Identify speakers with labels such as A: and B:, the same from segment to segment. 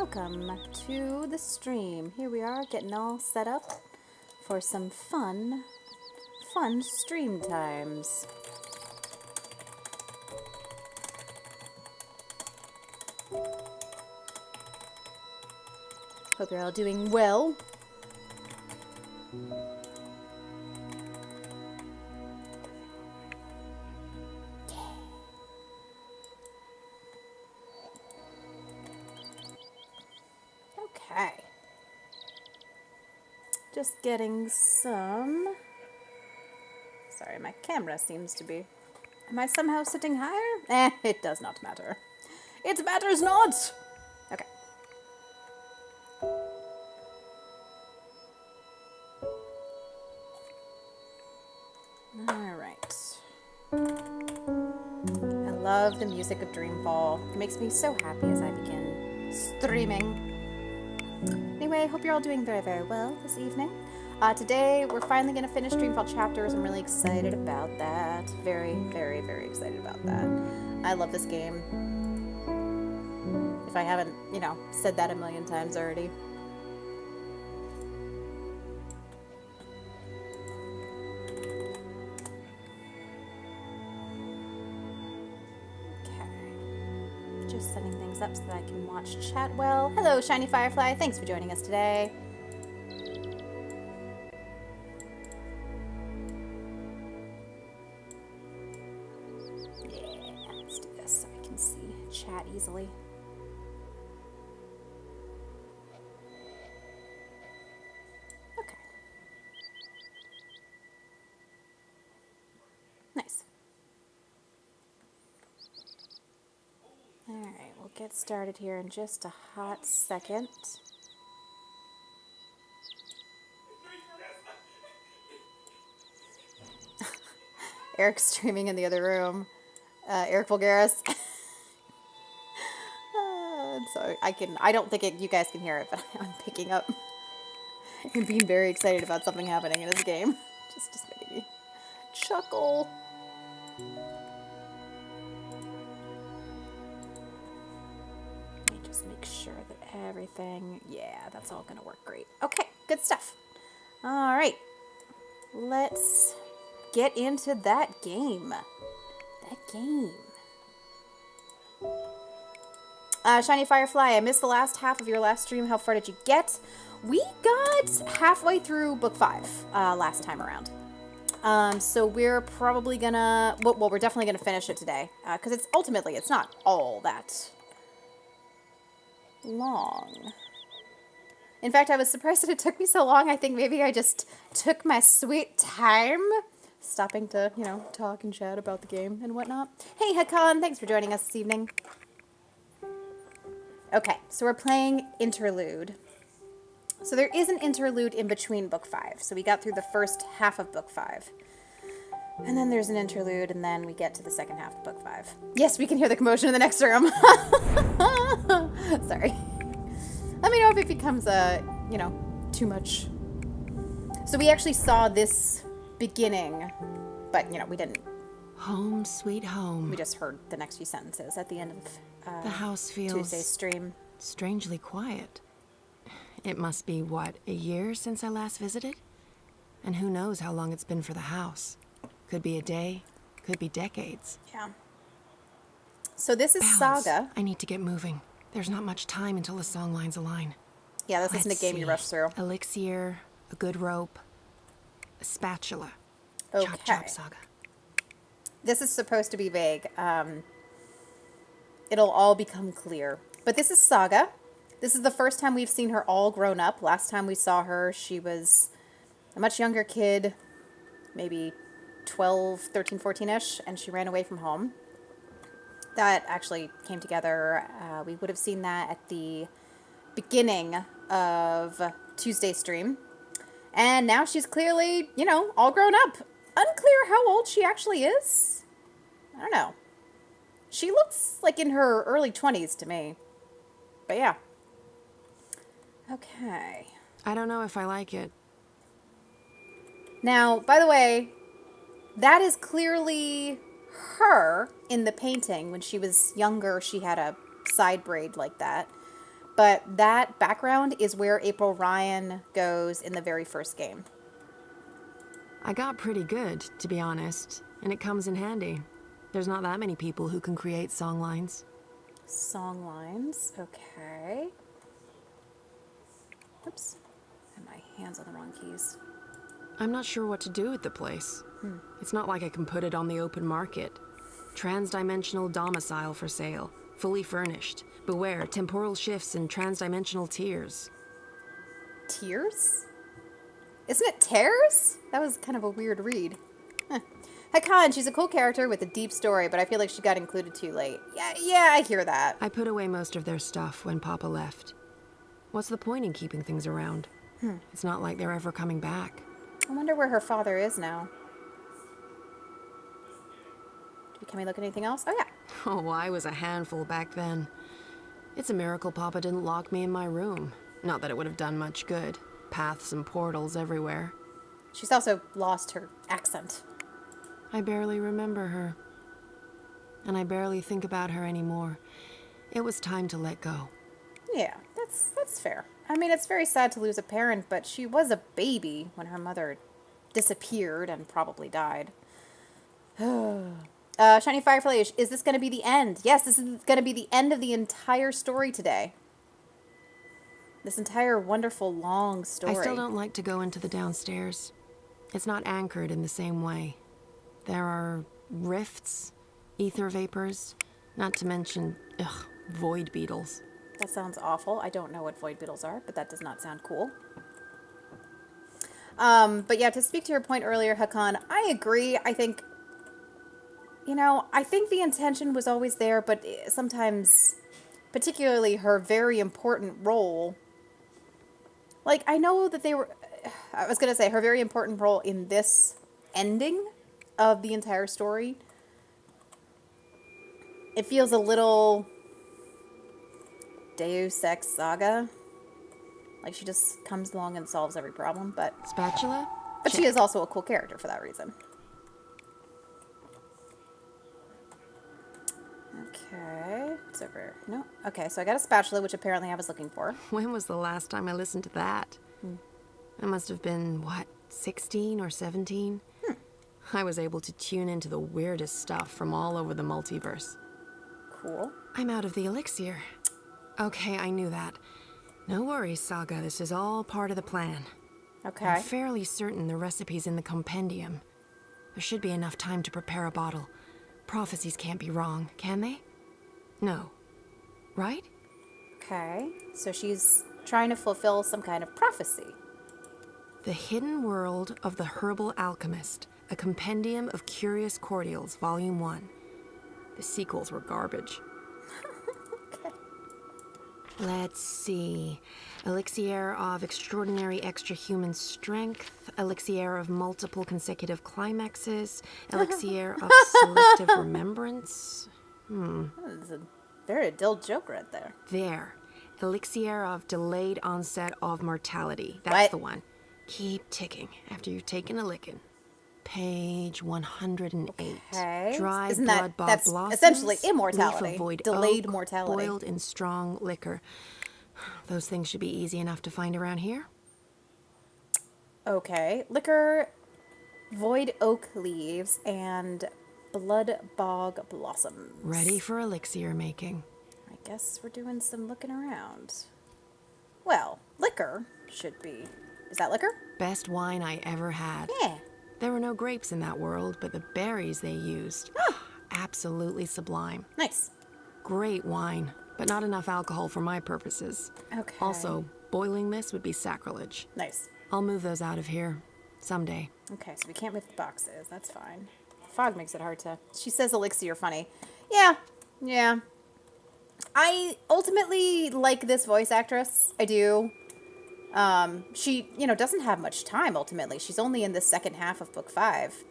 A: welcome to the stream. Here we are getting all set up for some fun stream times. Hope you're all doing well. Okay. Just getting some... Sorry, my camera seems to be... Am I somehow sitting higher? It does not matter. It matters not! Okay. Alright. I love the music of Dreamfall. It makes me so happy as I begin streaming. Anyway, I hope you're all doing very, very well this evening. Today, we're finally going to finish Dreamfall chapters. I'm really excited about that. Very, very, very excited about that. I love this game. If I haven't, said that a million times already. Just setting things up so that I can watch chat well. Hello, Shiny Firefly. Thanks for joining us today. Yeah, let's do this so I can see chat easily. Okay. Nice. Alright, we'll get started here in just a hot second. Eric's streaming in the other room. Eric Vulgaris. So I don't think you guys can hear it, but I'm picking up and being very excited about something happening in this game. Just making me chuckle. Make sure that everything, yeah, that's all gonna work great. Okay, good stuff. All right, let's get into that game. Shiny Firefly, I missed the last half of your last stream. How far did you get? We got halfway through book 5 last time around. So we're probably gonna, well, we're definitely gonna finish it today because it's not all that long. In fact, I was surprised that it took me so long. I think maybe I just took my sweet time stopping to, talk and chat about the game and whatnot. Hey, Hakan, thanks for joining us this evening. Okay, so we're playing Interlude. So there is an interlude in between book 5. So we got through the first half of book 5. And then there's an interlude, and then we get to the second half of book 5. Yes, we can hear the commotion in the next room. Sorry. Let me know if it becomes, too much. So we actually saw this beginning, but, we didn't.
B: Home, sweet home.
A: We just heard the next few sentences at the end of
B: the house feels
A: Tuesday's stream.
B: Strangely quiet. It must be, what, a year since I last visited? And who knows how long it's been for the house. Could be a day, could be decades.
A: Yeah. So this is
B: Balance.
A: Saga.
B: I need to get moving. There's not much time until the songlines align.
A: Yeah, this isn't a game you rush through.
B: Elixir, a good rope, a spatula.
A: Okay.
B: Chop, chop, Saga.
A: This is supposed to be vague. It'll all become clear. But this is Saga. This is the first time we've seen her all grown up. Last time we saw her, she was a much younger kid, maybe 12, 13, 14-ish, and she ran away from home. That actually came together. We would have seen that at the beginning of Tuesday's stream. And now she's clearly, all grown up. Unclear how old she actually is. I don't know. She looks like in her early 20s to me. But yeah. Okay.
B: I don't know if I like it.
A: Now, by the way, that is clearly her in the painting. When she was younger, she had a side braid like that. But that background is where April Ryan goes in the very first game.
B: I got pretty good, to be honest, and it comes in handy. There's not that many people who can create songlines.
A: Songlines. Okay. Oops. And my hand's on the wrong keys.
B: I'm not sure what to do with the place. It's not like I can put it on the open market. Transdimensional domicile for sale, fully furnished. Beware temporal shifts and transdimensional tears.
A: Tears? Isn't it tears? That was kind of a weird read. Hakan, she's a cool character with a deep story, but I feel like she got included too late. Yeah, I hear that.
B: I put away most of their stuff when Papa left. What's the point in keeping things around? It's not like they're ever coming back.
A: I wonder where her father is now. Can we look at anything else? Oh, yeah.
B: Oh, I was a handful back then. It's a miracle Papa didn't lock me in my room. Not that it would have done much good. Paths and portals everywhere.
A: She's also lost her accent.
B: I barely remember her. And I barely think about her anymore. It was time to let go.
A: Yeah, that's fair. I mean, it's very sad to lose a parent, but she was a baby when her mother disappeared and probably died. Shiny Firefly, is this going to be the end? Yes, this is going to be the end of the entire story today. This entire wonderful, long story.
B: I still don't like to go into the downstairs. It's not anchored in the same way. There are rifts, ether vapors, not to mention, void beetles.
A: That sounds awful. I don't know what void beetles are, but that does not sound cool. But yeah, to speak to your point earlier, Hakan, I agree. I think, I think the intention was always there, but sometimes, particularly her very important role, like, I know that I was going to say her very important role in this ending of the entire story, it feels a little Deus Ex Saga. Like, she just comes along and solves every problem, but...
B: Spatula?
A: But she is also a cool character for that reason. Okay. It's over. No. Okay, so I got a spatula, which apparently I was looking for.
B: When was the last time I listened to that? I must have been, 16 or 17? I was able to tune into the weirdest stuff from all over the multiverse.
A: Cool.
B: I'm out of the elixir. Okay, I knew that. No worries, Saga. This is all part of the plan.
A: Okay.
B: I'm fairly certain the recipe's in the compendium. There should be enough time to prepare a bottle. Prophecies can't be wrong, can they? No. Right?
A: Okay. So she's trying to fulfill some kind of prophecy.
B: The Hidden World of the Herbal Alchemist, a compendium of curious cordials, Volume 1. The sequels were garbage.
A: Okay.
B: Let's see. Elixir of extraordinary extra-human strength, elixir of multiple consecutive climaxes, elixir of selective remembrance.
A: That is a very adult joke right there.
B: There. Elixir of delayed onset of mortality. That's
A: What?
B: the one. Keep ticking after you've taken a licking. Page 108.
A: Okay.
B: Dried
A: Isn't
B: blood bog
A: that's
B: blossoms.
A: essentially
B: Leaf
A: immortality.
B: of void
A: Delayed
B: oak,
A: mortality.
B: Boiled in strong liquor. Those things should be easy enough to find around here.
A: Okay. Liquor, void oak leaves, and blood bog blossoms.
B: Ready for elixir making.
A: I guess we're doing some looking around. Well, liquor should be... Is that liquor?
B: Best wine I ever had.
A: Yeah.
B: There were no grapes in that world, but the berries they used. Absolutely sublime.
A: Nice.
B: Great wine, but not enough alcohol for my purposes.
A: Okay.
B: Also, boiling this would be sacrilege.
A: Nice.
B: I'll move those out of here someday.
A: Okay, so we can't move the boxes. That's fine. Fog makes it hard to... She says elixir funny. Yeah. I ultimately like this voice actress. I do. She, doesn't have much time, ultimately. She's only in the second half of book 5.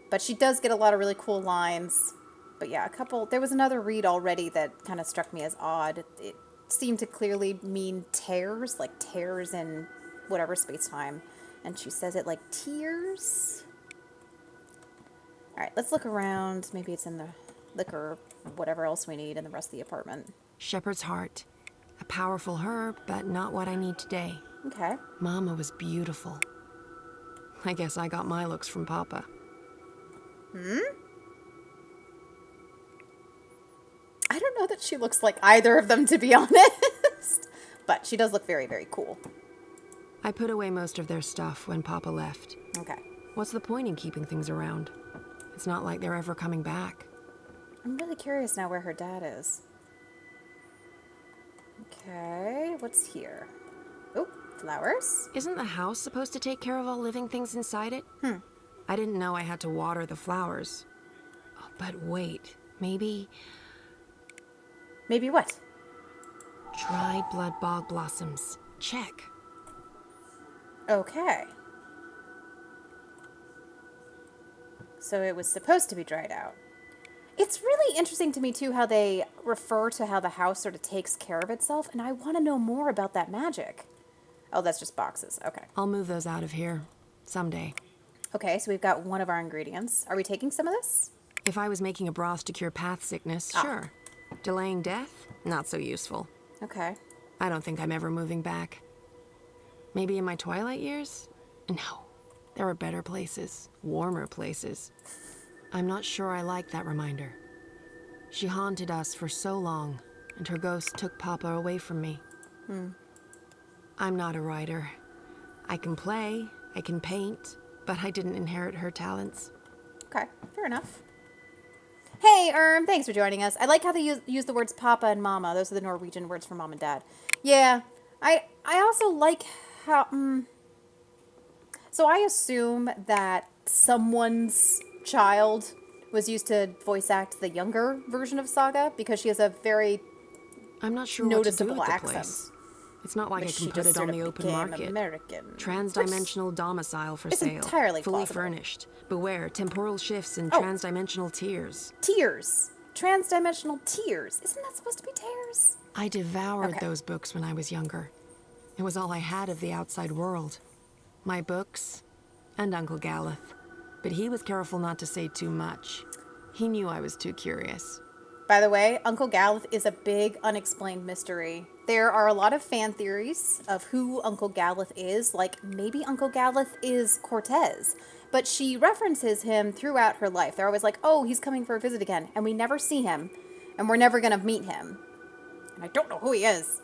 A: But she does get a lot of really cool lines. But yeah, there was another read already that kind of struck me as odd. It seemed to clearly mean tears, like tears in whatever space-time. And she says it like tears. All right, let's look around. Maybe it's in the liquor, whatever else we need in the rest of the apartment.
B: Shepherd's Heart. A powerful herb, but not what I need today.
A: Okay.
B: Mama was beautiful. I guess I got my looks from Papa.
A: I don't know that she looks like either of them, to be honest. But she does look very, very cool.
B: I put away most of their stuff when Papa left.
A: Okay.
B: What's the point in keeping things around? It's not like they're ever coming back.
A: I'm really curious now where her dad is. Okay, what's here? Oh, flowers.
B: Isn't the house supposed to take care of all living things inside it? I didn't know I had to water the flowers. Oh, but wait, maybe
A: Maybe what?
B: dried blood bog blossoms. Check.
A: Okay. So it was supposed to be dried out. It's really interesting to me, too, how they refer to how the house sort of takes care of itself, and I want to know more about that magic. Oh, that's just boxes. Okay.
B: I'll move those out of here someday.
A: Okay, so we've got one of our ingredients. Are we taking some of this?
B: If I was making a broth to cure path sickness, sure. Delaying death? Not so useful.
A: Okay.
B: I don't think I'm ever moving back. Maybe in my twilight years? No. There are better places, warmer places. I'm not sure I like that reminder. She haunted us for so long, and her ghost took Papa away from me. I'm not a writer. I can play, I can paint, but I didn't inherit her talents.
A: Okay, fair enough. Hey, thanks for joining us. I like how they use the words papa and mama. Those are the Norwegian words for mom and dad. Yeah, I also like how... So I assume that someone's child was used to voice act the younger version of Saga because she has a very
B: I'm not sure what to do
A: noticeable
B: with the
A: accent.
B: place. It's not like I
A: She
B: can put
A: just
B: it
A: sort
B: on
A: of
B: the open
A: became
B: market.
A: American.
B: Transdimensional domicile for
A: It's
B: sale.
A: entirely
B: Fully
A: plausible.
B: furnished. Beware temporal shifts and
A: Oh.
B: transdimensional tears.
A: Tears. Transdimensional tears. Isn't that supposed to be tears?
B: I devoured
A: Okay.
B: those books when I was younger. It was all I had of the outside world. My books and Uncle Galeth. But he was careful not to say too much. He knew I was too curious.
A: By the way, Uncle Galeth is a big unexplained mystery. There are a lot of fan theories of who Uncle Galeth is, like maybe Uncle Galeth is Cortez. But she references him throughout her life. They're always like, oh, he's coming for a visit again. And we never see him. And we're never going to meet him. And I don't know who he is.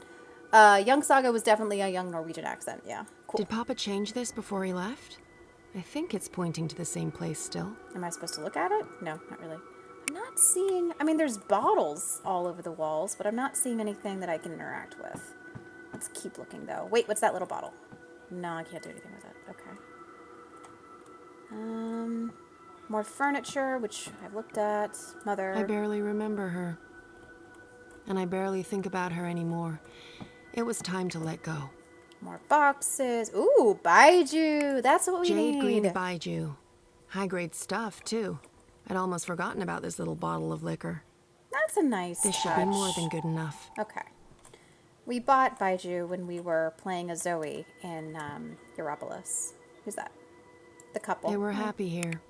A: Young Saga was definitely a young Norwegian accent. Yeah, cool.
B: Did Papa change this before he left? I think it's pointing to the same place still.
A: Am I supposed to look at it? No, not really. I'm not seeing... I mean, there's bottles all over the walls, but I'm not seeing anything that I can interact with. Let's keep looking, though. Wait, what's that little bottle? No, I can't do anything with it. Okay. More furniture, which I've looked at. Mother.
B: I barely remember her. And I barely think about her anymore. It was time to let go.
A: More boxes. Ooh, Baiju. That's what we
B: Jade
A: need.
B: green Baiju. High-grade stuff, too. I'd almost forgotten about this little bottle of liquor.
A: That's a nice
B: This should
A: touch.
B: be more than good enough.
A: Okay. We bought Baiju when we were playing a Zoe in Europolis. Who's that? The couple.
B: They were happy here.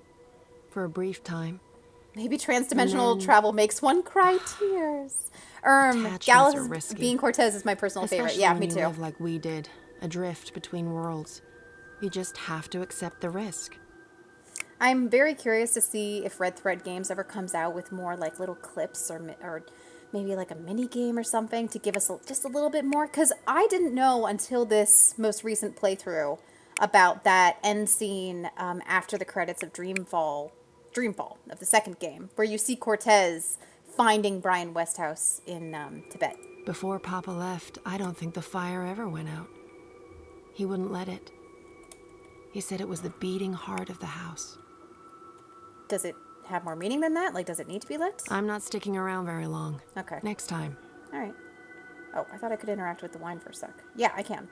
B: For a brief time.
A: Maybe transdimensional
B: And then-
A: travel makes one cry tears.
B: Attachments are
A: Galeth
B: risky.
A: being Cortez is my personal favorite.
B: Especially
A: Yeah,
B: when
A: me
B: you
A: too.
B: live like we did. Adrift between worlds. You just have to accept the risk.
A: I'm very curious to see if Red Thread Games ever comes out with more like little clips or maybe like a mini game or something to give us just a little bit more. Because I didn't know until this most recent playthrough about that end scene after the credits of Dreamfall of the second game, where you see Cortez finding Brian Westhouse in Tibet.
B: Before Papa left, I don't think the fire ever went out. He wouldn't let it. He said it was the beating heart of the house.
A: Does it have more meaning than that? Like, does it need to be lit?
B: I'm not sticking around very long.
A: Okay.
B: Next time.
A: All right. Oh, I thought I could interact with the wine for a sec. Yeah, I can.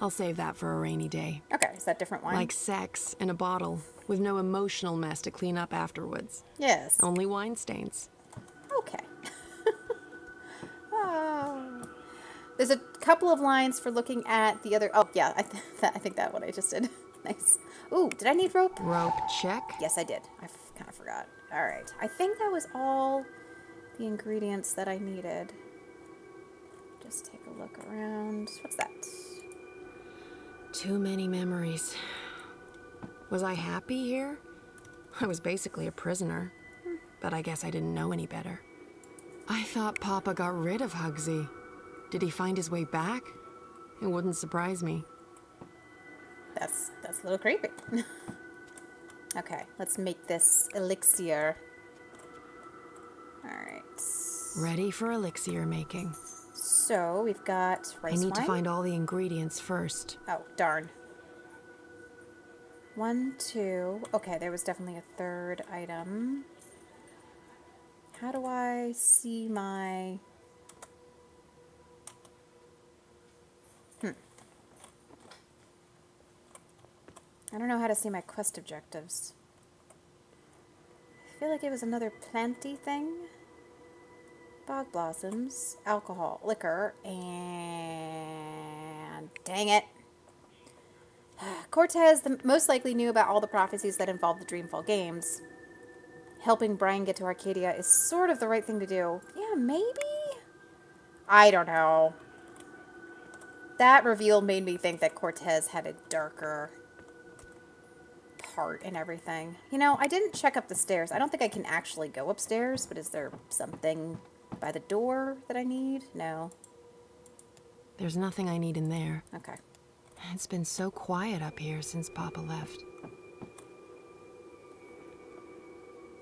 B: I'll save that for a rainy day.
A: Okay, is that different wine?
B: Like sex in a bottle, with no emotional mess to clean up afterwards.
A: Yes.
B: Only wine stains.
A: Okay. Oh. There's a couple of lines for looking at the other... Oh, yeah, I think that one I just did. Nice. Ooh, did I need rope?
B: Rope check.
A: Yes, I did. I kind of forgot. All right. I think that was all the ingredients that I needed. just take a look around. What's that?
B: Too many memories. Was I happy here? I was basically a prisoner, but I guess I didn't know any better. I thought Papa got rid of Hugsy. Did he find his way back? It wouldn't surprise me.
A: That's a little creepy. Okay, let's make this elixir. All right.
B: Ready for elixir making.
A: So we've got rice wine.
B: I need to find all the ingredients first.
A: Oh, darn. 1, 2. Okay, there was definitely a third item. How do I see my... I don't know how to see my quest objectives. I feel like it was another planty thing. Bog blossoms, alcohol, liquor, and... dang it. Cortez most likely knew about all the prophecies that involved the Dreamfall games. Helping Brian get to Arcadia is sort of the right thing to do. Yeah, maybe? I don't know. That reveal made me think that Cortez had a darker part in everything. You know, I didn't check up the stairs. I don't think I can actually go upstairs, but is there something by the door that I need? No.
B: There's nothing I need in there.
A: Okay.
B: It's been so quiet up here since Papa left.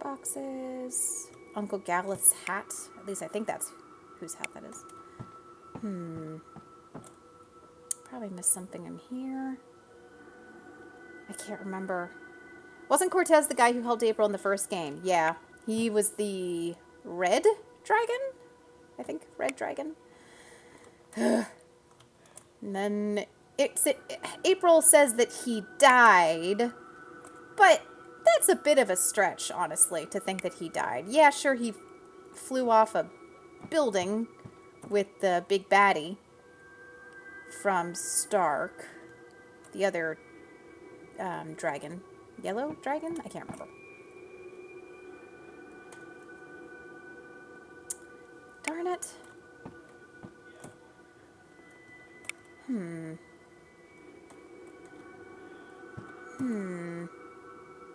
A: Boxes. Uncle Galleth's hat. At least I think that's whose hat that is. Probably missed something in here. I can't remember. Wasn't Cortez the guy who helped April in the first game? Yeah. He was the red dragon? I think. Red dragon. And then April says that he died, but that's a bit of a stretch, honestly, to think that he died. Yeah, sure, he flew off a building with the big baddie from Stark. The other dragon. Yellow dragon? I can't remember. Darn it.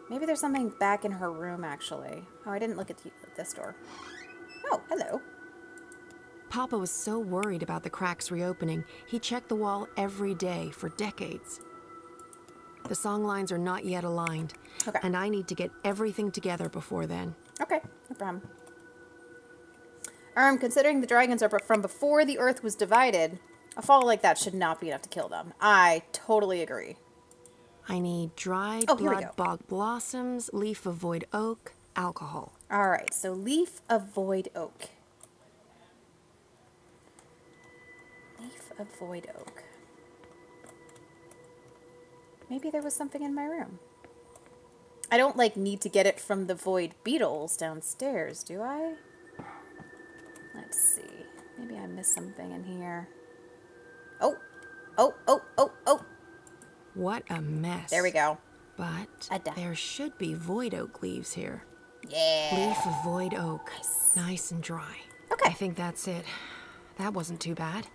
A: Maybe there's something back in her room, actually. Oh, I didn't look at this door. Oh, hello.
B: Papa was so worried about the cracks reopening, he checked the wall every day for decades. The song lines are not yet aligned,
A: Okay.
B: and I need to get everything together before then.
A: Okay, no problem. Considering the dragons are from before the earth was divided, a fall like that should not be enough to kill them. I totally agree.
B: I need dried
A: Oh, here we
B: blood
A: go.
B: bog blossoms, leaf of void oak, alcohol.
A: All right, so leaf of void oak. Leaf of void oak. Maybe there was something in my room. I don't, need to get it from the void beetles downstairs, do I? Let's see. Maybe I missed something in here. Oh! Oh!
B: What a mess.
A: There we go.
B: But
A: Ada.
B: there should be void oak leaves here.
A: Yeah.
B: Leaf of void oak.
A: Nice.
B: Nice and dry.
A: Okay.
B: I think that's it. That wasn't too bad.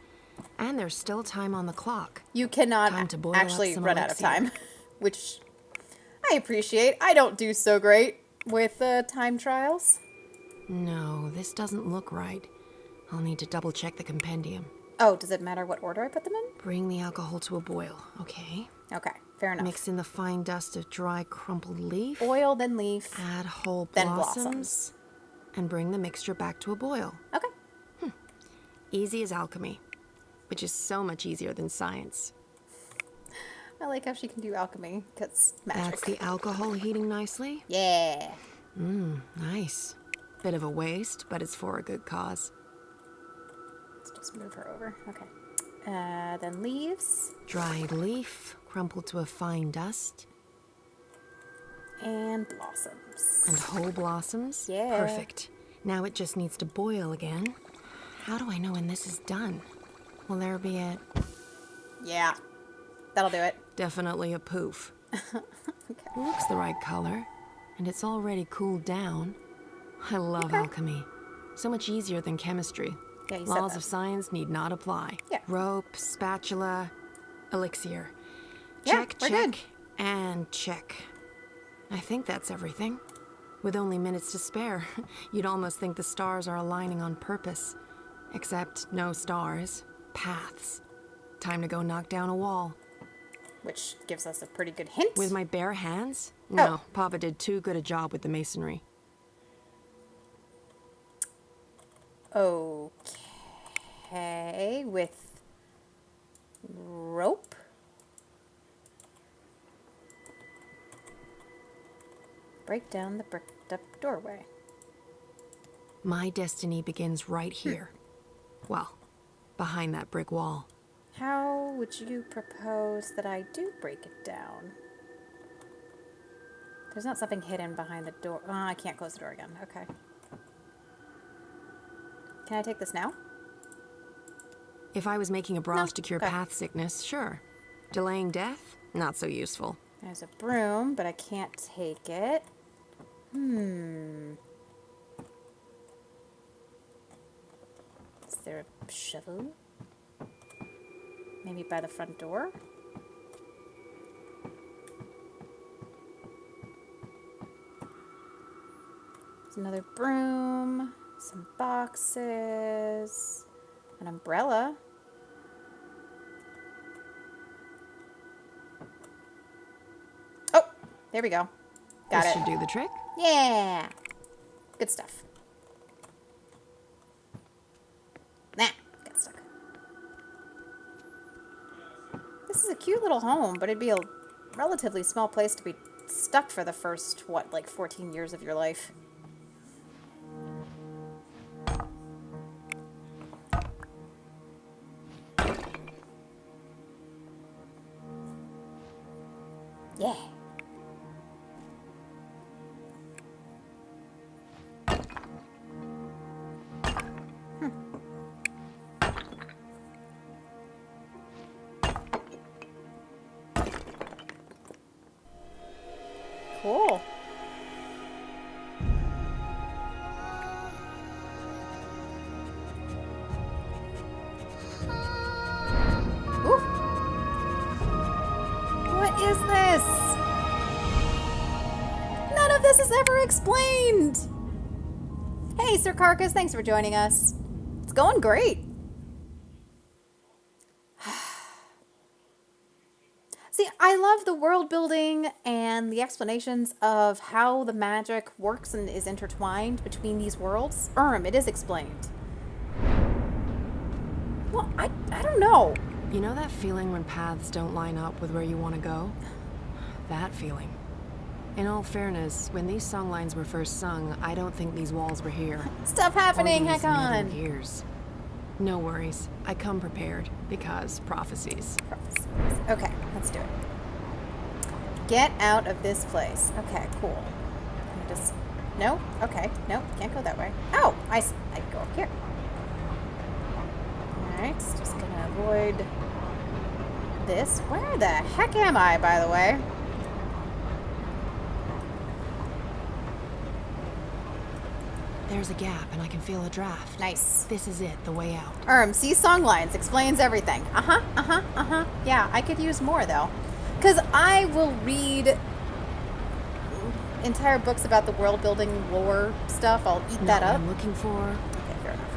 B: And there's still time on the clock.
A: You cannot
B: Time to boil up
A: actually
B: some
A: run out of
B: elixir.
A: time, which I appreciate. I don't do so great with time trials.
B: No, this doesn't look right. I'll need to double check the compendium.
A: Oh, does it matter what order I put them in?
B: Bring the alcohol to a boil. Okay.
A: Okay, fair enough.
B: Mix in the fine dust of dry crumpled leaf.
A: Oil, then leaf.
B: Add whole
A: Then
B: blossoms.
A: blossoms.
B: And bring the mixture back to a boil.
A: Okay.
B: Easy as alchemy, which is so much easier than science.
A: I like how she can do alchemy, because magic.
B: That's the alcohol heating nicely.
A: Yeah.
B: Nice. Bit of a waste, but it's for a good cause.
A: Let's just move her over. Okay. Then leaves.
B: Dried leaf, crumpled to a fine dust.
A: And blossoms.
B: And whole blossoms.
A: Yeah.
B: Perfect. Now it just needs to boil again. How do I know when this is done? Will there be a...
A: Yeah. That'll do it.
B: Definitely a poof.
A: Okay.
B: Looks the right color, and it's already cooled down. I love alchemy. So much easier than chemistry.
A: Yeah, you said
B: Laws
A: that.
B: of science need not apply.
A: Yeah.
B: Rope, spatula, elixir.
A: Yeah,
B: Check,
A: we're
B: check,
A: good.
B: and check. I think that's everything. With only minutes to spare, you'd almost think the stars are aligning on purpose. Except no stars, paths. Time to go knock down a wall.
A: Which gives us a pretty good hint.
B: With my bare hands?
A: Oh.
B: No, Papa did too good a job with the masonry.
A: Okay, with rope. Break down the bricked up doorway.
B: My destiny begins right here. Well, behind that brick wall.
A: How would you propose that I do break it down? There's not something hidden behind the door. Oh, I can't close the door again. Okay. Can I take this now?
B: If I was making a broth to cure
A: okay.
B: path sickness, sure. Delaying death? Not so useful.
A: There's a broom, but I can't take it. Is there a shovel? Maybe by the front door? There's another broom, some boxes, an umbrella. Oh, there we go. Got
B: This
A: it.
B: should do the trick.
A: Yeah. Good stuff. Nah, got stuck. This is a cute little home, but it'd be a relatively small place to be stuck for the first, what, like 14 years of your life. Yeah. Cool. Ooh. What is this? None of this is ever explained. Hey, Sir Carcass, thanks for joining us. It's going great. See, I love the world building and the explanations of how the magic works and is intertwined between these worlds. It is explained. Well, I don't know.
B: You know that feeling when paths don't line up with where you want to go? That feeling. In all fairness, when these songlines were first sung, I don't think these walls were here.
A: Stuff happening,
B: Or these
A: heck on.
B: nether gears. No worries. I come prepared, because prophecies.
A: Okay, let's do it. Get out of this place. Okay, cool. Can I just... No? Okay, no, can't go that way. Oh, I can go up here. Alright, just gonna avoid this. Where the heck am I, by the way?
B: There's a gap, and I can feel a draft.
A: Nice.
B: This is it, the way out.
A: See songlines, explains everything. Yeah, I could use more, though. Because I will read entire books about the world building lore stuff. I'll eat
B: Not
A: that
B: what
A: up.
B: I'm looking for.
A: Okay, fair enough.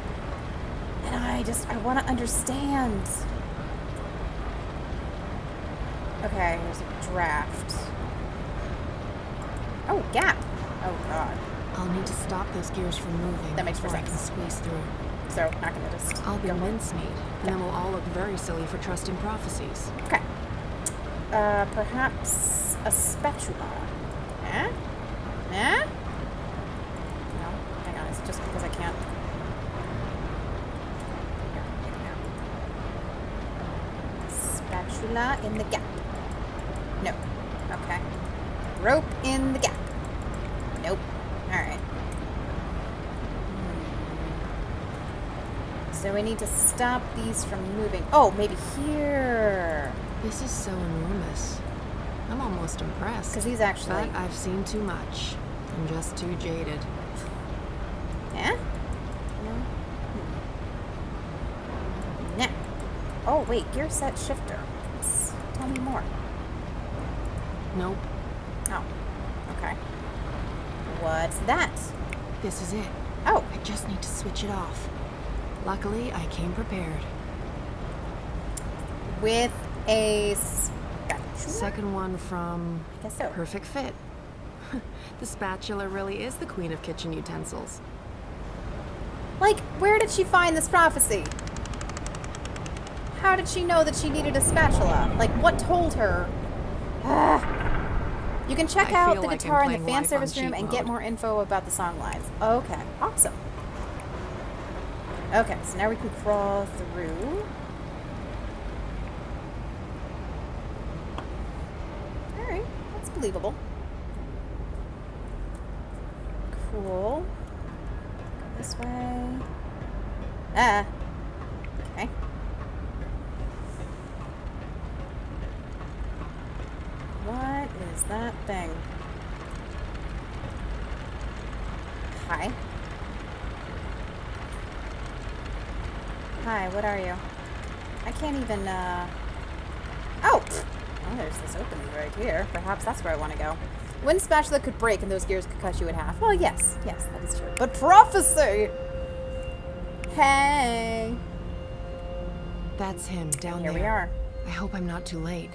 A: And I want to understand. Okay, here's a draft. Oh, gap. Oh, God.
B: I'll need to stop those gears from moving
A: That makes more
B: before I can
A: sense.
B: squeeze through.
A: So, not going to just
B: I'll be
A: go home.
B: mincemeat, and then we'll all look very silly for trusting prophecies.
A: Okay. Perhaps a spatula. Eh? Eh? No, hang on. Is it just because I can't? Here, maybe now. Spatula in the gap. No. Okay. Rope in the gap. Nope. Alright. So we need to stop these from moving. Oh, maybe here.
B: This is so enormous. I'm almost impressed.
A: Because these actually...
B: But I've seen too much. I'm just too jaded.
A: Yeah? No? Oh, wait. Gear set shifter. Tell me more.
B: Nope.
A: Oh. Okay. What's that?
B: This is it.
A: Oh.
B: I just need to switch it off. Luckily, I came prepared.
A: With a spatula?
B: Second one from...
A: I guess so.
B: Perfect fit. The spatula really is the queen of kitchen utensils.
A: Like, where did she find this prophecy? How did she know that she needed a spatula? Like, what told her? You can check out the
B: like
A: guitar in the
B: I'm
A: fan
B: playing
A: service
B: life on
A: room
B: cheat
A: and get
B: mode.
A: more info about the song lines. Okay, awesome. Okay, so now we can crawl through. Alright, that's believable. Cool. Go this way. Ah. Okay. What is that thing? Hi. Hi, what are you? I can't even, Oh! Well, there's this opening right here. Perhaps that's where I want to go. When spatula could break and those gears could cut you in half. Well, yes. Yes, that is true. But prophecy! Hey!
B: That's him, down there.
A: Here we are.
B: I hope I'm not too late.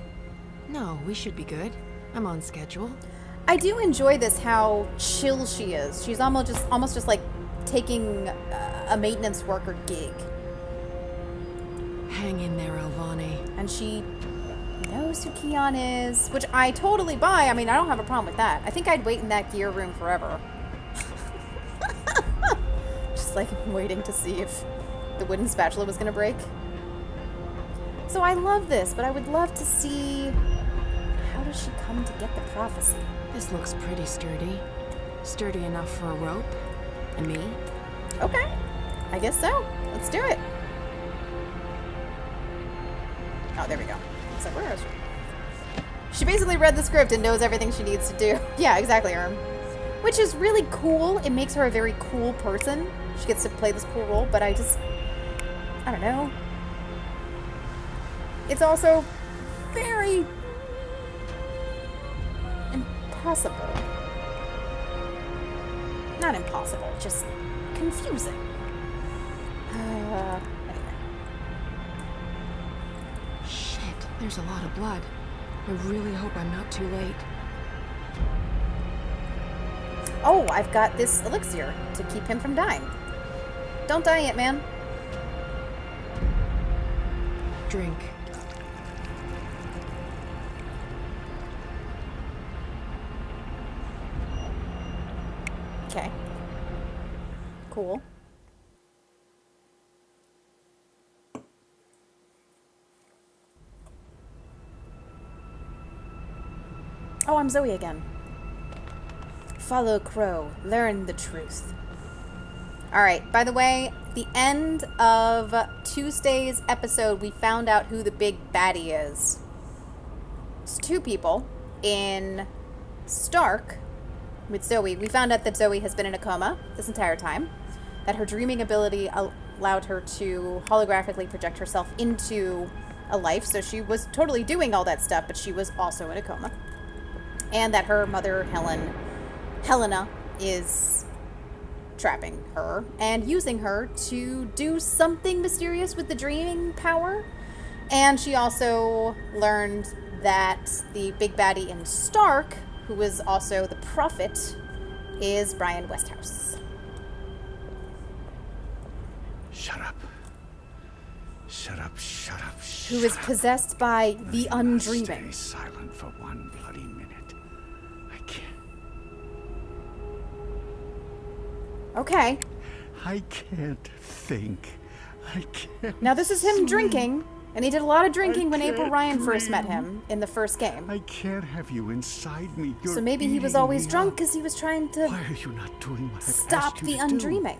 B: No, we should be good. I'm on schedule.
A: I do enjoy this, how chill she is. She's almost just like taking a maintenance worker gig.
B: Hang in there, Alvani.
A: And she knows who Keon is, which I totally buy. I mean, I don't have a problem with that. I think I'd wait in that gear room forever. Just like waiting to see if the wooden spatula was going to break. So I love this, but I would love to see, how does she come to get the prophecy?
B: This looks pretty sturdy. Sturdy enough for a rope. And me?
A: Okay, I guess so. Let's do it. Oh, there we go. So where is she? She basically read the script and knows everything she needs to do. Yeah, exactly, Erm. Which is really cool. It makes her a very cool person. She gets to play this cool role, but I don't know. It's also very impossible. Not impossible, just confusing. Anyway.
B: Shit, there's a lot of blood. I really hope I'm not too late.
A: Oh, I've got this elixir to keep him from dying. Don't die yet, man.
B: Drink.
A: Okay. Cool. Oh, I'm Zoe again. Follow Crow. Learn the truth. Alright, by the way, the end of Tuesday's episode, we found out who the big baddie is. It's two people in Stark with Zoe. We found out that Zoe has been in a coma this entire time, that her dreaming ability allowed her to holographically project herself into a life, so she was totally doing all that stuff, but she was also in a coma. And that her mother, Helena, is trapping her and using her to do something mysterious with the dreaming power. And she also learned that the big baddie in Stark, who is also the prophet, is Brian Westhouse.
C: Shut up. Shut up, shut up, shut
A: Who is
C: up.
A: possessed by the
C: Stay
A: undreaming.
C: silent for one bloody minute. I can't.
A: Okay.
C: I can't think. I can't.
A: Now this is him
C: sleep.
A: drinking, and he did a lot of drinking when April
C: can't
A: Ryan first met
C: breathe.
A: him in the first game.
C: I can't have you inside me. You're
A: So maybe he was
C: eating
A: always
C: me
A: drunk
C: up.
A: because he was trying to
C: Why are you not doing what I've
A: stop
C: asked you
A: the
C: to do?
A: undreaming.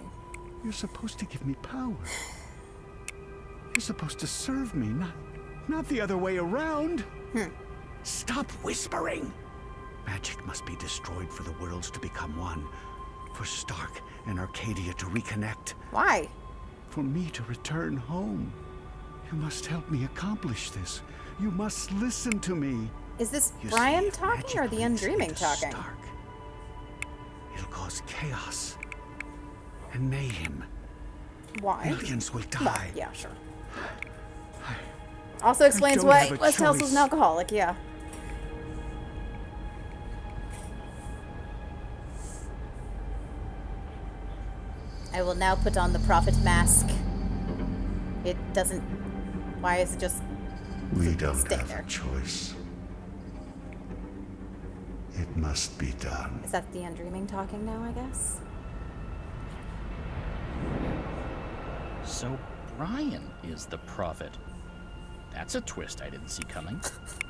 C: You're supposed to give me power. You're supposed to serve me, not the other way around. Stop whispering. Magic must be destroyed for the worlds to become one. For Stark and Arcadia to reconnect.
A: Why?
C: For me to return home. You must help me accomplish this. You must listen to me.
A: Is this
C: You
A: Brian
C: see, if
A: talking
C: magic
A: or the
C: leads me
A: Undreaming
C: to
A: talking?
C: Stark, it'll cause chaos and mayhem.
A: Why?
C: Millions will
A: Well,
C: die.
A: yeah, sure. Also explains
C: don't
A: why
C: have a
A: Westhouse was an
C: choice.
A: alcoholic, yeah. I will now put on the prophet mask. It doesn't... Why is it just...
C: We don't
A: Stay
C: have
A: there.
C: a choice. It must be done.
A: Is that the Undreaming talking now, I guess?
D: So Brian is the prophet. That's a twist I didn't see coming.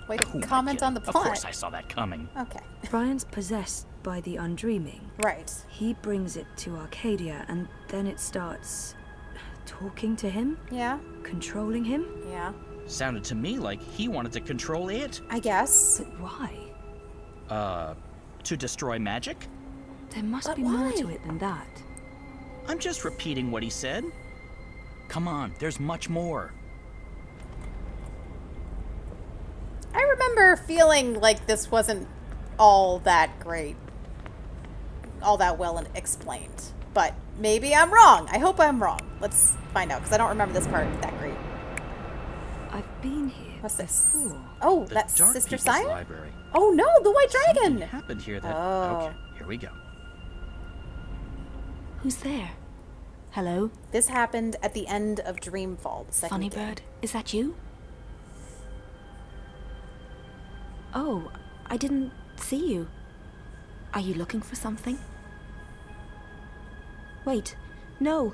A: Way to
D: Who am I
A: comment on the
D: kidding?
A: plot.
D: Of course I saw that coming.
A: Okay.
E: Brian's possessed by the Undreaming.
A: Right.
E: He brings it to Arcadia, and then it starts talking to him,
A: Yeah.
E: controlling him.
A: Yeah.
D: Sounded to me like he wanted to control it.
A: I guess.
E: But why?
D: To destroy magic?
E: There must
A: But
E: be more
A: why?
E: to it than that.
D: I'm just repeating what he said. Come on, there's much more.
A: I remember feeling like this wasn't all that great. All that well explained. But maybe I'm wrong. I hope I'm wrong. Let's find out, because I don't remember this part that great.
E: I've been here
A: What's this?
E: before.
A: Oh,
D: The
A: that's
D: Dark
A: Sister
D: People's
A: Sire?
D: Library.
A: Oh no, the White
D: Something
A: Dragon!
D: happened here that...
A: Oh.
D: Okay, here we go.
E: Who's there? Hello?
A: This happened at the end of Dreamfall, the second
E: Funny
A: game.
E: Bird, is that you? Oh, I didn't see you. Are you looking for something? Wait, no.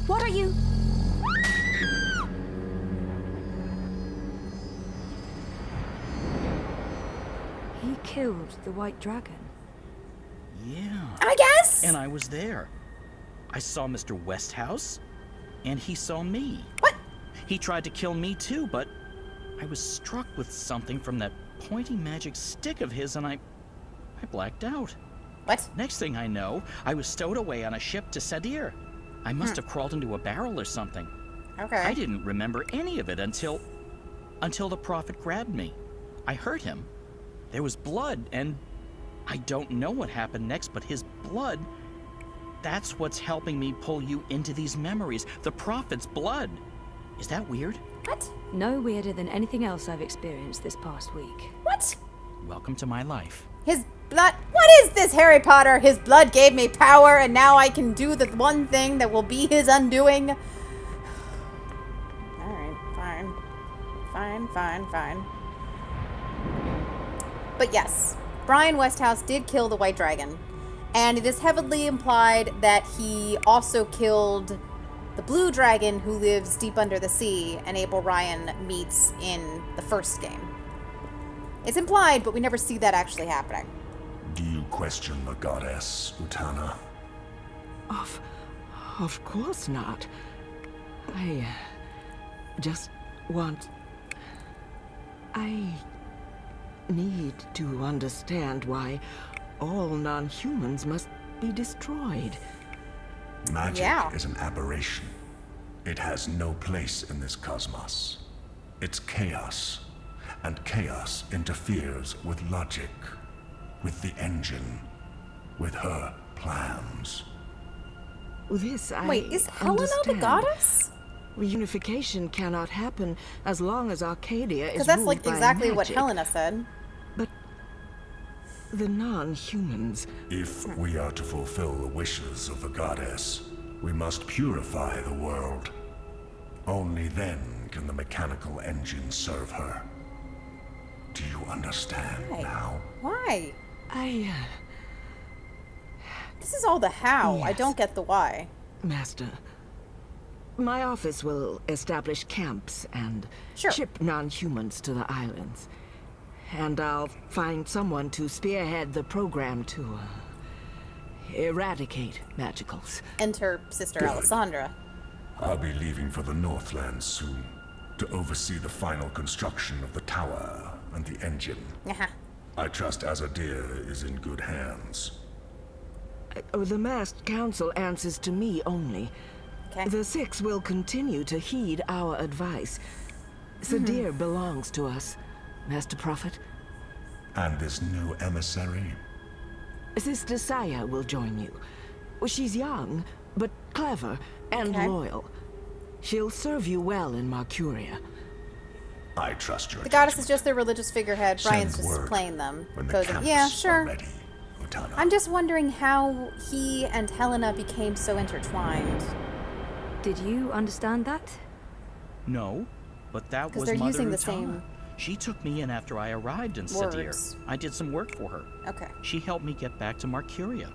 E: What are you? He killed the White Dragon.
D: Yeah.
A: I guess?
D: And I was there. I saw Mr. Westhouse, and he saw me.
A: What?
D: He tried to kill me too, but I was struck with something from that pointy magic stick of his, and I blacked out.
A: What?
D: Next thing I know, I was stowed away on a ship to Sadir. I must have crawled into a barrel or something.
A: Okay.
D: I didn't remember any of it until the prophet grabbed me. I hurt him. There was blood, and I don't know what happened next, but his blood, that's what's helping me pull you into these memories. The prophet's blood. Is that weird?
A: What?
E: No weirder than anything else I've experienced this past week.
A: What?
D: Welcome to my life.
A: His blood. What is this, Harry Potter? His blood gave me power, and now I can do the one thing that will be his undoing. Alright, fine. Fine. But yes, Brian Westhouse did kill the White Dragon, and it is heavily implied that he also killed the Blue Dragon who lives deep under the sea and Abel Ryan meets in the first game. It's implied, but we never see that actually happening.
F: Do you question the goddess, Utana?
G: Of course not. I just want... I need to understand why all non-humans must be destroyed.
F: Magic
A: Yeah.
F: is an aberration. It has no place in this cosmos. It's chaos, and chaos interferes with logic, with the engine, with her plans.
G: This I
A: Wait, is Helena the
G: understand.
A: goddess?
G: Reunification cannot happen as long as Arcadia is
A: Because that's
G: ruled
A: like
G: by
A: exactly what
G: magic.
A: Helena said.
G: But the non-humans...
F: If we are to fulfill the wishes of the goddess, we must purify the world. Only then can the mechanical engine serve her. Do you understand
A: Why?
F: now?
A: Why? This is all the how. I
G: Yes.
A: don't get the why.
G: Master, my office will establish camps and
A: Sure.
G: ship non-humans to the islands. And I'll find someone to spearhead the program to eradicate magicals.
A: Enter Sister
F: Good.
A: Alessandra.
F: I'll be leaving for the Northlands soon to oversee the final construction of the tower and the engine.
A: Aha.
F: I trust Azadir is in good hands.
G: The masked council answers to me only.
A: Okay.
G: The Six will continue to heed our advice, Sadir belongs to us, Master Prophet.
F: And this new emissary?
G: Sister Saya will join you. Well, she's young, but clever and
A: Okay.
G: loyal. She'll serve you well in Marcuria.
F: I trust your
A: The goddess is
F: judgment.
A: just their religious figurehead. Brian's
F: Send
A: just
F: word
A: playing them.
F: when the
A: Posing.
F: camps
A: Yeah,
F: are
A: sure.
F: ready, Utana.
A: I'm just wondering how he and Helena became so intertwined.
E: Did you understand that?
D: No, but that
A: 'Cause
D: was
A: they're
D: Mother
A: using the
D: Utama.
A: same
D: She took me in after I arrived in
A: words.
D: Sadir. I did some work for her.
A: Okay.
D: She helped me get back to Marcuria.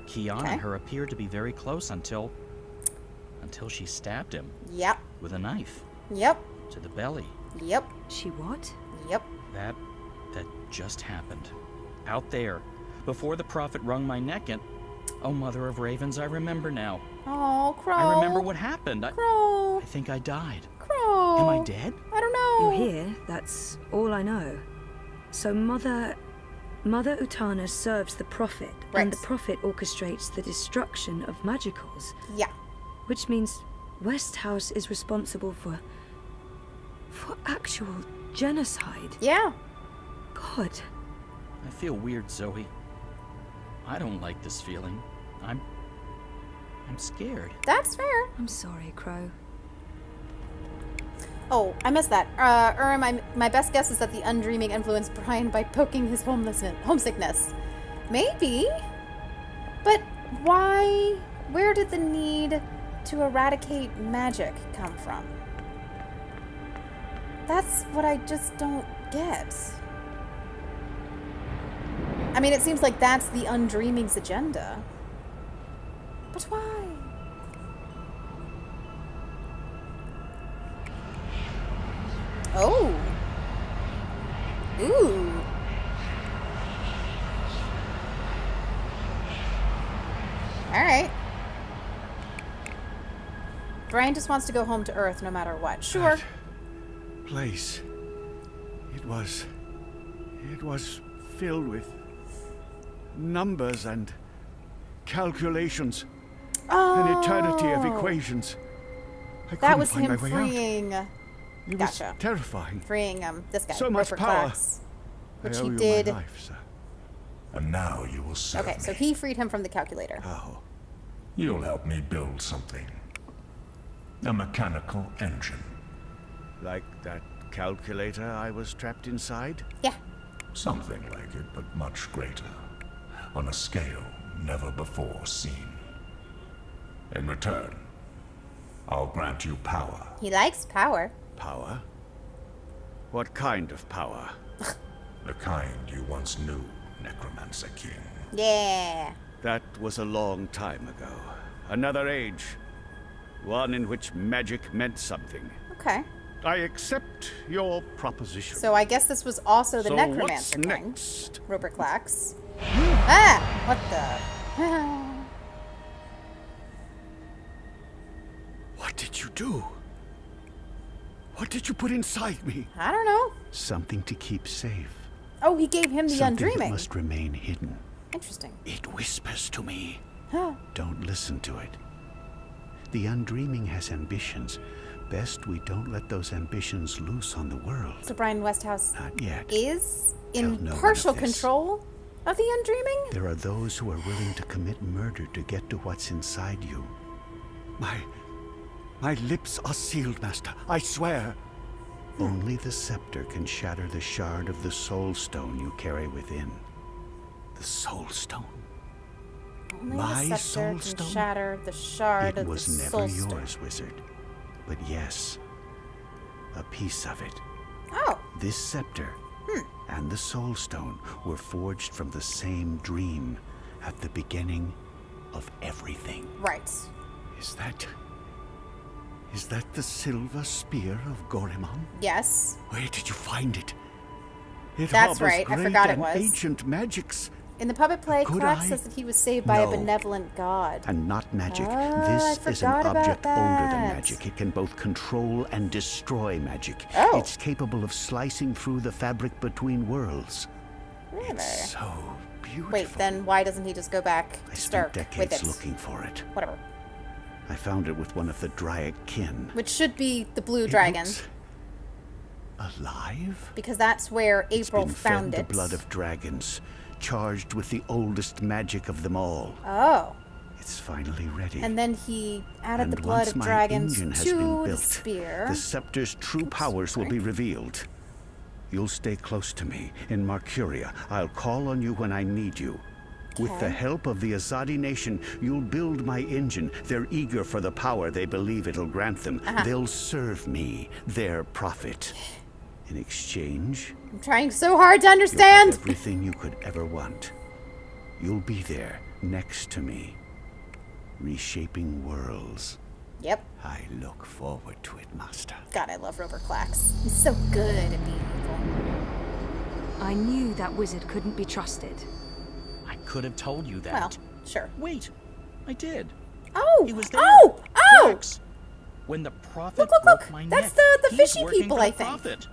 D: Kian
A: Okay.
D: and her appeared to be very close until she stabbed him
A: Yep.
D: with a knife
A: Yep.
D: to the belly.
A: Yep.
E: She what?
A: Yep.
D: That just happened. Out there, before the prophet wrung my neck and... Oh, Mother of Ravens, I remember now.
A: Oh, Crow.
D: I remember what happened.
A: Crow.
D: I think I died.
A: Crow.
D: Am I dead?
A: I don't know.
H: You're here, that's all I know. So Mother Utana serves the Prophet,
A: Right.
H: and the Prophet orchestrates the destruction of magicals,
A: Yeah.
H: which means Westhouse is responsible for actual genocide.
A: Yeah.
H: God.
D: I feel weird, Zoe. I don't like this feeling. I'm scared.
A: That's fair.
H: I'm sorry, Crow.
A: Oh, I missed that. My best guess is that the Undreaming influenced Brian by poking his homesickness. Maybe. But why? Where did the need to eradicate magic come from? That's what I just don't get. I mean, it seems like that's the Undreaming's agenda. But why? Oh. Ooh. Alright. Brian just wants to go home to Earth no matter what. Sure.
C: That place. It was filled with numbers and calculations.
A: Oh.
C: An eternity of equations. I
A: That
C: couldn't
A: was
C: find
A: him
C: my way out.
A: freeing.
C: It
A: Gotcha.
C: was terrifying.
A: Freeing this guy.
C: So much
A: Rupert
C: power.
A: Clax, which
C: I owe
A: he
C: you
A: did.
C: my life, sir.
F: And now you will serve
A: Okay,
F: me.
A: so he freed him from the calculator.
C: How?
F: You'll help me build something. A mechanical engine.
C: Like that calculator I was trapped inside?
A: Yeah.
F: Something like it, but much greater. On a scale never before seen. In return, I'll grant you power.
A: He likes power.
C: Power? What kind of power?
F: The kind you once knew, Necromancer King.
A: Yeah.
C: That was a long time ago. Another age. One in which magic meant something.
A: Okay.
C: I accept your proposition.
A: So I guess this was also the
C: So
A: Necromancer
C: what's
A: King.
C: next?
A: Rupert Clax. Ah! What the?
C: What did you do? What did you put inside me?
A: I don't know.
C: Something to keep safe.
A: Oh, he gave him the
C: Something that
A: Undreaming.
C: must remain hidden.
A: Interesting.
C: It whispers to me.
A: Huh.
C: Don't listen to it. The Undreaming has ambitions. Best we don't let those ambitions loose on the world.
A: So Brian Westhouse
C: Not yet.
A: is
C: Tell
A: in
C: no one
A: partial
C: of this.
A: control of the Undreaming?
C: There are those who are willing to commit murder to get to what's inside you. My lips are sealed, Master. I swear. Only the scepter can shatter the shard of the soul stone you carry within. The soul stone.
A: Only
C: My
A: the scepter
C: soul
A: can
C: stone?
A: shatter the shard
C: It
A: of
C: was
A: the
C: never
A: soul stone.
C: yours, wizard. But yes, a piece of it.
A: Oh,
C: This scepter and the soul stone were forged from the same dream at the beginning of everything.
A: right.
C: Is that the silver spear of Gorimon?
A: Yes.
C: Where did you find it? It
A: That's
C: harbors
A: right, I
C: great
A: forgot it
C: and
A: was.
C: ancient magics.
A: In the puppet play,
C: Could
A: Clax
C: I?
A: says that he was saved by a
C: No.
A: benevolent god.
C: And not magic.
A: Ah,
C: This
A: I
C: is an
A: forgot about
C: object older than
A: that.
C: magic. It can both control and destroy magic.
A: Oh.
C: It's capable of slicing through the fabric between worlds.
A: Really?
C: So beautiful.
A: Wait, then why doesn't he just go back
C: I
A: to
C: spent
A: Stark with
C: decades
A: it?
C: looking for it.
A: Whatever.
C: I found it with one of the Dryad kin.
A: Which should be the blue
C: It
A: dragon.
C: looks Alive?
A: Because that's where
C: It's
A: April
C: been
A: found
C: fed
A: it.
C: the blood of dragons, charged with the oldest magic of them all.
A: Oh.
C: It's finally ready.
A: And then he added
C: And
A: the blood
C: once
A: of
C: my
A: dragons
C: engine has
A: to
C: been
A: the
C: built,
A: spear.
C: the scepter's true powers will be revealed. You'll stay close to me. In Marcuria, I'll call on you when I need you. With the help of the Azadi nation, you'll build my engine. They're eager for the power they believe it'll grant them. They'll serve me, their prophet. In exchange,
A: I'm trying so hard to
C: you'll
A: understand.
C: have everything you could ever want. You'll be there, next to me, reshaping worlds.
A: Yep.
C: I look forward to it, Master.
A: God, I love Robert Clax. He's so good at being evil.
H: I knew that wizard couldn't be trusted.
D: I could have told you that.
A: Well, sure.
D: Wait, I did.
A: Oh!
D: He was there.
A: Oh! Oh!
D: Clax. When the prophet
A: Look,
D: broke
A: look.
D: my
A: That's
D: neck,
A: the
D: he's
A: fishy
D: working
A: people,
D: for the
A: I think.
D: prophet.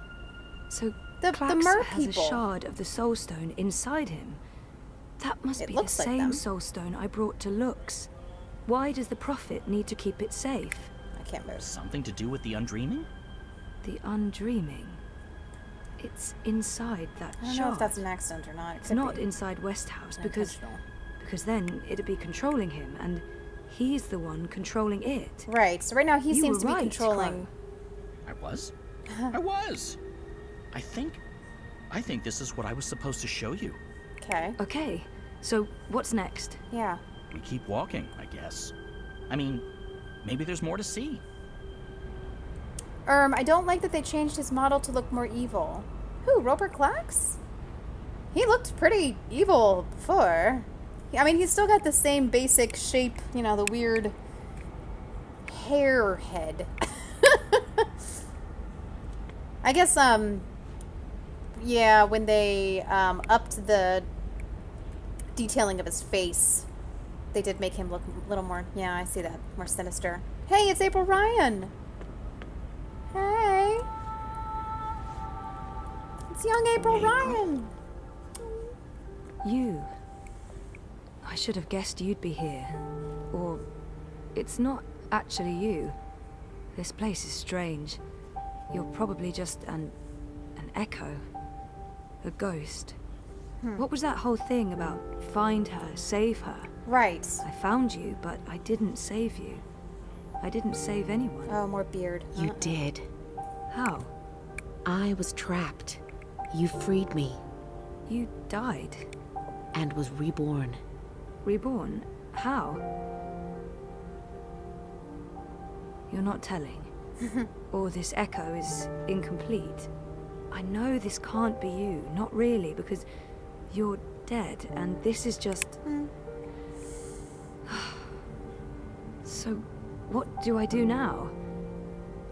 E: So
A: The
E: Clax
A: mer
E: has
A: people.
E: a shard of the soul stone inside him. That must
A: It
E: be the
A: looks like
E: same
A: them.
E: soul stone I brought to Lux. Why does the prophet need to keep it safe?
A: I can't remember.
D: Something to do with the undreaming?
E: The undreaming. It's inside that
A: I don't
E: shard.
A: know if that's an accident or not. It
E: It's
A: could
E: not
A: be
E: inside Westhouse because
A: intentional.
E: then it'd be controlling him, and he's the one controlling it.
A: Right. So right now he
E: You
A: seems
E: were
A: to be
E: right,
A: controlling.
D: I was? I was. I think this is what I was supposed to show you.
A: Okay.
E: Okay, so what's next?
A: Yeah.
D: We keep walking, I guess. I mean, maybe there's more to see.
A: I don't like that they changed his model to look more evil. Who, Robert Clax? He looked pretty evil before. I mean, he's still got the same basic shape, you know, the weird hair head. I guess, yeah, when they upped the detailing of his face, they did make him look a little more, yeah, I see that, more sinister. Hey, it's April Ryan! Hey! It's young April Ryan!
E: You. I should have guessed you'd be here. Or, it's not actually you. This place is strange. You're probably just an echo. A ghost. What was that whole thing about find her, save her?
A: Right.
E: I found you, but I didn't save you. I didn't save anyone.
A: Oh, more beard.
B: You did.
E: How?
B: I was trapped. You freed me
E: You died.
B: and was reborn.
E: Reborn? How? You're not telling. Or this echo is incomplete. I know this can't be you. Not really, because you're dead, and this is just... So, what do I do now?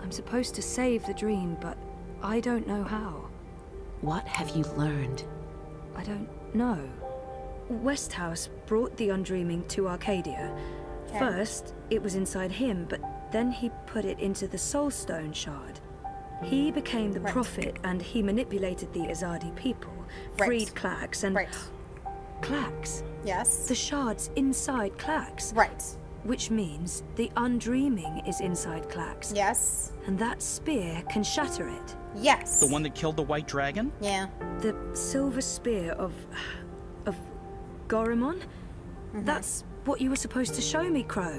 E: I'm supposed to save the dream, but I don't know how.
B: What have you learned?
E: I don't know. Westhouse brought the Undreaming to Arcadia.
A: Okay.
E: First, it was inside him, but then he put it into the Soul Stone shard. He became the
A: Right.
E: prophet, and he manipulated the Azadi people,
A: Right.
E: freed Clax, and...
A: Right.
E: Clax?
A: Yes.
E: The shard's inside Clax.
A: Right.
E: Which means the Undreaming is inside Clax.
A: Yes.
E: And that spear can shatter it.
A: Yes.
D: The one that killed the white dragon?
A: Yeah.
E: The silver spear of Gorimon?
A: Mm-hmm.
E: That's what you were supposed to show me, Crow.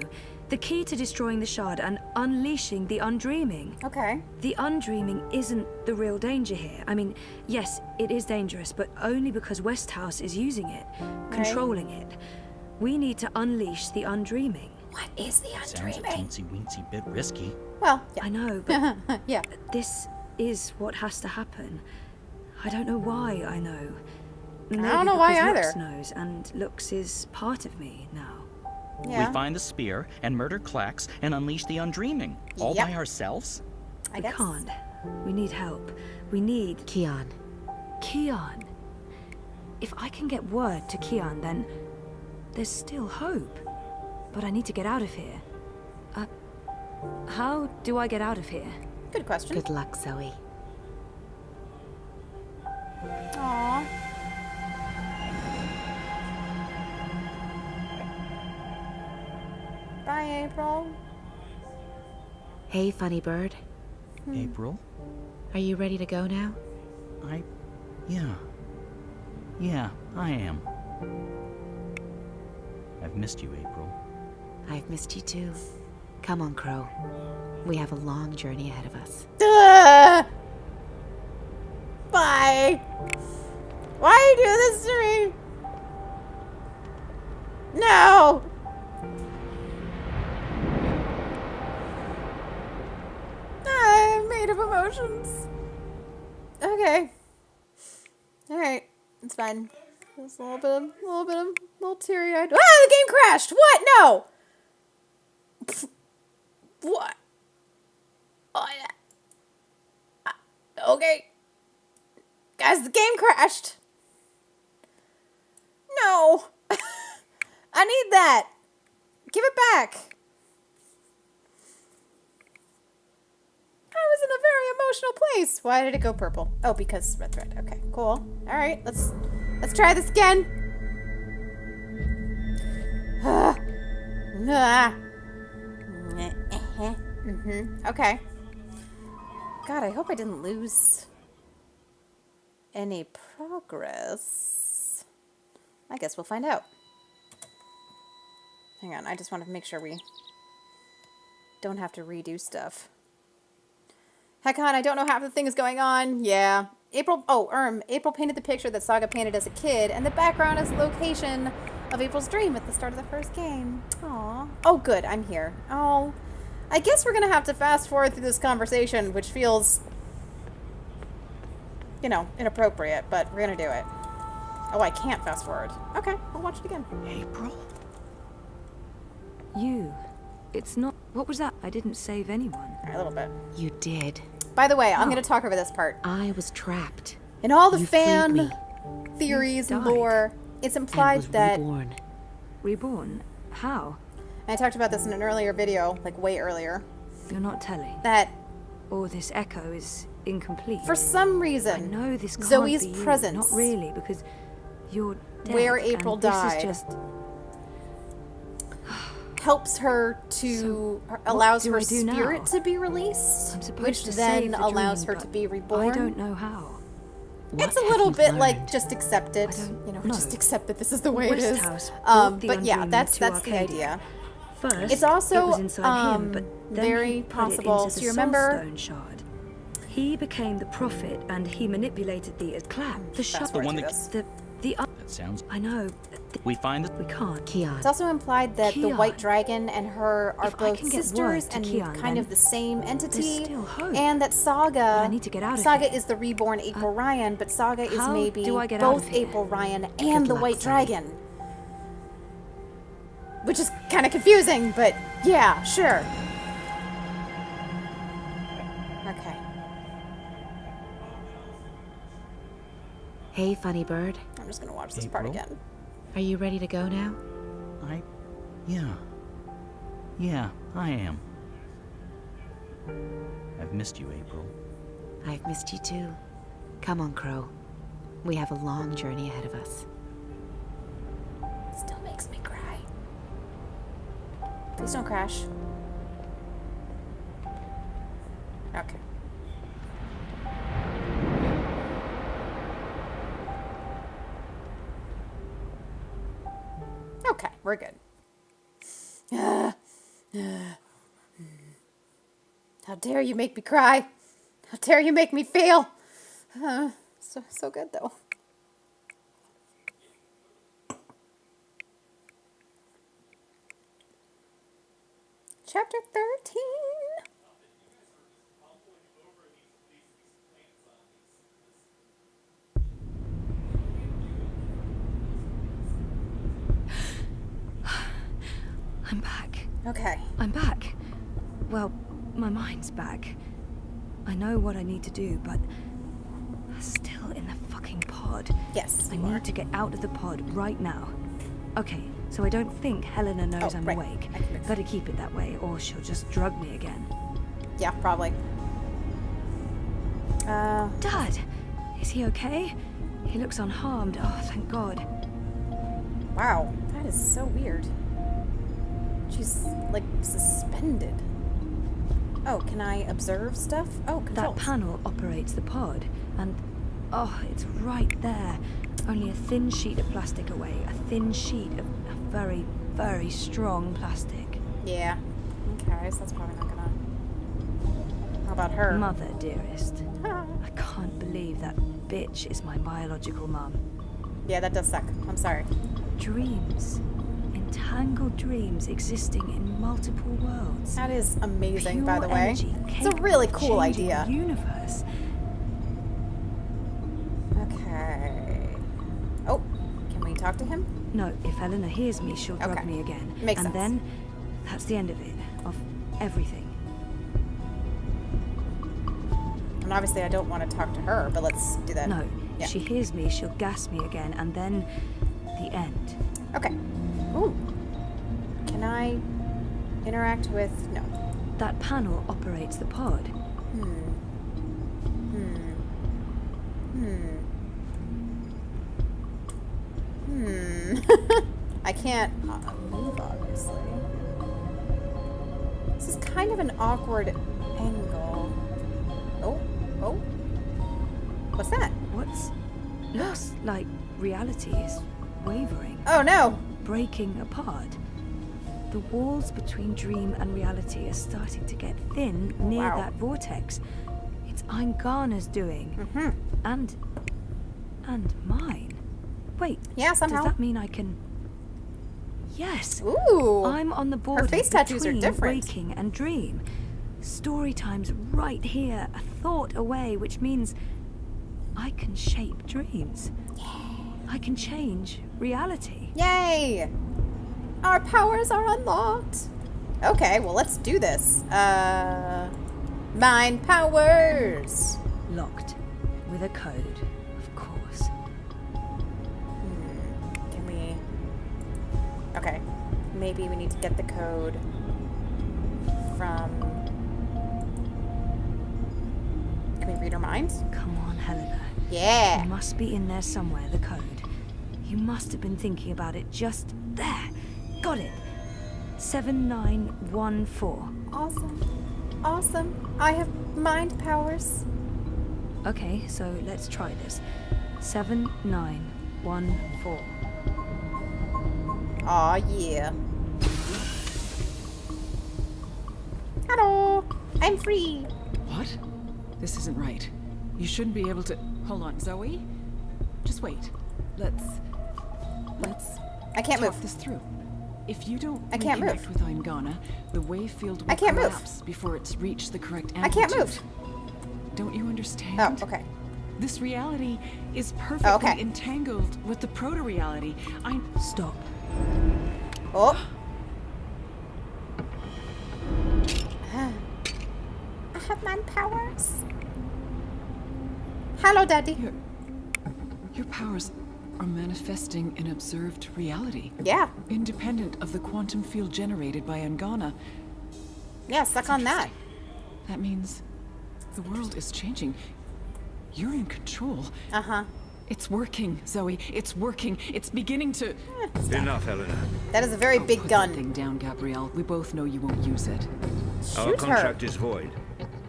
E: The key to destroying the shard and unleashing the Undreaming.
A: Okay.
E: The Undreaming isn't the real danger here. I mean, yes, it is dangerous, but only because Westhouse is using it, controlling it. We need to unleash the Undreaming.
A: What is the
D: Sounds a
A: Undreaming?
D: teensy-weensy bit risky.
A: Well, yeah.
E: I know, but
A: Yeah.
E: this is what has to happen. I don't know why I know. Maybe
A: don't know why
E: because Lux
A: either.
E: knows, and Lux is part of me now.
A: Yeah.
D: We find the spear and murder Clax and unleash the undreaming. All
A: Yep.
D: by ourselves?
A: I
E: We
A: guess.
E: can't. We need help. We need
B: Kian.
E: Kian. If I can get word to Kian, then there's still hope. But I need to get out of here. How do I get out of here?
A: Good question.
B: Good luck, Zoe.
A: Aww. Bye, April.
B: Hey, funny bird.
D: April?
I: Are you ready to go now?
D: Yeah. Yeah, I am. I've missed you, April.
I: I've missed you too. Come on, Crow. We have a long journey ahead of us.
A: Bye. Why you do this to me? No. I'm made of emotions. Okay. All right. It's fine. Just a little teary-eyed. Ah, the game crashed. What? No. Pfft. What? Oh, yeah. Okay. Guys, the game crashed. No. I need that. Give it back. I was in a very emotional place. Why did it go purple? Oh, because red thread. Okay, cool. All right, let's try this again. Okay. God, I hope I didn't lose any progress. I guess we'll find out. Hang on, I just want to make sure we don't have to redo stuff. Heck on, I don't know half the things going on. Yeah. April painted the picture that Saga painted as a kid, and the background is the location of April's dream at the start of the first game. Aww. Oh, good, I'm here. Oh, I guess we're going to have to fast forward through this conversation, which feels, you know, inappropriate, but we're going to do it. Oh, I can't fast forward. Okay, we'll watch it again.
D: April?
E: You. It's not... What was that? I didn't save anyone.
A: All right, a little bit.
I: You did.
A: By the way, I'm going to talk over this part.
I: I was trapped.
A: In all the
I: You freed
A: fan
I: me.
A: theories and
E: died.
A: lore, it's
I: And
A: implied
I: was
A: that...
I: reborn.
E: Reborn? How?
A: I talked about this in an earlier video, like way earlier,
E: You're not telling.
A: that
E: Or this echo is incomplete.
A: for some
E: I
A: reason,
E: know this can't
A: Zoe's
E: be you.
A: presence
E: Not really, because you're dead.
A: where April
E: and
A: died
E: This is just...
A: helps her to,
E: So,
A: allows
E: what
A: her
E: do I do now?
A: spirit to be released,
E: I'm supposed
A: which
E: to
A: then
E: save the
A: allows
E: dream,
A: her to
E: but
A: be reborn.
E: I don't know how.
I: What
A: It's a
I: have
A: little
I: you
A: bit like
I: learned?
A: just accept it,
E: I don't
A: you know,
E: know.
A: just accept that this is the way it is.
E: Westhouse brought the
A: But yeah,
E: Undream
A: that's
E: to
A: the
E: Arcadia.
A: idea.
E: First,
A: It's also,
E: it was inside him, but then
A: very
E: he put
A: possible.
E: It into
A: So
E: the
A: you remember-
E: Soulstone shard. He became the prophet, and he manipulated the clap. The shard.
A: forward
D: one
A: to
D: that-
A: this.
D: That sounds...
E: I know.
D: We find it?
E: We can't.
I: Keon.
A: It's also implied that the
E: Keon.
A: White Dragon and her are
E: If I
A: both
E: can get
A: sisters
E: word to
A: and
E: Keon,
A: kind of
E: then
A: the same entity,
E: still hope.
A: and that Saga.
E: I need to get out of
A: Saga
E: here.
A: is the reborn April Ryan, but Saga is
E: how
A: maybe
E: do I get out
A: both
E: of here?
A: April Ryan and the
I: luck,
A: White
I: Zoe.
A: Dragon, which is kind of confusing. But yeah, sure. Okay.
I: Hey, funny bird.
A: I'm just gonna watch this part
D: April?
A: again.
I: Are you ready to go now?
D: Yeah. Yeah, I am. I've missed you, April.
I: I've missed you too. Come on, Crow. We have a long journey ahead of us.
A: Still makes me cry. Please don't crash. Okay. Okay, we're good. How dare you make me cry? How dare you make me feel? So good though. Chapter 13.
E: I'm back.
A: Okay.
E: I'm back. Well, my mind's back. I know what I need to do, but I'm still in the fucking pod.
A: Yes,
E: I
A: you are.
E: need to get out of the pod right now. Okay, so I don't think Helena knows
A: Oh,
E: I'm
A: right.
E: awake.
A: I can move.
E: Better keep it that way, or she'll just drug me again.
A: Yeah, probably.
E: Dad! Is he okay? He looks unharmed. Oh, thank God.
A: Wow, that is so weird. She's like suspended. Oh, can I observe stuff? Oh, controls.
H: That panel operates the pod, and oh, it's right there. Only a thin sheet of plastic away. A thin sheet of very, very strong plastic.
A: Yeah. Okay, so that's probably not gonna... How about her?
H: Mother, dearest. I can't believe that bitch is my biological mum.
A: Yeah, that does suck. I'm sorry.
H: Dreams. Entangled dreams existing in multiple worlds.
A: That is amazing,
H: Pure
A: by the way.
H: energy
A: It's a
H: capable
A: really
H: of
A: cool
H: changing
A: idea.
H: the universe.
A: Okay. Oh, can we talk to him?
H: No, if Eleanor hears me, she'll drug
A: Okay.
H: me again.
A: Makes
H: and
A: sense.
H: then, that's the end of it. Of everything.
A: And obviously I don't want to talk to her, but let's do that.
H: No,
A: Yeah.
H: if she hears me, she'll gas me again, and then the end.
A: Okay. Ooh. Can I interact with... No.
H: That panel operates the pod.
A: I can't move, obviously. This is kind of an awkward angle. Oh, oh. What's that?
H: What's... Looks like reality is wavering.
A: Oh, no.
H: Breaking apart. The walls between dream and reality are starting to get thin near
A: wow.
H: that vortex. It's Eingana's doing. And mine. Wait.
A: Yeah, somehow.
H: Does that mean I can... Yes.
A: Ooh.
H: I'm on the border
A: face tattoos are
H: between
A: different.
H: waking and dream. Story time's right here, a thought away, which means I can shape dreams. I can change reality.
A: Yay! Our powers are unlocked. Okay, well, let's do this. Mind powers.
H: Locked. With a code, of course.
A: Can we... Okay. Maybe we need to get the code from... Can we read her minds?
H: Come on, Helena.
A: Yeah.
H: It must be in there somewhere, the code. You must have been thinking about it just there. Got it. 7914.
A: Awesome. Awesome. I have mind powers.
H: Okay, so let's try this. 7914.
A: Aw, yeah. Hello. I'm free.
J: What? This isn't right. You shouldn't be able to... Hold on, Zoe? Just wait. Let's
A: I can't
J: talk
A: move.
J: this through. If you don't
A: I can't
J: reconnect
A: move.
J: with Eingana, the wave field will
A: I can't move.
J: collapse before it's reached the correct
A: I
J: amplitude.
A: can't move.
J: Don't you understand?
A: Oh, okay.
J: This reality is perfectly
A: okay.
J: entangled with the proto-reality.
H: Stop.
A: Oh. I have mind powers. Hello, Daddy.
J: Your powers are manifesting an observed reality.
A: Yeah.
J: Independent of the quantum field generated by Eingana.
A: Yeah, suck on that.
J: That means the world is changing. You're in control.
A: Uh-huh.
J: It's working, Zoe. It's working. It's beginning to...
K: Enough, Eleanor.
A: That is a very big
J: Put
A: gun.
J: that thing down, Gabrielle. We both know you won't use it.
K: Our
A: Shoot
K: contract
A: her.
K: is void.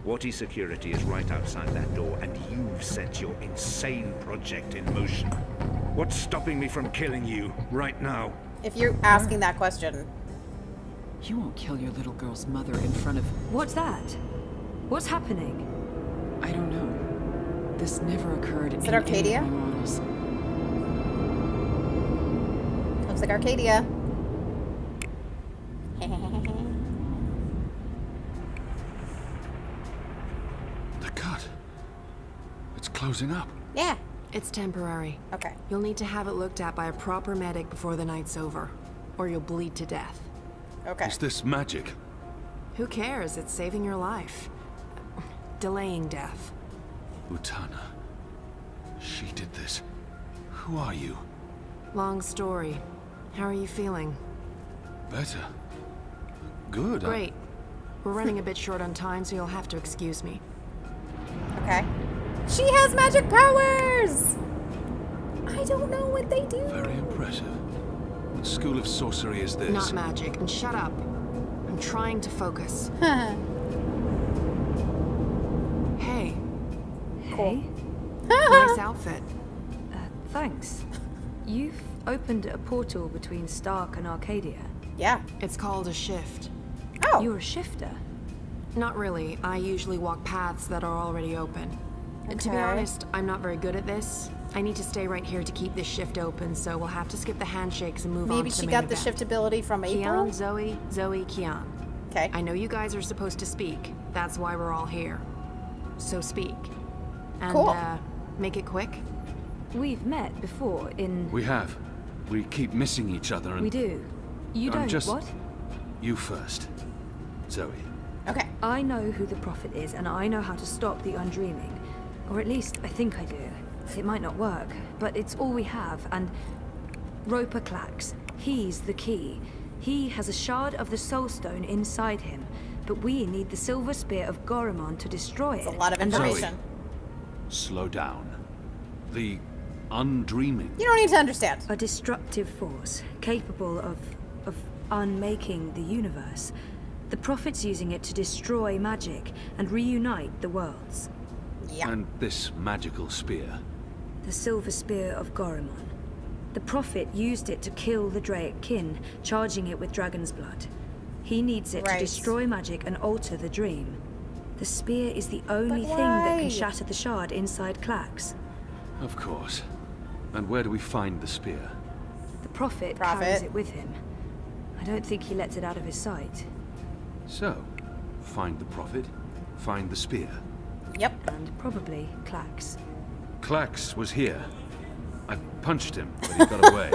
K: Wati security is right outside that door, and you've set your insane project in motion. What's stopping me from killing you right now?
A: If you're asking that question.
J: You won't kill your little girl's mother in front of...
H: What's that? What's happening?
J: I don't know. This never occurred
A: Is
J: in
A: it Arcadia?
J: any of my models.
A: Looks like Arcadia.
C: The cut. It's closing up.
A: Yeah.
B: It's temporary.
A: Okay.
B: You'll need to have it looked at by a proper medic before the night's over, or you'll bleed to death.
A: Okay.
C: Is this magic?
B: Who cares? It's saving your life. Delaying death.
C: Utana. She did this. Who are you?
B: Long story. How are you feeling?
C: Better. Good.
B: Great. We're running a bit short on time, so you'll have to excuse me.
A: Okay. She has magic powers! I don't know what they do.
C: Very impressive. What school of sorcery is this?
B: Not magic. And shut up. I'm trying to focus.
H: Okay.
B: Nice outfit.
H: Thanks. You've opened a portal between Stark and Arcadia.
A: Yeah.
B: It's called a shift.
A: Oh.
H: You're a shifter.
B: Not really. I usually walk paths that are already open. To be
A: Okay.
B: honest, I'm not very good at this. I need to stay right here to keep this shift open, so we'll have to skip the handshakes and move on
A: Maybe
B: to
A: she
B: the main
A: got the
B: event.
A: shift ability from April.
B: Kian, Zoe, Kian.
A: Okay.
B: I know you guys are supposed to speak. That's why we're all here. So speak. And,
A: Cool.
B: Make it quick.
H: We've met before in...
C: We have. We keep missing each other and...
H: We do. You
C: I'm
H: don't,
C: just-
H: what?
C: You first. Zoe.
A: Okay.
H: I know who the Prophet is, and I know how to stop the Undreaming. Or at least, I think I do. It might not work, but it's all we have, and... Roper Clax. He's the key. He has a shard of the Soul Stone inside him, but we need the Silver Spear of Gorimon to destroy it.
A: It's a lot of
H: and that's-
A: information.
C: Slow down. The Undreaming.
A: You don't need to understand.
H: A destructive force, capable of unmaking the universe. The Prophet's using it to destroy magic and reunite the worlds.
A: Yeah.
C: And this magical spear.
H: The Silver Spear of Gorimon. The Prophet used it to kill the Draic kin, charging it with dragon's blood. He needs it
A: Right.
H: to destroy magic and alter the dream. The spear is the only
A: But
H: thing that
A: why?
H: can shatter the shard inside Clax.
C: Of course. And where do we find the spear?
H: The Prophet carries it with him. I don't think he lets it out of his sight.
C: So, find the Prophet, find the spear.
A: Yep.
H: And probably Clax.
C: Clax was here. I punched him, but he got away.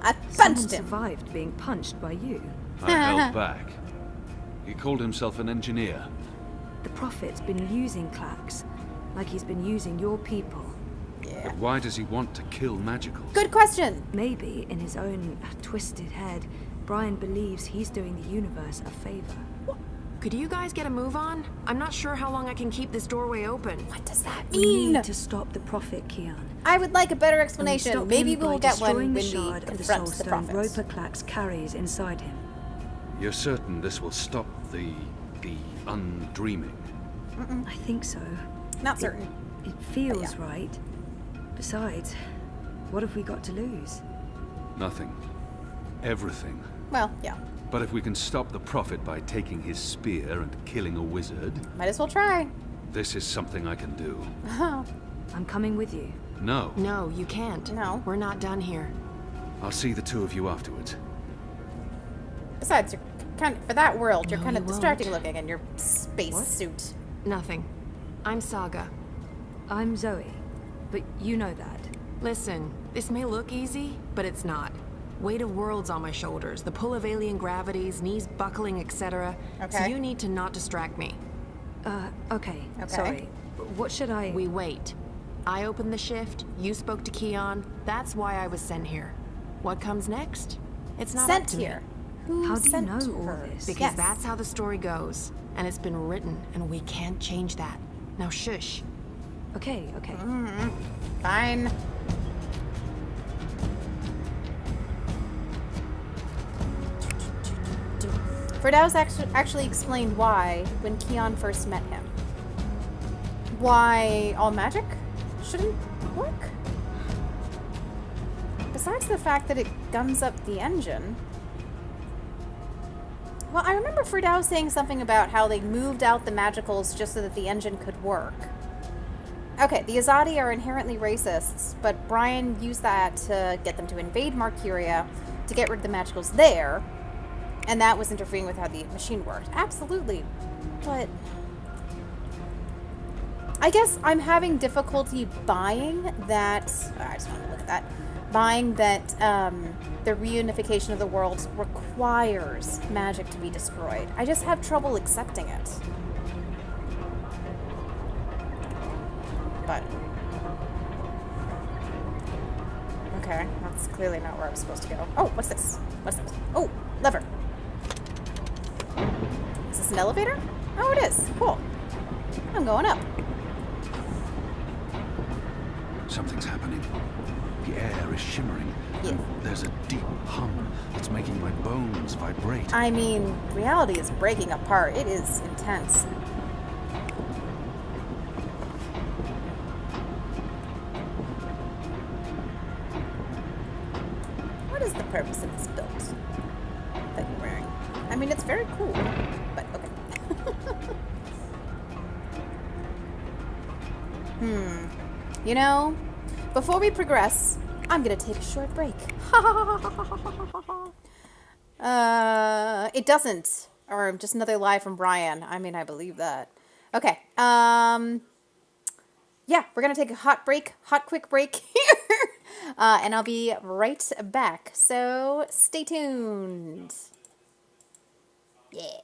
A: I
H: Someone
A: punched him.
H: survived being punched by you.
C: I held back. He called himself an engineer.
H: The Prophet's been using Clax, like he's been using your people.
A: Yeah.
C: But why does he want to kill magicals?
A: Good question.
H: Maybe, in his own twisted head, Brian believes he's doing the universe a favor.
B: Could you guys get a move on? I'm not sure how long I can keep this doorway open.
A: What does that
H: We
A: mean?
H: need to stop the Prophet, Kian.
A: I would like a better
H: And we
A: explanation.
H: stop
A: Maybe
H: him
A: we'll
H: by
A: get one
H: destroying
A: when
H: the
A: we
H: shard of the
A: confront
H: Soul
A: the
H: Stone
A: prophets.
H: Roper Clax carries inside him.
C: You're certain this will stop the Undreaming?
H: I think so.
A: Not certain.
H: It feels right. Besides, what have we got to lose?
C: Nothing. Everything.
A: Well, yeah.
C: But if we can stop the Prophet by taking his spear and killing a wizard,
A: Might as well try.
C: this is something I can do.
H: I'm coming with you.
C: No.
B: No, you can't.
A: No.
B: We're not done here.
C: I'll see the two of you afterwards.
A: Besides, you're kind of, for that world, you're
B: No,
A: kind of
B: you won't.
A: distracting looking in your space
H: What?
A: suit.
B: Nothing. I'm Saga.
H: I'm Zoe, but you know that.
B: Listen, this may look easy, but it's not. Weight of worlds on my shoulders, the pull of alien gravities, knees buckling, etc. So
A: Okay.
B: you need to not distract me.
H: Okay.
A: Okay.
H: Sorry. What should I...
B: We wait. I opened the shift, you spoke to Keon, that's why I was sent here. What comes next? It's not up
A: Sent
B: to
A: here.
B: me.
A: Who
H: How do you
A: sent
H: know all
A: her?
H: this?
B: Because
A: Yes.
B: that's how the story goes. And it's been written, and we can't change that. Now shush.
H: Okay.
A: Fine. Firdaus actually explained why when Keon first met him. Why all magic shouldn't work? Besides the fact that it gums up the engine. Well, I remember Firdaus saying something about how they moved out the magicals just so that the engine could work. Okay, the Azadi are inherently racists, but Brian used that to get them to invade Marcuria to get rid of the magicals there, and that was interfering with how the machine worked. Absolutely, but I guess I'm having difficulty buying that. I just want to look at that. Buying that the reunification of the worlds requires magic to be destroyed. I just have trouble accepting it. But okay, that's clearly not where I was supposed to go. Oh, what's this? What's this? Oh, lever. Is this an elevator? Oh, it is. Cool. I'm going up.
C: Something's happening. The air is shimmering.
A: Yeah.
C: And there's a deep hum that's making my bones vibrate.
A: I mean, reality is breaking apart. It is intense. is the purpose of this belt that you're wearing? I mean, it's very cool, but okay. You know, before we progress, I'm gonna take a short break. It doesn't. Or just another lie from Brian. I mean, I believe that. Okay. Yeah, we're gonna take a hot quick break here. And I'll be right back. So stay tuned. Yeah.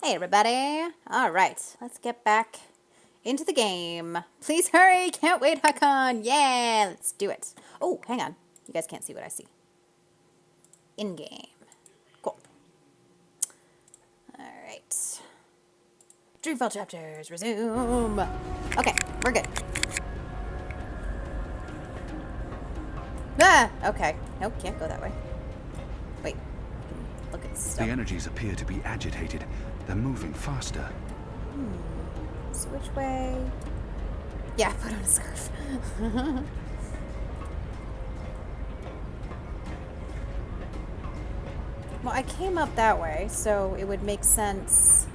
A: Hey, everybody. All right, let's get back into the game. Please hurry. Can't wait, Hakan. Yeah, let's do it. Oh, hang on. You guys can't see what I see. In-game. Cool. All right. Dreamfall chapters. Resume. Okay, we're good. Ah, okay. Nope, can't go that way. Wait. Look at
C: The
A: stuff.
C: energies appear to be agitated. They're moving faster.
A: So which way? Yeah, put on a scarf. Well, I came up that way, so it would make sense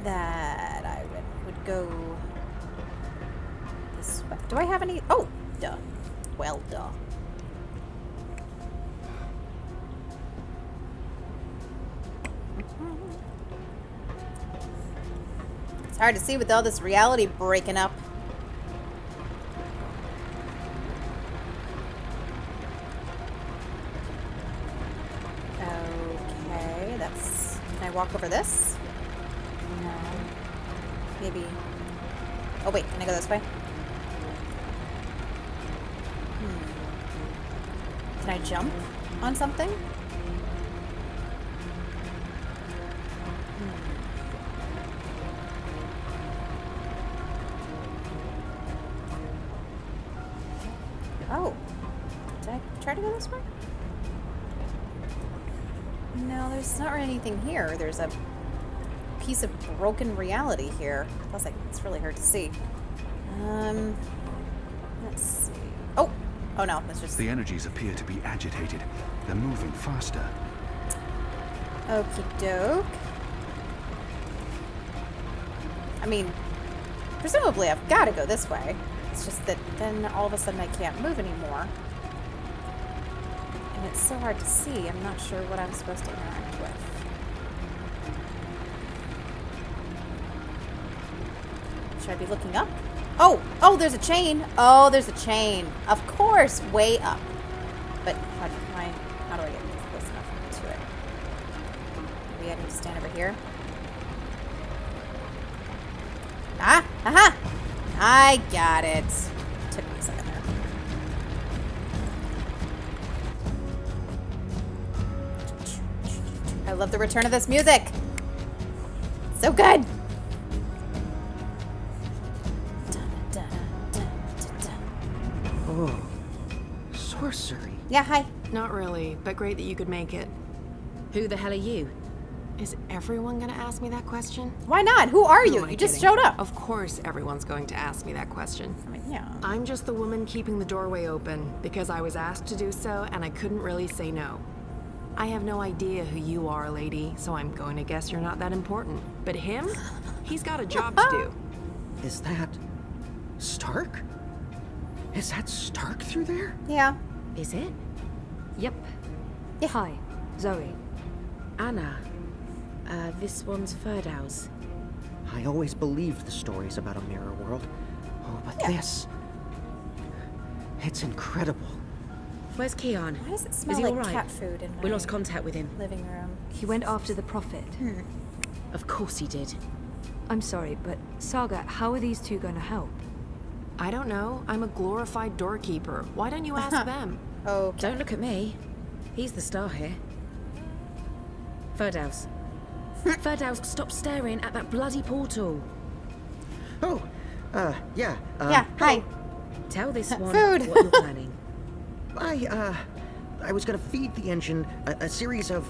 A: that I would go this way. Do I have any? Oh, duh. Well, duh. It's hard to see with all this reality breaking up. Okay, that's... Can I walk over this? No. Maybe... Oh wait, can I go this way? Can I jump on something? Oh. Did I try to go this way? No, there's not really anything here. There's a piece of broken reality here. Plus, it's really hard to see. Let's see. Oh! Oh no, that's just...
C: The energies appear to be agitated. They're moving faster.
A: Okie doke. I mean, presumably I've got to go this way. It's just that then all of a sudden I can't move anymore. And it's so hard to see. I'm not sure what I'm supposed to interact with. Should I be looking up? Oh! Oh, there's a chain! Oh, there's a chain. Of course! Way up. But how do I get close enough to it? Maybe I can just stand over here. Ah! Aha! I got it. Took me a second there. I love the return of this music. So good.
L: Oh, sorcery.
A: Yeah, hi.
B: Not really, but great that you could make it.
I: Who the hell are you?
B: Is everyone gonna ask me that question?
A: Why not? Who are
B: Who
A: you?
B: am I
A: You just
B: kidding?
A: showed up.
B: Of course everyone's going to ask me that question.
A: I mean, yeah.
B: I'm just the woman keeping the doorway open because I was asked to do so and I couldn't really say no. I have no idea who you are, lady, so I'm going to guess you're not that important. But him? He's got a job to do.
L: Is that Stark? Is that Stark through there?
A: Yeah.
I: Is it?
H: Yep.
A: Yeah.
H: Hi, Zoe.
I: Anna. This one's Ferdow's.
L: I always believed the stories about a mirror world. Oh, but this... It's incredible.
I: Where's Keon?
A: Why does it
I: Is
A: smell
I: he
A: like
I: all right?
A: cat food in
I: We
A: my
I: lost contact with him.
A: living room?
H: He went after the Prophet.
I: Of course he did.
H: I'm sorry, but Saga, how are these two going to help?
B: I don't know. I'm a glorified doorkeeper. Why don't you ask them?
A: Oh,
I: Don't look at me. He's the star here. Ferdow's. Ferdow's, stop staring at that bloody portal.
L: Oh, yeah.
A: yeah. Hi.
I: Tell this one
A: Food.
I: what you're planning.
L: I was gonna feed the engine a series of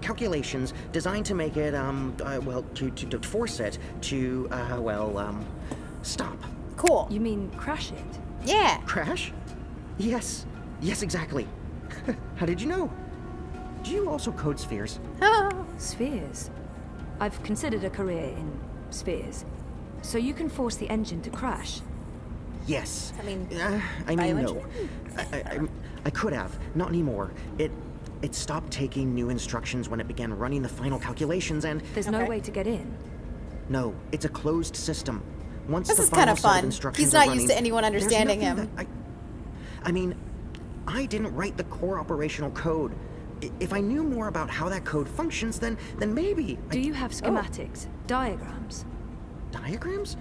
L: calculations designed to make it, well, to force it to, stop.
A: Cool.
H: You mean crash it?
A: Yeah.
L: Crash? Yes, exactly. How did you know? Do you also code spheres?
H: Spheres? I've considered a career in spheres. So you can force the engine to crash?
L: Yes.
A: I mean,
L: No. I could have. Not anymore. It stopped taking new instructions when it began running the final calculations, and...
H: There's no way to get in.
L: No, it's a closed system. Once
A: This
L: the
A: is kind
L: final
A: of
L: set of
A: fun.
L: instructions
A: He's
L: are
A: not
L: running,
A: used to anyone
L: there's
A: understanding
L: nothing
A: him.
L: that I mean, I didn't write the core operational code. if I knew more about how that code functions, then maybe...
H: Do you have schematics? Diagrams?
L: Diagrams?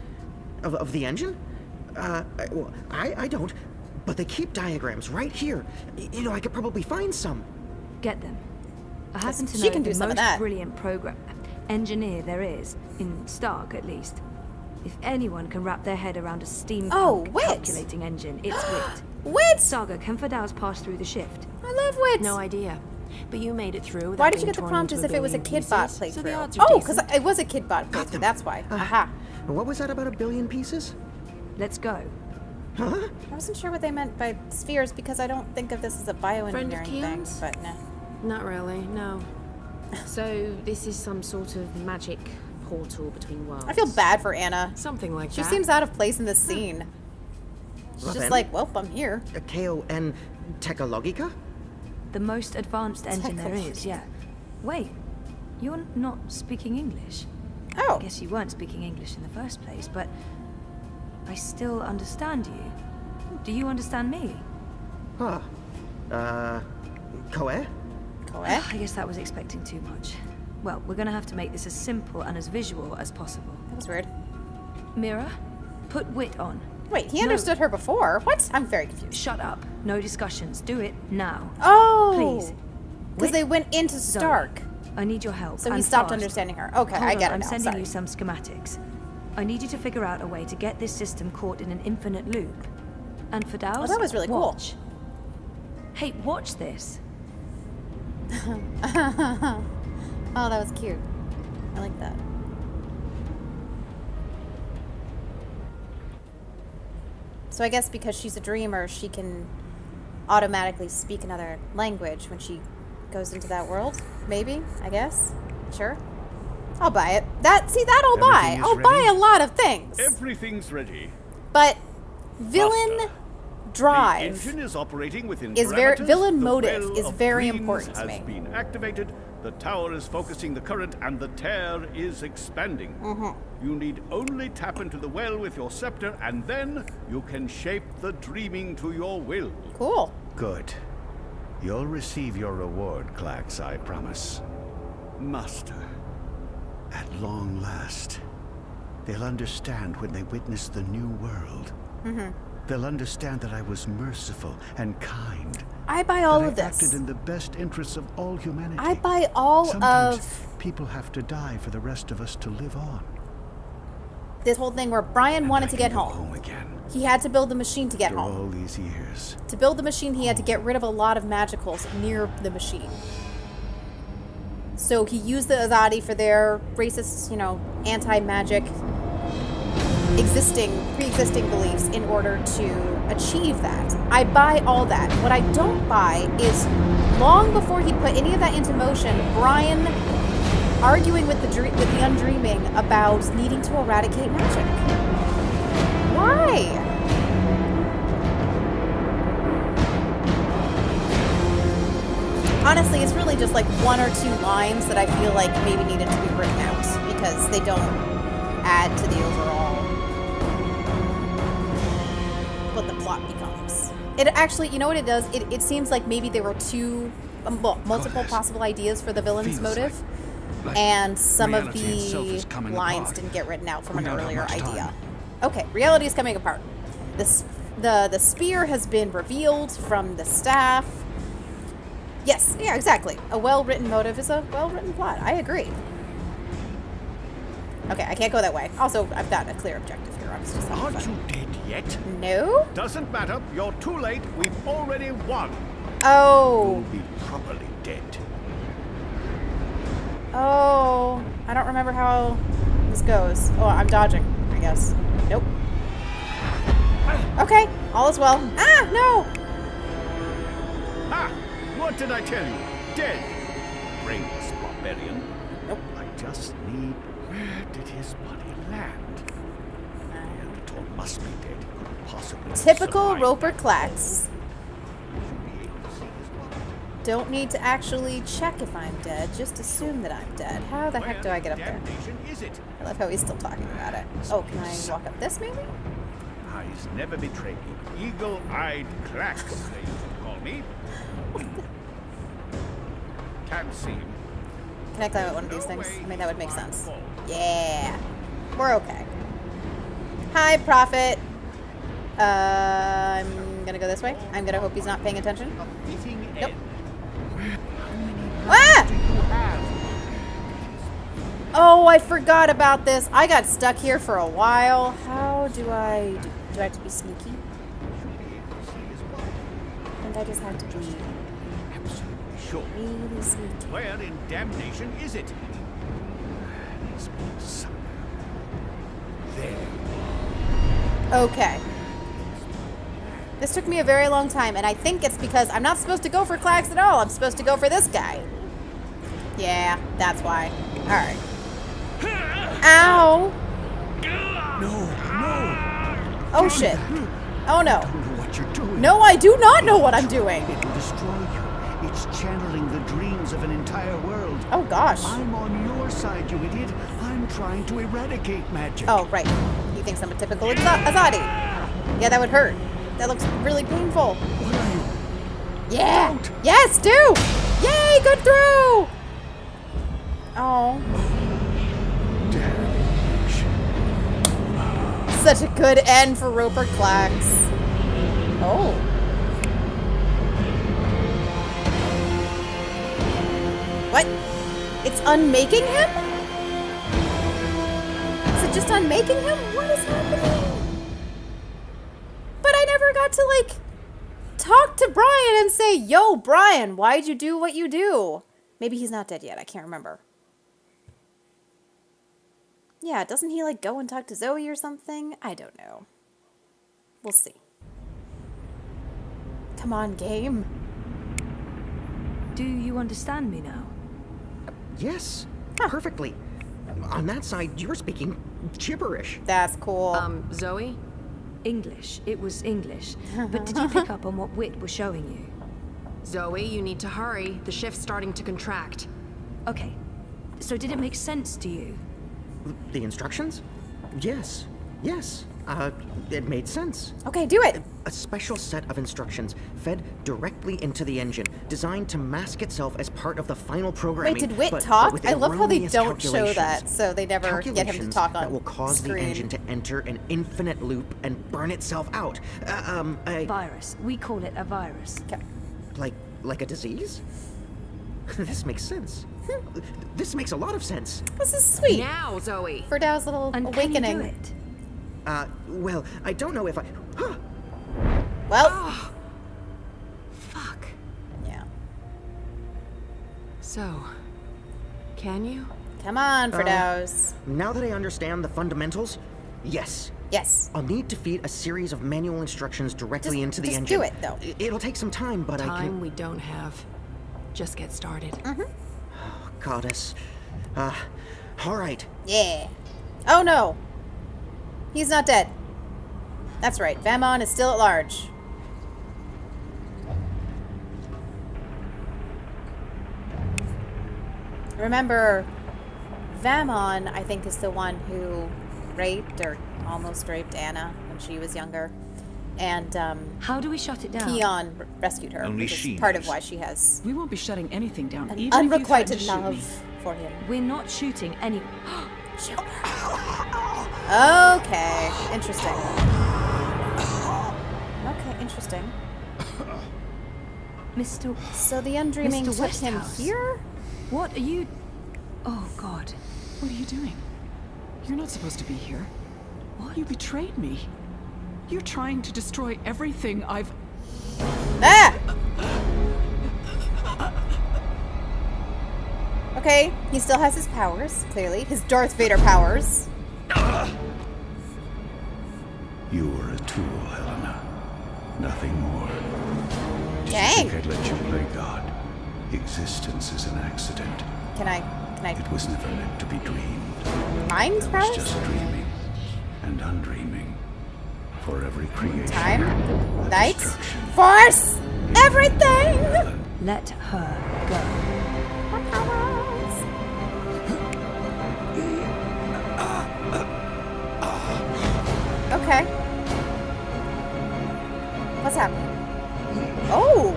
L: Of the engine? Well, I don't, but they keep diagrams right here. You know, I could probably find some.
H: Get them. I happen to
A: She
H: know
A: can do
H: the
A: some of
H: most
A: that.
H: brilliant engineer there is, in Stark at least. If anyone can wrap their head around a steampunk
A: Wit.
H: calculating engine, it's Wit.
A: Wit!
H: Saga, can Fadals pass through the shift?
A: I love Wit!
B: No idea. But you made it through.
A: Why
B: without
A: did you
B: being
A: get the
B: torn
A: prompt
B: into
A: as if it was a
B: billion
A: Kidbot
B: pieces,
A: playthrough?
B: so the odds are
A: Oh, because
B: decent.
A: it was a Kidbot playthrough, that's why. Aha.
L: What was that about 1 billion pieces?
H: Let's go.
L: Huh?
A: I wasn't sure what they meant by spheres because I don't think of this as a
B: Friend of
A: bioengineering thing,
B: Keon's?
A: but nah.
B: Not really, no.
I: So this is some sort of magic portal between worlds.
A: I feel bad for Anna.
B: Something like
A: She
B: that.
A: seems out of place in this scene. She's just
L: Raven?
A: like, well, I'm here.
L: KON Technologica?
H: The most advanced engine there is, yeah. Wait, you're not speaking English?
A: Oh.
H: I guess you weren't speaking English in the first place, but I still understand you. Do you understand me?
L: Huh. Koe?
A: Koe?
H: I guess that was expecting too much. Well, we're gonna have to make this as simple and as visual as possible.
A: That was weird.
H: Mira, put Wit on.
A: Wait, he
H: No.
A: understood her before? What? I'm very confused.
H: Shut up. No discussions. Do it now.
A: Oh!
H: Please.
A: Because
H: Wit.
A: they went into
H: Zoe,
A: Stark.
H: I need your help.
A: So he
H: and
A: stopped
H: fast.
A: understanding her. Okay,
H: Hold
A: I
H: on,
A: get it
H: I'm
A: now.
H: sending
A: Sorry.
H: you some schematics. I need you to figure out a way to get this system caught in an infinite loop. And for Dow's,
A: that was really cool.
H: watch. Hey, watch this.
A: Oh, that was cute. I like that. So I guess because she's a dreamer, she can automatically speak another language when she goes into that world. Maybe, I guess. Sure. I'll buy it. That I'll buy.
C: Everything is
A: I'll buy
C: ready?
A: a lot of things.
C: Everything's ready.
A: But villain
C: Master,
A: drive
C: The engine is operating within
A: is very-
C: parameters.
A: villain
C: The
A: motive
C: well
A: is
C: of
A: very
C: dreams
A: important to
C: has
A: me.
C: been activated. The tower is focusing the current, and the tear is expanding. You need only tap into the well with your scepter, and then you can shape the dreaming to your will.
A: Cool.
C: Good. You'll receive your reward, Klax, I promise. Master, at long last, they'll understand when they witness the new world. They'll understand that I was merciful and kind.
A: I buy all
C: that
A: of
C: I
A: this.
C: acted in the best interests of all humanity.
A: I buy all
C: Sometimes
A: of
C: people have to die for the rest of us to live on.
A: this whole thing where Brian wanted to get
C: Go
A: home.
C: again.
A: He had to build the machine to get
C: After
A: home.
C: all these years.
A: To build the machine, he had to get rid of a lot of magicals near the machine. So he used the Azadi for their racist, anti-magic pre-existing beliefs in order to achieve that. I buy all that. What I don't buy is long before he put any of that into motion, Brian arguing with the Undreaming about needing to eradicate magic. Why? Honestly, it's really just like one or two lines that I feel like maybe needed to be written out because they don't add to the overall what the plot becomes. It actually, you know what it does? It seems like maybe there were multiple possible ideas for the villain's motive, and some of the lines didn't get written out from an earlier idea. Okay, reality is coming apart. The spear has been revealed from the staff. Yes, yeah, exactly. A well-written motive is a well-written plot. I agree. Okay, I can't go that way. Also, I've got a clear objective here. I was just having
C: Aren't
A: fun.
C: you dead yet?
A: No?
C: Doesn't matter. You're too late. We've already won.
A: Oh.
C: You'll be properly dead.
A: Oh. I don't remember how this goes. Oh, I'm dodging, I guess. Nope. Okay, all is well. Ah, no!
C: Ha! What did I tell you? Dead. Brainless barbarian.
A: Nope.
C: I just need... Where did his body land? Neanderthal must be dead. He couldn't possibly
A: Typical
C: survive
A: Roper
C: that
A: Klacks.
C: long. Should be able to see his body.
A: Don't need to actually check if I'm dead, just assume that I'm dead. How the heck do I get up there?
C: Damnation is it?
A: I love how he's still talking about it. Oh, can I walk up this maybe?
C: Eyes never betray me. Eagle-eyed Klax, they used to call me. Can't see him.
A: Can I climb at one of these things? I mean, that would make sense. Yeah. We're okay. Hi, Prophet. I'm gonna go this way. I'm gonna hope he's not paying attention. Nope. Ah! Oh, I forgot about this. I got stuck here for a while. How do I do I have to be sneaky? I think I just have to be
C: Sure.
A: really sneaky.
C: Where in damnation is it? There.
A: Okay. This took me a very long time, and I think it's because I'm not supposed to go for Klax at all. I'm supposed to go for this guy. Yeah, that's why. Alright. Ow!
C: No.
A: Oh shit. Oh no.
C: I don't know what you're doing.
A: No, I do not know what I'm doing.
C: It will destroy you. It's channeling the dreams of an entire world.
A: Oh gosh.
C: I'm on your side, you idiot. I'm trying to eradicate magic.
A: Oh, right. He thinks I'm a typical Azadi. Yeah, that would hurt. That looks really painful.
C: What are you?
A: Yeah!
C: Don't.
A: Yes, do! Yay, good throw! Oh. Such a good end for Roper Klax. Oh. What? It's unmaking him? Is it just unmaking him? What is happening? But I never got to, like, talk to Brian and say, yo, Brian, why'd you do what you do? Maybe he's not dead yet. I can't remember. Yeah, doesn't he, like, go and talk to Zoe or something? I don't know. We'll see. Come on, game.
H: Do you understand me now?
L: Yes, perfectly. On that side, you're speaking gibberish.
A: That's cool.
B: Zoe?
H: English. It was English. But did you pick up on what Wit was showing you?
B: Zoe, you need to hurry. The shift's starting to contract.
H: Okay. So did it make sense to you?
L: The instructions? Yes. It made sense.
A: Okay, do it.
L: A special set of instructions fed directly into the engine, designed to mask itself as part of the final programming.
A: Wait, did Wit
L: but
A: talk?
L: with
A: I love how they
L: erroneous
A: don't show
L: calculations.
A: that, so they never get him to talk on
L: that will cause
A: screen.
L: the engine to enter an infinite loop and burn itself out.
H: Virus. We call it a virus.
A: Okay.
L: Like a disease? This makes sense. This makes a lot of sense.
A: This is sweet.
B: Now, Zoe.
A: For Dow's little
H: And
A: awakening.
H: can you do it?
L: Well, I don't know if I...
A: Well.
B: Fuck.
A: Yeah.
B: So, can you?
A: Come on, Ferdows.
L: Now that I understand the fundamentals, yes.
A: Yes.
L: I'll need to feed a series of manual instructions directly into the
A: just
L: engine.
A: do it, though.
L: It'll take some time, but I
B: Time
L: can...
B: we don't have. Just get started.
L: Goddess. All right.
A: Yeah. Oh no. He's not dead. That's right. Vamon is still at large. Remember, Vamon, I think, is the one who raped or almost raped Anna when she was younger. And,
H: How do we shut it down?
A: Peon rescued her,
K: Only
A: which
K: she
A: is part of
K: knows.
A: why she has
J: We won't be shutting anything down,
A: an
J: even if you
A: unrequited
J: threaten to shoot
A: love
J: me.
A: for him.
H: We're not shooting any...
A: Okay, interesting. Okay, interesting.
H: Mr.
A: So the undreaming
H: Mr.
A: took him
H: Westhouse.
A: here?
H: What are you... Oh, God.
J: What are you doing? You're not supposed to be here.
H: What?
J: You betrayed me. You're trying to destroy everything I've...
A: Ah! Okay, he still has his powers, clearly. His Darth Vader powers.
C: You were a tool, Helena. Nothing more. Did
A: Dang.
C: you think I'd let you play God? Existence is an accident.
A: Can I
C: It was never meant to be dreamed.
A: mind
C: I was
A: powers?
C: just dreaming and undreaming. For every creation,
A: Time?
C: a
A: Night?
C: destruction.
A: Force? Everything!
H: Let her go.
A: My powers. Okay. What's happening? Oh!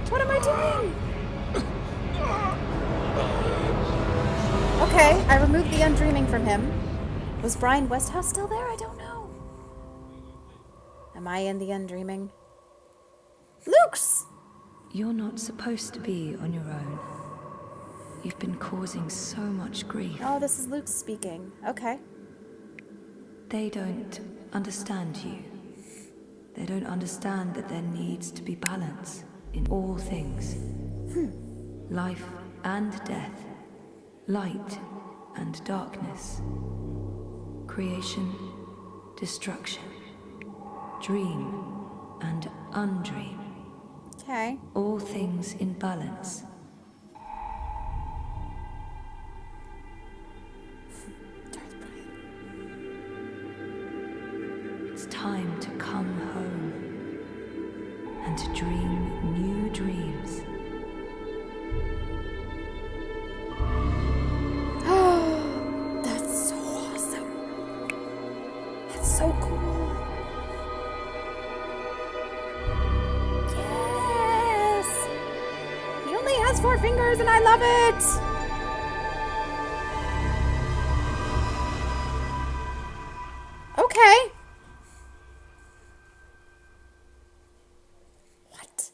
A: What am I doing? Okay, I removed the undreaming from him. Was Brian Westhouse still there? I don't know. Am I in the undreaming? Luke's!
H: You're not supposed to be on your own. You've been causing so much grief.
A: Oh, this is Luke speaking. Okay.
H: They don't understand you. They don't understand that there needs to be balance in all things. Life and death. Light and darkness. Creation, destruction. Dream and undream.
A: Okay.
H: All things in balance. It's time to come home and to dream new dreams.
A: That's so awesome. That's so cool. Yes! He only has 4 fingers and I love it! Okay. What?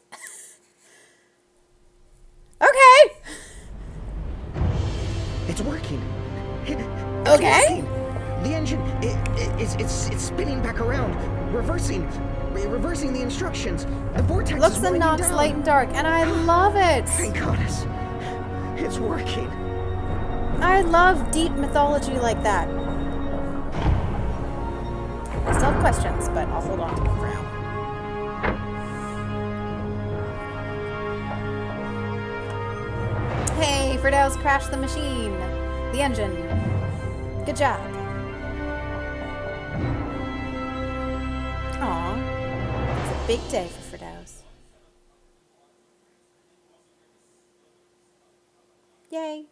A: Okay.
L: It's working.
A: Okay.
L: Working. The engine, it's spinning back around, reversing the instructions. The vortex
A: Looks
L: is
A: and
L: winding
A: knocks
L: down.
A: light and dark, and I love it.
L: Thank goddess. It's working.
A: I love deep mythology like that. I still have questions, but I'll hold on to them for now. Hey, Fridaus crashed the machine. The engine. Good job. Aw. It's a big day for Fridaus. Yay.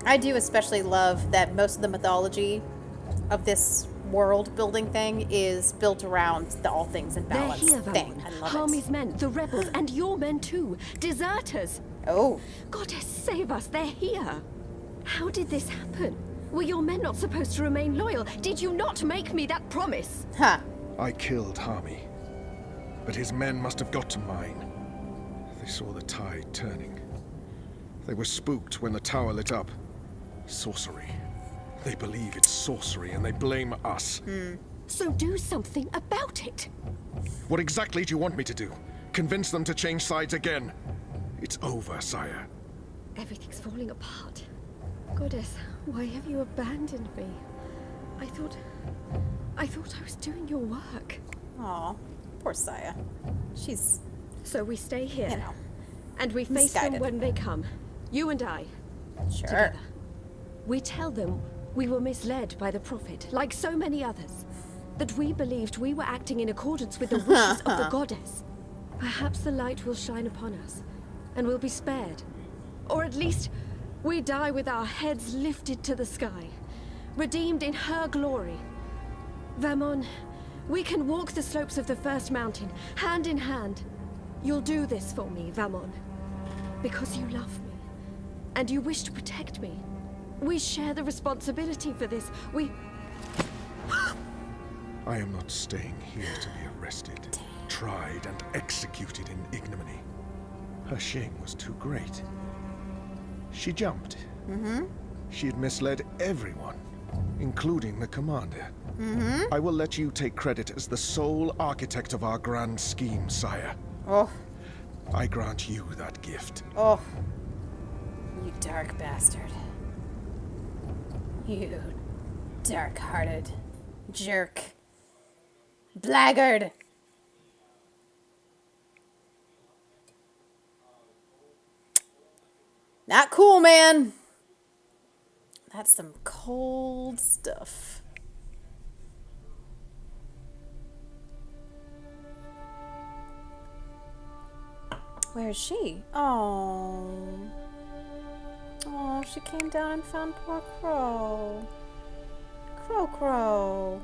A: I do especially love that most of the mythology of this world building thing is built around the all things in balance
M: They're here,
A: thing.
M: Valon.
A: I love
M: Harmy's
A: it.
M: men, the rebels, and your men too. Deserters.
A: Oh.
M: Goddess, save us. They're here. How did this happen? Were your men not supposed to remain loyal? Did you not make me that promise?
A: Huh.
N: I killed Harmy, but his men must have got to mine. They saw the tide turning. They were spooked when the tower lit up. Sorcery. They believe it's sorcery and they blame us.
M: So do something about it.
N: What exactly do you want me to do? Convince them to change sides again? It's over, sire.
M: Everything's falling apart. Goddess, why have you abandoned me? I thought I was doing your work.
A: Aw, poor Saya. She's...
M: So we stay here.
A: You know,
M: and we face them
A: misguided.
M: when they come. You and I.
A: Sure.
M: Together. We tell them we were misled by the Prophet, like so many others. That we believed we were acting in accordance with the wishes of the Goddess. Perhaps the light will shine upon us, and we'll be spared. Or at least, we die with our heads lifted to the sky, redeemed in her glory. Vamon, we can walk the slopes of the First Mountain, hand in hand. You'll do this for me, Vamon. Because you love me, and you wish to protect me. We share the responsibility for this.
N: I am not staying here to be arrested, tried, and executed in ignominy. Her shame was too great. She jumped. She had misled everyone, including the commander. I will let you take credit as the sole architect of our grand scheme, sire.
A: Oh.
N: I grant you that gift.
A: Oh. You dark bastard. You dark-hearted jerk. Blackguard. Not cool, man. That's some cold stuff. Where is she? Oh. Oh, she came down and found poor Crow. Crow.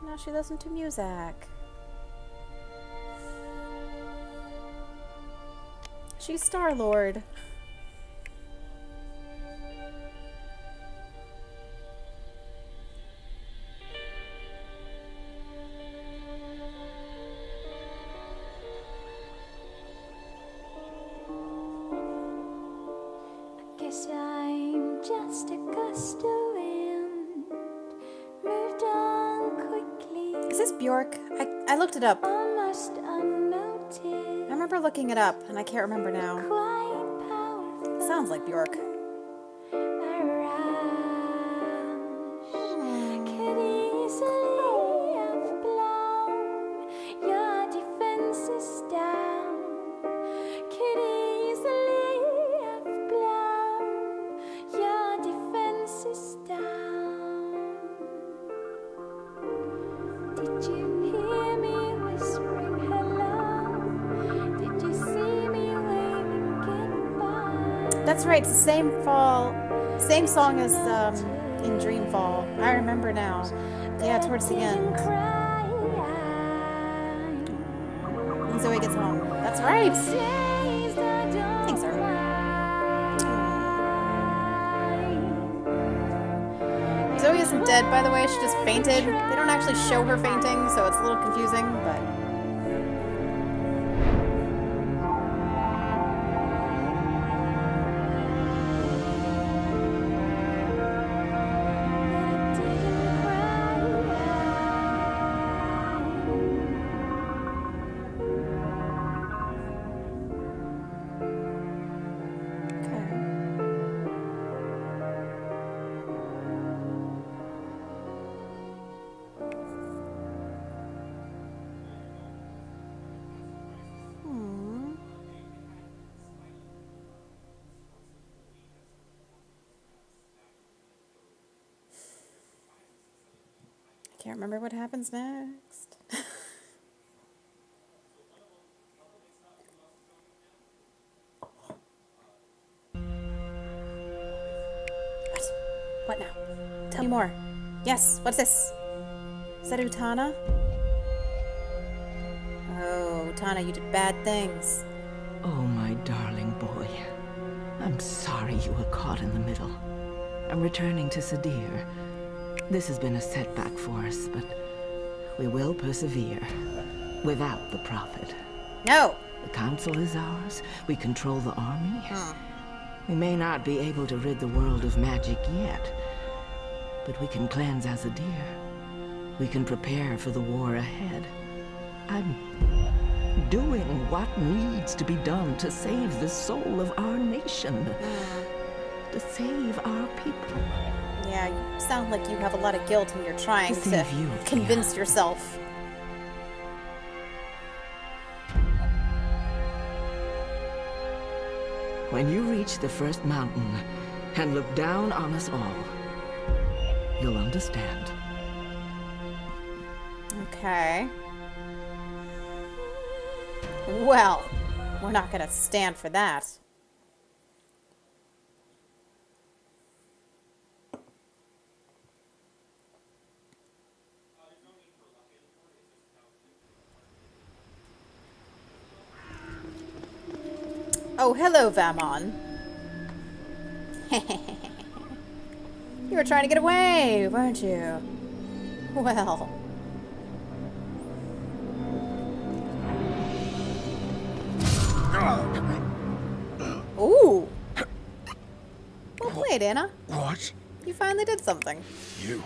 A: Now she listens to music. She's Star-Lord.
O: Guess I'm just a gust of wind, moved on quickly.
A: Is this Bjork? I looked it up.
O: Almost unnoticed.
A: I remember looking it up, and I can't remember now.
O: Quite powerful.
A: Sounds like Bjork.
O: Could easily have blown your defenses down. Could easily have blown your defenses down. Did you hear me whispering hello? Did you see me waving goodbye?
A: That's right. It's the same song as in Dreamfall. I remember now. Yeah, towards the end. And Zoe gets home. That's right. Thanks, Zoe. Zoe isn't dead, by the way. She just fainted. They don't actually show her fainting, so it's a little confusing, but... Can't remember what happens next. What now? Tell me more. Yes, what's this? Is that Utana? Oh, Utana, you did bad things.
G: Oh, my darling boy. I'm sorry you were caught in the middle. I'm returning to Sadir. This has been a setback for us, but we will persevere without the Prophet.
A: No!
G: The Council is ours. We control the army. We may not be able to rid the world of magic yet, but we can cleanse Azadir. We can prepare for the war ahead. I'm doing what needs to be done to save the soul of our nation. To save our people.
A: Yeah, you sound like you have a lot of guilt and you're trying to convince yourself.
G: When you reach the first mountain and look down on us all, you'll understand.
A: Okay. Well, we're not gonna stand for that. Oh, hello, Vamon. You were trying to get away, weren't you? Well. Ooh. Well played, Anna.
N: What?
A: You finally did something.
N: You?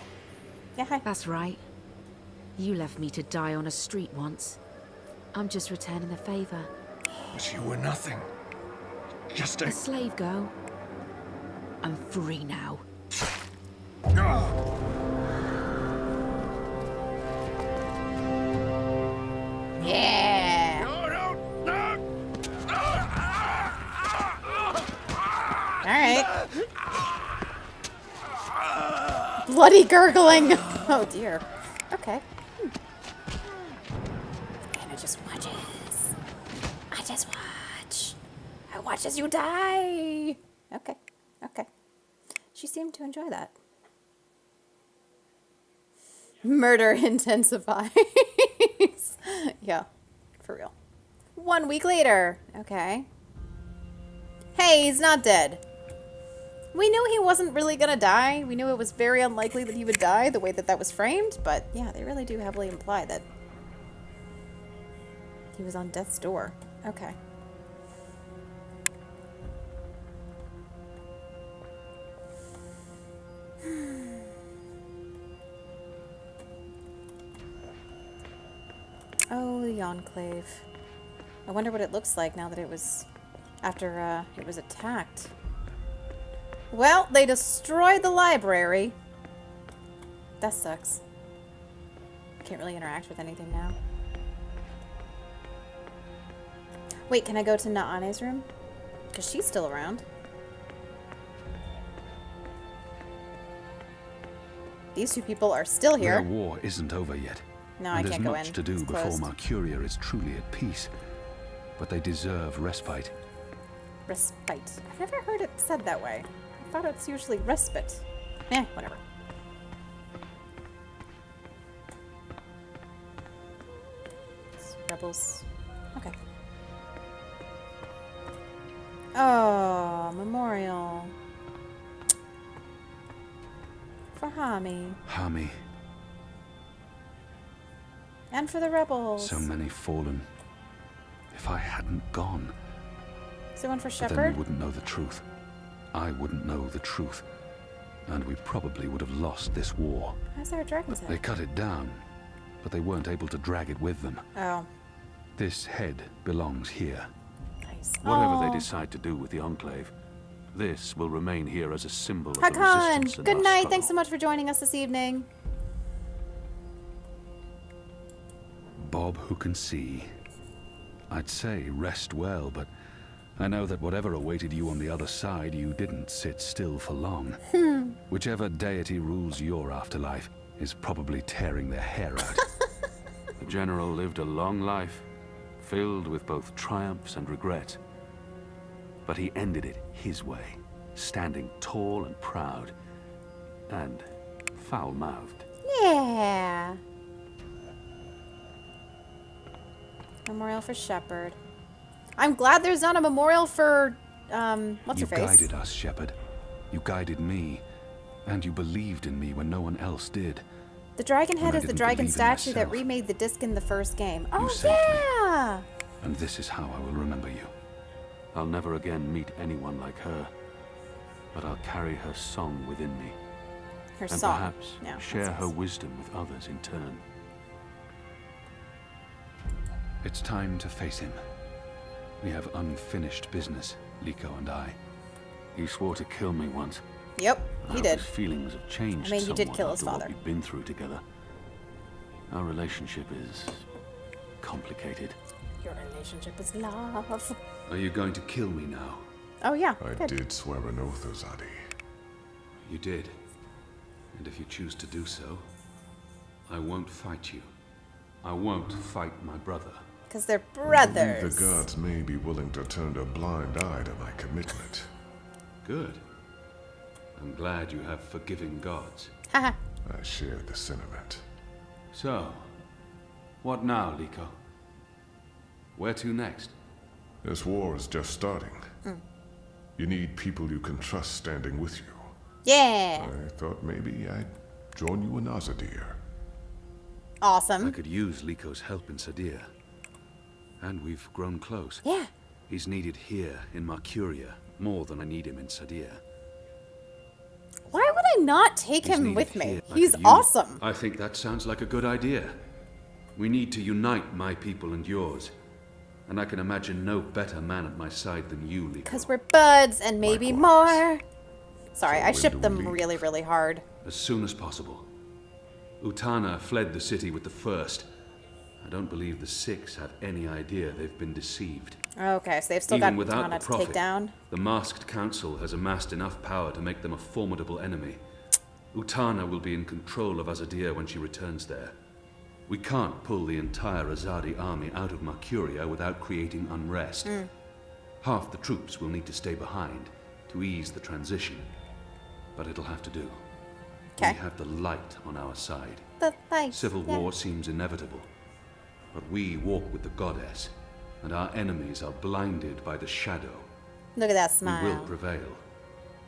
A: Yeah, hi.
I: That's right. You left me to die on a street once. I'm just returning the favor.
N: But you were nothing. Just
I: A slave girl. I'm free now.
A: Yeah. Alright. Bloody gurgling. Oh dear. Okay. Anna just watches. I just watch. I watch as you die. Okay. Okay. She seemed to enjoy that. Murder intensifies. Yeah, for real. 1 week later. Okay. Hey, he's not dead. We knew he wasn't really gonna die. We knew it was very unlikely that he would die the way that that was framed, but yeah, they really do heavily imply that he was on death's door. Okay. Oh, the Enclave. I wonder what it looks like now that it was... after, it was attacked. Well, they destroyed the library. That sucks. Can't really interact with anything now. Wait, can I go to Na'ane's room? Because she's still around. These two people are still here.
C: Their war isn't over yet.
A: No, I can't go in.
C: There's much to do
A: It's
C: before
A: closed.
C: Mercuria is truly at peace. But they deserve respite.
A: Respite. I've never heard it said that way. I thought it's usually respite. Eh, whatever. It's rebels. Okay. Oh, memorial. For Hami.
C: Hami,
A: And for the rebels.
C: so many fallen. If I hadn't gone,
A: Is there one for
C: but then
A: Shepard?
C: we wouldn't know the truth. I wouldn't know the truth. And we probably would have lost this war.
A: How's there a dragon's
C: They
A: head?
C: cut it down, but they weren't able to drag it with them.
A: Oh,
C: This head belongs here.
A: nice.
P: Whatever
A: Oh.
P: they decide to do with the Enclave, this will remain here as a symbol of the
A: Hakan,
P: resistance in
A: good
P: our
A: night.
P: struggle.
A: Thanks so much for joining us this evening.
C: Bob who can see. I'd say rest well, but I know that whatever awaited you on the other side, you didn't sit still for long. Whichever deity rules your afterlife is probably tearing their hair out.
P: The general lived a long life, filled with both triumphs and regrets. But he ended it his way, standing tall and proud, and foul-mouthed.
A: Yeah. Memorial for Shepard. I'm glad there's not a memorial for, what's
C: You
A: her face?
C: guided us, Shepard. You guided me. And you believed in me when no one else did.
A: The dragon
C: When
A: head
C: I
A: is the
C: didn't
A: dragon
C: believe in
A: statue that
C: myself.
A: remade the disc in the first game. Oh,
C: saved me.
A: yeah!
C: And this is how I will remember you.
P: I'll never again meet anyone like her, but I'll carry her song within me.
A: Her
P: and
A: song.
P: perhaps
A: Yeah, that
P: share her
A: sounds-
P: wisdom with others in turn.
C: It's time to face him. We have unfinished business, Liko and I.
P: He swore to kill me once.
A: Yep,
P: I
A: he
P: hope
A: did.
P: His feelings have changed
A: I mean, he did
P: somewhat
A: kill his
P: after what
A: father.
P: we've been through together. Our relationship is complicated.
A: Your relationship is love.
C: Are you going to kill me now?
A: Oh, yeah.
F: I
A: good.
F: did swear an oath, Azadi.
C: You did. And if you choose to do so, I won't fight you. I won't fight my brother.
A: Because they're
F: I
A: brothers.
F: believe the gods may be willing to turn a blind eye to my commitment.
C: Good. I'm glad you have forgiving gods.
A: Haha.
F: I share the sentiment.
C: So, what now, Liko? Where to next?
F: This war is just starting. You need people you can trust standing with you.
A: Yeah.
F: I thought maybe I'd join you in Azadir.
A: Awesome.
C: I could use Liko's help in Sadir. And we've grown close.
A: Yeah.
C: He's needed here in Mercuria more than I need him in Sadir.
A: Why would I not take
C: He's
A: him
C: needed
A: with me?
C: here. I
A: He's
C: could use-
A: awesome.
C: I think that sounds like a good idea. We need to unite my people and yours. And I can imagine no better man at my side than you, Liko.
A: Because we're buds and maybe more. Sorry,
C: So
A: I
C: when
A: shipped
C: do we
A: them
C: leave?
A: really, really hard.
C: As soon as possible. Utana fled the city with the first. I don't believe the Six have any idea they've been deceived.
A: Okay, so they've still
C: Even
A: got
C: without
A: Tana
C: the
A: to take
C: Prophet,
A: down.
C: the Masked Council has amassed enough power to make them a formidable enemy. Utana will be in control of Azadir when she returns there. We can't pull the entire Azadi army out of Mercuria without creating unrest. Half the troops will need to stay behind to ease the transition. But it'll have to do.
A: Okay.
C: We have the light on our side.
A: The light.
C: Civil
A: yeah.
C: war seems inevitable. But we walk with the goddess, and our enemies are blinded by the shadow.
A: Look at that
P: We will
A: smile.
P: prevail,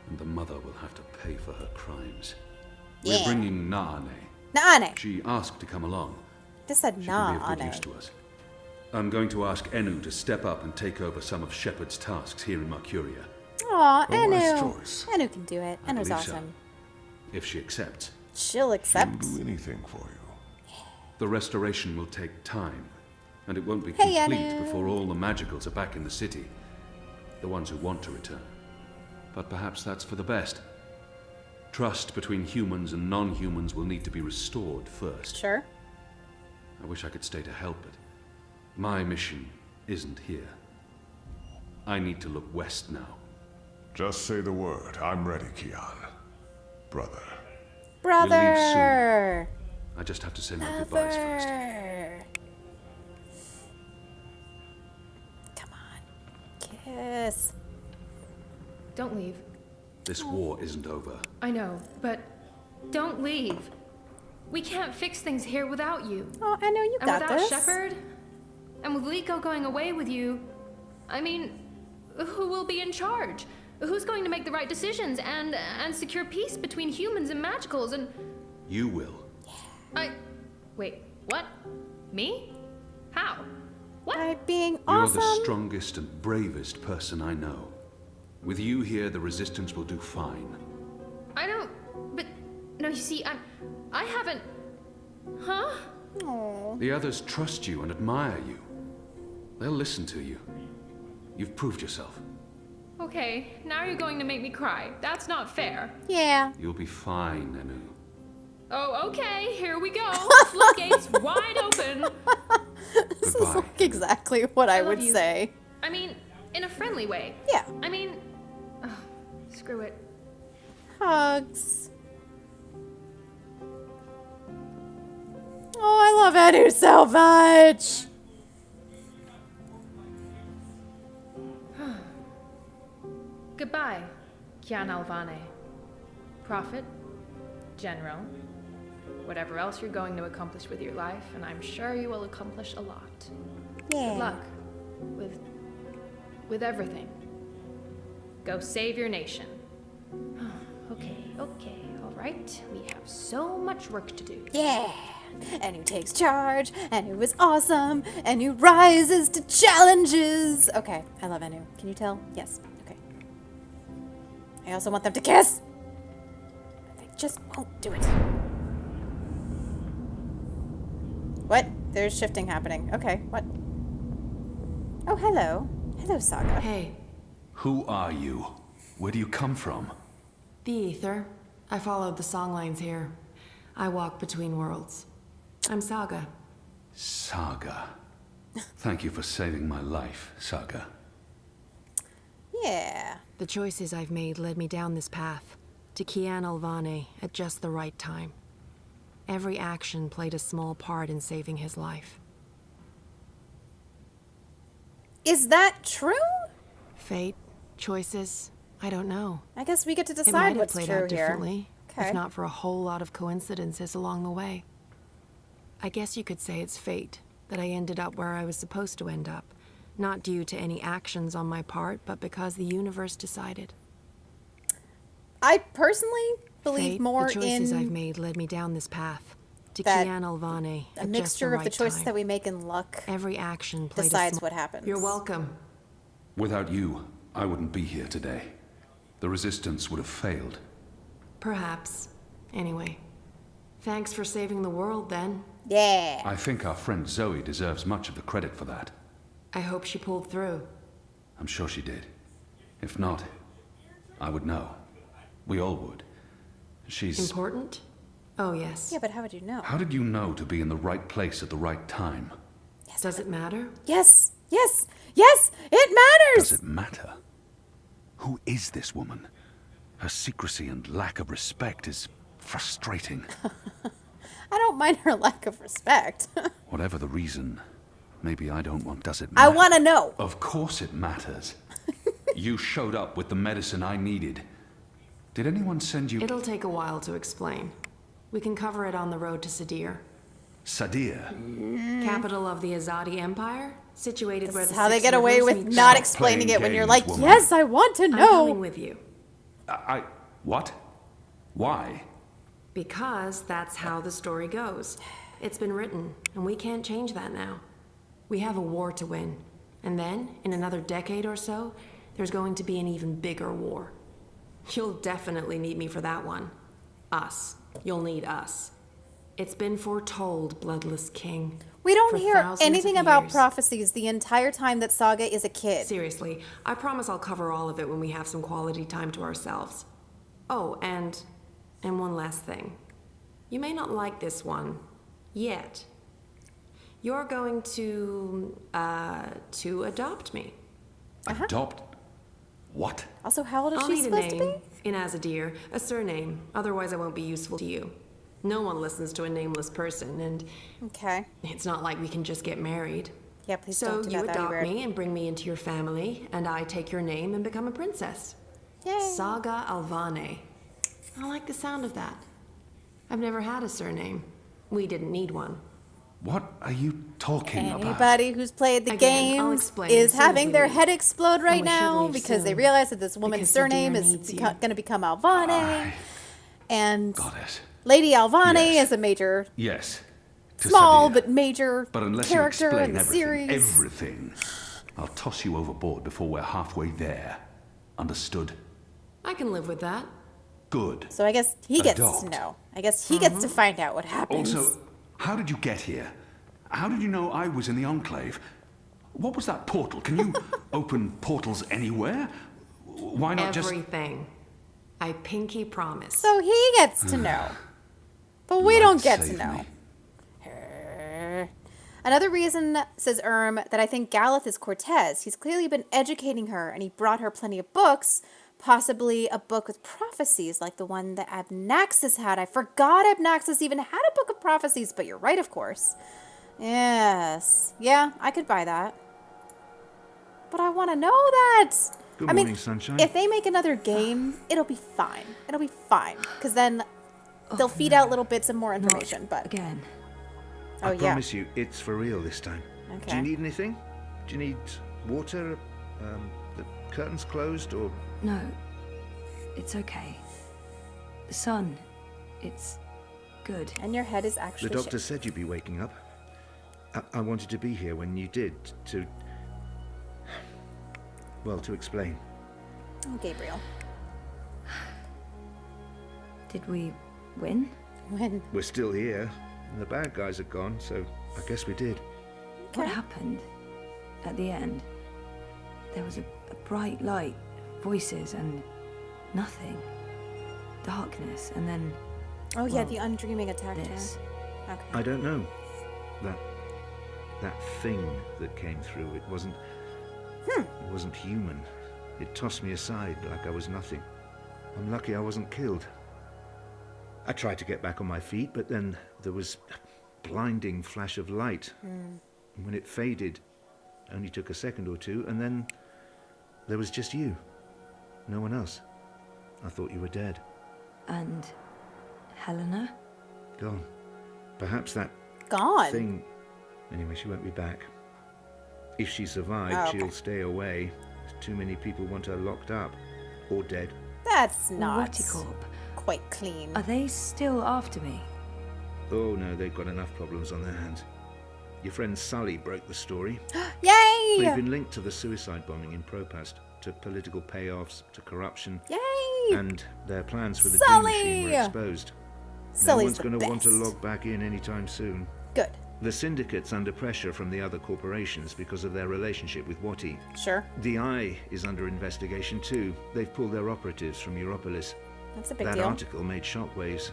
P: and the mother will have to pay for her crimes.
A: Yeah.
P: We're bringing Naane.
A: Naane.
P: She asked to come along.
A: Just said
P: She can be of good
A: Naane.
P: use to us. I'm going to ask Enu to step up and take over some of Shepard's tasks here in Mercuria.
A: Aw,
P: A wise
A: Enu.
P: choice.
A: Enu can do it.
P: I
A: Enu's
P: believe so.
A: awesome.
P: If she accepts.
A: She'll accept.
F: She'll do anything for you.
P: The restoration will take time, and it won't be
A: Hey,
P: complete
A: Anu.
P: before all the magicals are back in the city. The ones who want to return. But perhaps that's for the best. Trust between humans and non-humans will need to be restored first.
A: Sure.
P: I wish I could stay to help it. My mission isn't here. I need to look west now.
F: Just say the word. I'm ready, Kian. Brother.
A: Brother.
P: I just have to say my goodbyes first.
A: Brother. Come on. Kiss.
Q: Don't leave.
P: This war isn't over.
Q: I know, but don't leave. We can't fix things here without you.
A: Oh, I know you
Q: And
A: got
Q: without
A: this.
Q: Shepard, and with Liko going away with you, I mean, who will be in charge? Who's going to make the right decisions and secure peace between humans and magicals and...
P: You will.
Q: Wait, what? Me? How? What?
A: By being
P: You're
A: awesome.
P: the strongest and bravest person I know. With you here, the Resistance will do fine.
Q: I don't... But... No, you see, I haven't... Huh?
P: The others trust you and admire you. They'll listen to you. You've proved yourself.
Q: Okay, now you're going to make me cry. That's not fair.
A: Yeah.
P: You'll be fine, Enu.
Q: Oh, okay, here we go. Floodgates wide open.
A: This is like exactly what I would
Q: love you.
A: say.
Q: I mean, in a friendly way.
A: Yeah.
Q: I mean... ugh, screw it.
A: Hugs. Oh, I love Edu so much.
Q: Goodbye, Kian Alvane. Prophet, General, whatever else you're going to accomplish with your life, and I'm sure you will accomplish a lot.
A: Yeah.
Q: Good luck with everything. Go save your nation. Okay, all right. We have so much work to do.
A: Yeah. And who takes charge, and who is awesome, and who rises to challenges. Okay, I love Enu. Can you tell? Yes. Okay. I also want them to kiss. They just won't do it. What? There's shifting happening. Okay, what? Oh, hello. Hello, Saga.
B: Hey.
P: Who are you? Where do you come from?
B: The Ether. I followed the songlines here. I walk between worlds. I'm Saga.
P: Saga. Thank you for saving my life, Saga.
A: Yeah.
B: The choices I've made led me down this path, to Kian Alvane at just the right time. Every action played a small part in saving his life.
A: Is that true?
B: Fate, choices, I don't know.
A: I guess we get to
B: It might
A: decide
B: have
A: what's
B: played
A: true
B: out
A: here.
B: differently,
A: Okay.
B: if not for a whole lot of coincidences along the way. I guess you could say it's fate that I ended up where I was supposed to end up, not due to any actions on my part, but because the universe decided.
A: I personally believe
B: Fate,
A: more
B: the choices
A: in
B: I've made led me down this path, to
A: that
B: Kian Alvane
A: a
B: at just
A: mixture
B: the
A: of the
B: right
A: choices
B: time.
A: that we make in luck
B: Every action played
A: decides what happens.
B: You're welcome.
P: Without you, I wouldn't be here today. The Resistance would have failed.
B: Perhaps. Anyway, thanks for saving the world then.
A: Yeah.
P: I think our friend Zoe deserves much of the credit for that.
B: I hope she pulled through.
P: I'm sure she did. If not, I would know. We all would. She's...
B: Important? Oh, yes.
A: Yeah, but how would you know?
P: How did you know to be in the right place at the right time?
B: Does it matter?
A: Yes, yes, yes, it matters!
P: Does it matter? Who is this woman? Her secrecy and lack of respect is frustrating.
A: I don't mind her lack of respect.
P: Whatever the reason, maybe I don't want... Does it
A: I
P: matter?
A: want to know.
P: Of course it matters. You showed up with the medicine I needed. Did anyone send you...
B: It'll take a while to explain. We can cover it on the road to Sadir.
F: Sadir.
B: Capital of the Azadi Empire, situated where
A: This
B: the
A: is how they
B: Six
A: get away
B: Rivers
A: with
B: meet
A: not
B: the-
A: explaining it when you're
F: games,
A: like,
F: woman.
A: yes, I want to
B: I'm
A: know.
B: coming with you.
F: What? Why?
B: Because that's how the story goes. It's been written, and we can't change that now. We have a war to win. And then, in another decade or so, there's going to be an even bigger war. You'll definitely need me for that one. Us. You'll need us. It's been foretold, Bloodless King.
A: We don't
B: for
A: hear
B: thousands
A: anything
B: of
A: about
B: years.
A: prophecies the entire time that Saga is a kid.
B: Seriously, I promise I'll cover all of it when we have some quality time to ourselves. Oh, and one last thing. You may not like this one yet. You're going to adopt me.
F: Adopt? What?
A: Also, how old is
B: I'll
A: she
B: need a
A: supposed to
B: name
A: be?
B: in Azadir, a surname. Otherwise, I won't be useful to you. No one listens to a nameless person, and
A: Okay.
B: it's not like we can just get married.
A: Yeah, please
B: So
A: don't do
B: you
A: that. That'd be
B: adopt
A: weird.
B: me and bring me into your family, and I take your name and become a princess.
A: Yay.
B: Saga Alvane. I like the sound of that. I've never had a surname. We didn't need one.
F: What are you talking about?
A: Anybody who's played the
B: Again, I'll
A: games
B: explain
A: is
B: as soon as
A: having
B: we
A: their
B: leave.
A: head explode right
B: And we should
A: now
B: leave
A: because they
B: soon,
A: realize that this woman's
B: because the deer
A: surname is
B: needs you.
A: going to become Alvane. And
F: Got it.
A: Lady Alvane
F: Yes.
A: is a major,
F: Yes. To
A: small
F: Sadir.
A: but major
F: But unless
A: character
F: you explain
A: in the
F: everything,
A: series.
F: everything, I'll toss you overboard before we're halfway there. Understood?
B: I can live with that.
F: Good.
A: So I guess he gets
F: Adopt.
A: to know. I guess he gets to find out what happens.
F: Also, how did you get here? How did you know I was in the Enclave? What was that portal? Can you open portals anywhere? Why not just...
B: Everything. I pinky promise.
A: So he gets to know. But we don't get to
F: save
A: know.
F: me.
A: Another reason, says that I think Galeth is Cortez. He's clearly been educating her, and he brought her plenty of books, possibly a book with prophecies like the one that Abnaxis had. I forgot Abnaxis even had a book of prophecies, but you're right, of course. Yes. Yeah, I could buy that. But I want to know that.
K: Good
A: I mean,
K: morning, sunshine.
A: if they make another game, it'll be fine. It'll be fine. Because then they'll feed out little bits of more information. But
E: again.
A: Oh,
K: I
A: yeah.
K: promise you, it's for real this time. Do
A: Okay.
K: you need anything? Do you need water? The curtains closed, or...
E: No, it's okay. The sun, it's good.
A: And your head is actually
K: The doctor said you'd be waking up. I wanted to be here when you did, to... Well, to explain.
A: Oh, Gabriel.
E: Did we win?
A: When?
K: We're still here, and the bad guys are gone, so I guess we did.
E: What happened at the end? There was a bright light, voices, and nothing. Darkness, and then...
A: Oh, yeah,
E: well,
A: the undreaming attacked
E: this.
A: her. Okay.
K: I don't know. That thing that came through, it wasn't... It wasn't human. It tossed me aside like I was nothing. I'm lucky I wasn't killed. I tried to get back on my feet, but then there was a blinding flash of light. And when it faded, only took a second or two, and then there was just you. No one else. I thought you were dead.
E: And Helena?
K: Gone. Perhaps that
A: Gone?
K: thing... Anyway, she won't be back. If she survived,
A: Oh, okay.
K: she'll stay away. Too many people want her locked up. Or dead.
A: That's not
E: Waticorp.
A: quite clean.
E: Are they still after me?
K: Oh no, they've got enough problems on their hands. Your friend Sully broke the story.
A: Yay!
K: They've been linked to the suicide bombing in Propast, to political payoffs, to corruption.
A: Yay!
K: And their plans for the
A: Sully!
K: Dream Machine were exposed.
A: Sully's
K: no one's
A: the
K: going to want to
A: best.
K: log back in anytime soon.
A: Good.
K: The Syndicate's under pressure from the other corporations because of their relationship with Wati.
A: Sure.
K: The Eye is under investigation too. They've pulled their operatives from Europolis.
A: That's a big
K: That
A: deal.
K: article made shockwaves.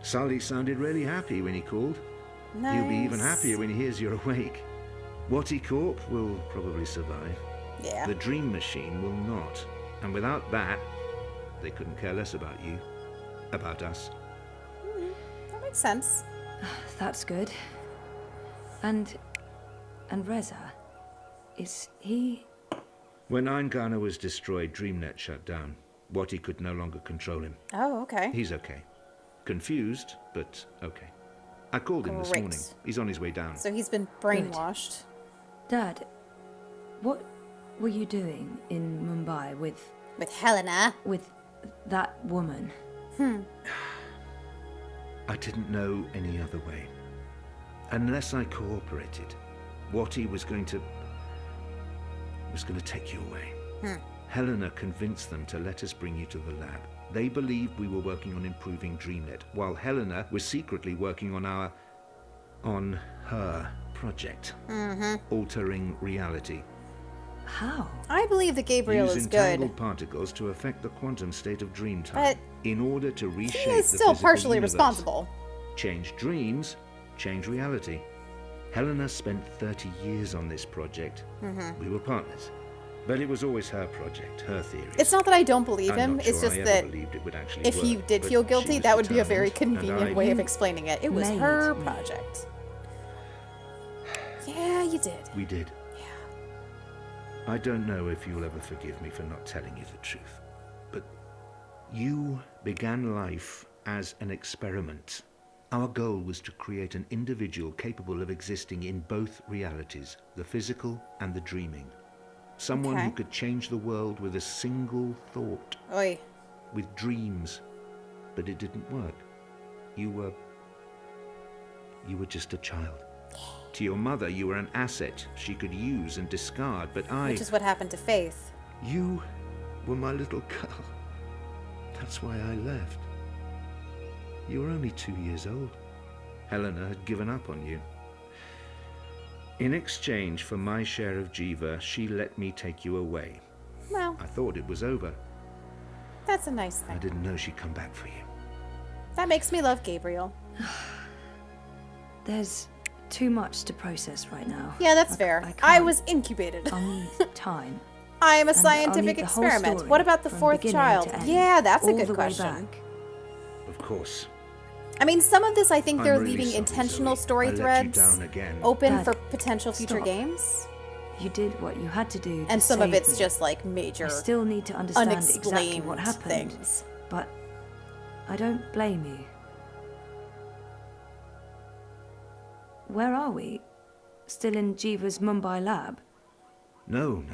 K: Sully sounded really happy when he called.
A: Nice.
K: He'll be even happier when he hears you're awake. Wati Corp will probably survive.
A: Yeah.
K: The Dream Machine will not. And without that, they couldn't care less about you. About us.
A: That makes sense.
E: That's good. And Reza, is he...
K: When Eingana was destroyed, DreamNet shut down. Wati could no longer control him.
A: Oh, okay.
K: He's okay. Confused, but okay. I called him this
A: Great.
K: morning. He's on his way down.
A: So he's been brainwashed.
H: Dad, what were you doing in Mumbai with
A: Helena?
H: With that woman?
K: I didn't know any other way. Unless I cooperated, Watty was going to take you away. Helena convinced them to let us bring you to the lab. They believed we were working on improving Dreamnet, while Helena was secretly working on her project, altering reality.
H: How?
A: I believe that Gabriel
K: Use
A: is
K: entangled
A: good.
K: particles to affect the quantum state of Dreamtime
A: But
K: in order to reshape
A: He is
K: the
A: still
K: physical
A: partially
K: universe.
A: responsible.
K: Change dreams, change reality. Helena spent 30 years on this project. We were partners. But it was always her project, her theory.
A: It's not that I don't believe
K: I'm
A: him,
K: not
A: it's
K: sure
A: just
K: I
A: that
K: ever believed it would actually
A: if
K: work,
A: you did
K: but
A: feel
K: she
A: guilty,
K: was
A: that would be a very
K: determined, and
A: convenient
K: I-
A: way of explaining it. It was
H: Made
A: her
H: me.
A: project. Yeah, you did.
K: We did. I don't know if you'll ever forgive me for not telling you the truth, but you began life as an experiment. Our goal was to create an individual capable of existing in both realities, the physical and the dreaming. Someone who
A: Okay.
K: could change the world with a single thought,
A: Oi.
K: with dreams. But it didn't work. You were just a child. To your mother, you were an asset she could use and discard, but
A: Which is what happened to Faith.
K: You were my little girl. That's why I left. You were only 2 years old. Helena had given up on you. In exchange for my share of Jiva, she let me take you away.
A: Well,
K: I thought it was over.
A: that's a nice
K: I
A: thing.
K: didn't know she'd come back for you.
A: That makes me love Gabriel.
H: There's too much to process right now.
A: Yeah, that's
H: I
A: fair.
H: can't-
A: I was incubated.
H: I'll need time.
A: I am a
H: And I'll
A: scientific
H: need the whole
A: experiment.
H: story
A: What about the
H: from
A: fourth
H: beginning
A: child?
H: to end,
A: Yeah, that's a
H: all
A: good
H: the way
A: question.
H: back.
K: Of course.
A: I mean, some of this I think
K: I'm
A: they're
K: really
A: leaving
K: sorry,
A: intentional
K: Zoe.
A: story
K: I let you
A: threads
K: down again.
A: open
H: Dad,
A: for potential future
H: stop.
A: games.
H: You did what you had to do.
A: And
H: to
A: some of
H: save
A: it's
H: me.
A: just like major
H: I still need to understand exactly
A: unexplained
H: what happened.
A: things.
H: But I don't blame you. Where are we? Still in Jiva's Mumbai lab?
K: No.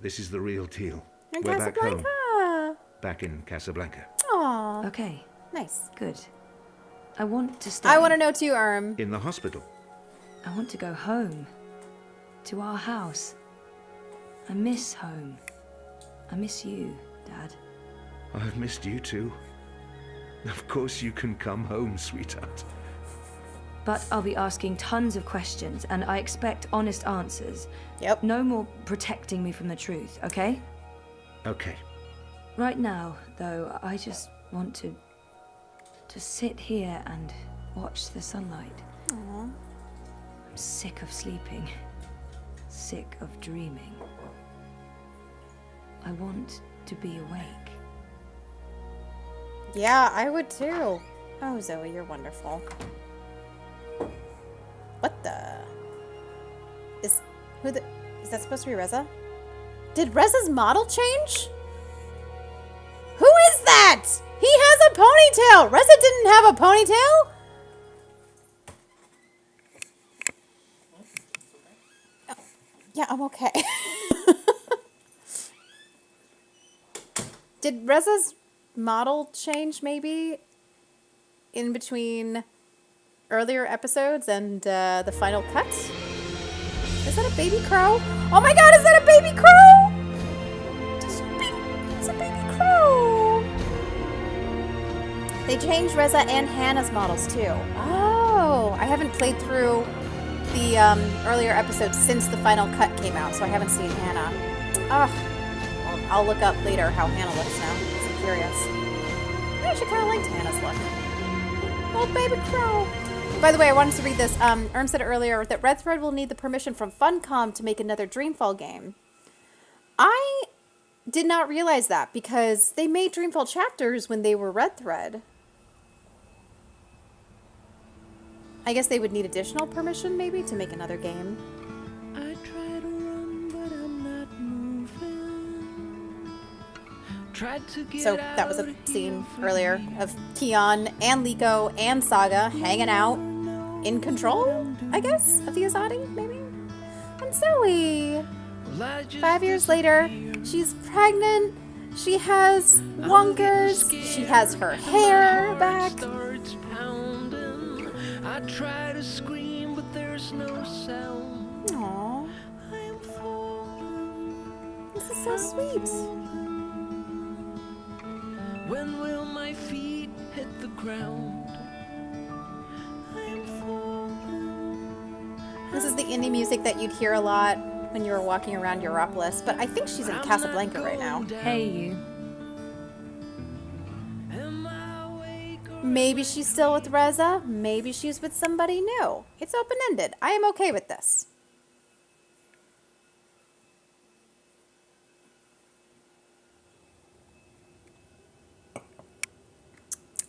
K: This is the real deal.
A: In
K: We're back home.
A: Casablanca.
K: Back in Casablanca.
A: Aw,
H: Okay,
A: nice.
H: good. I want to stay.
A: I want to know too,
K: In the hospital.
H: I want to go home. To our house. I miss home. I miss you, Dad.
K: I've missed you too. Of course you can come home, sweetheart.
H: But I'll be asking tons of questions, and I expect honest answers.
A: Yep.
H: No more protecting me from the truth, okay?
K: Okay.
H: Right now, though, I just want to sit here and watch the sunlight.
A: Aw.
H: I'm sick of sleeping. Sick of dreaming. I want to be awake.
A: Yeah, I would too. Oh, Zoe, you're wonderful. What the? Is that supposed to be Reza? Did Reza's model change? Who is that? He has a ponytail. Reza didn't have a ponytail. Oh, yeah, I'm okay. Did Reza's model change maybe in between earlier episodes and the final cut? Is that a baby crow? Oh my god, is that a baby crow? It's a baby crow. They changed Reza and Hannah's models too. Oh, I haven't played through the earlier episodes since the final cut came out, so I haven't seen Hannah. Ugh. Well, I'll look up later how Hannah looks now, because I'm curious. I actually kind of liked Hannah's look. Oh, baby crow. By the way, I wanted to read this. Erm said earlier that Red Thread will need the permission from Funcom to make another Dreamfall game. I did not realize that because they made Dreamfall chapters when they were Red Thread. I guess they would need additional permission maybe to make another game.
G: I try to run, but I'm not moving. Tried to get
A: So that was a scene earlier of Keon and Liko and Saga hanging out. in control, I guess, of the Azadi, maybe? And Zoe. 5 years later, she's pregnant. She has wonkers. She has her hair back.
R: I try to scream, but there's no sound.
A: Aww. This is so sweet.
R: When will my feet hit the ground?
A: This is the indie music that you'd hear a lot when you were walking around Europolis, but I think she's in Casablanca right now.
E: Hey, you.
A: Maybe she's still with Reza. Maybe she's with somebody new. It's open-ended. I am okay with this.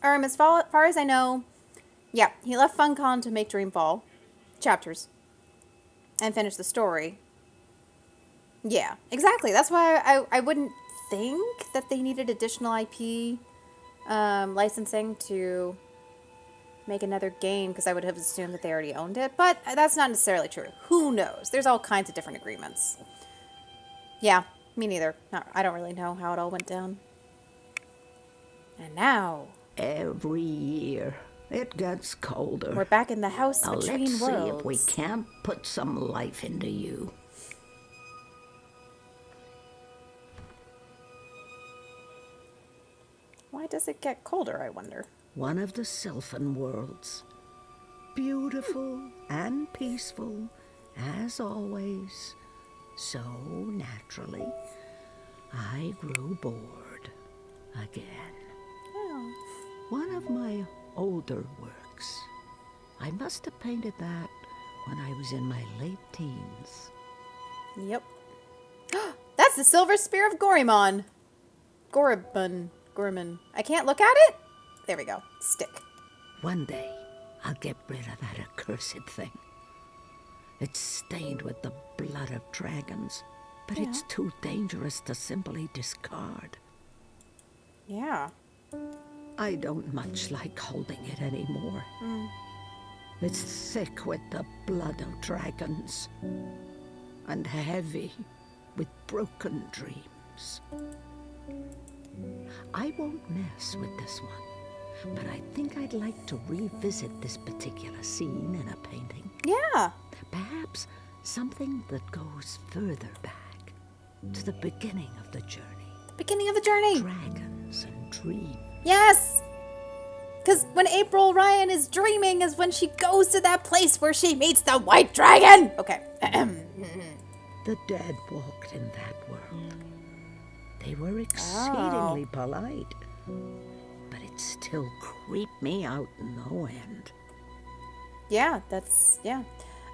A: As far as I know, yeah, he left FunCon to make Dreamfall chapters and finish the story. Yeah, exactly. That's why I wouldn't think that they needed additional IP licensing to make another game, because I would have assumed that they already owned it, but that's not necessarily true. Who knows? There's all kinds of different agreements. Yeah, me neither. I don't really know how it all went down. And now...
S: Every year, it gets colder.
A: We're back in the house
S: now
A: between
S: let's
A: worlds.
S: See if we can't put some life into you.
A: Why does it get colder, I wonder?
S: One of the Sylphan worlds. Beautiful and peaceful, as always. So naturally, I grew bored again.
A: Oh.
S: One of my older works. I must have painted that when I was in my late teens.
A: Yep. That's the Silver Spear of Gorimon. Gorimon. I can't look at it? There we go. Stick.
S: One day, I'll get rid of that accursed thing. It's stained with the blood of dragons, but it's too dangerous to simply discard.
A: Yeah.
S: I don't much like holding it anymore. It's thick with the blood of dragons, and heavy with broken dreams. I won't mess with this one, but I think I'd like to revisit this particular scene in a painting.
A: Yeah.
S: Perhaps something that goes further back, to the beginning of the journey.
A: The beginning of the journey.
S: Dragons and dreams.
A: Yes! Because when April Ryan is dreaming is when she goes to that place where she meets the white dragon! Okay.
S: The dead walked in that world. They were exceedingly polite, but it still creeped me out no end.
A: Yeah, that's, yeah.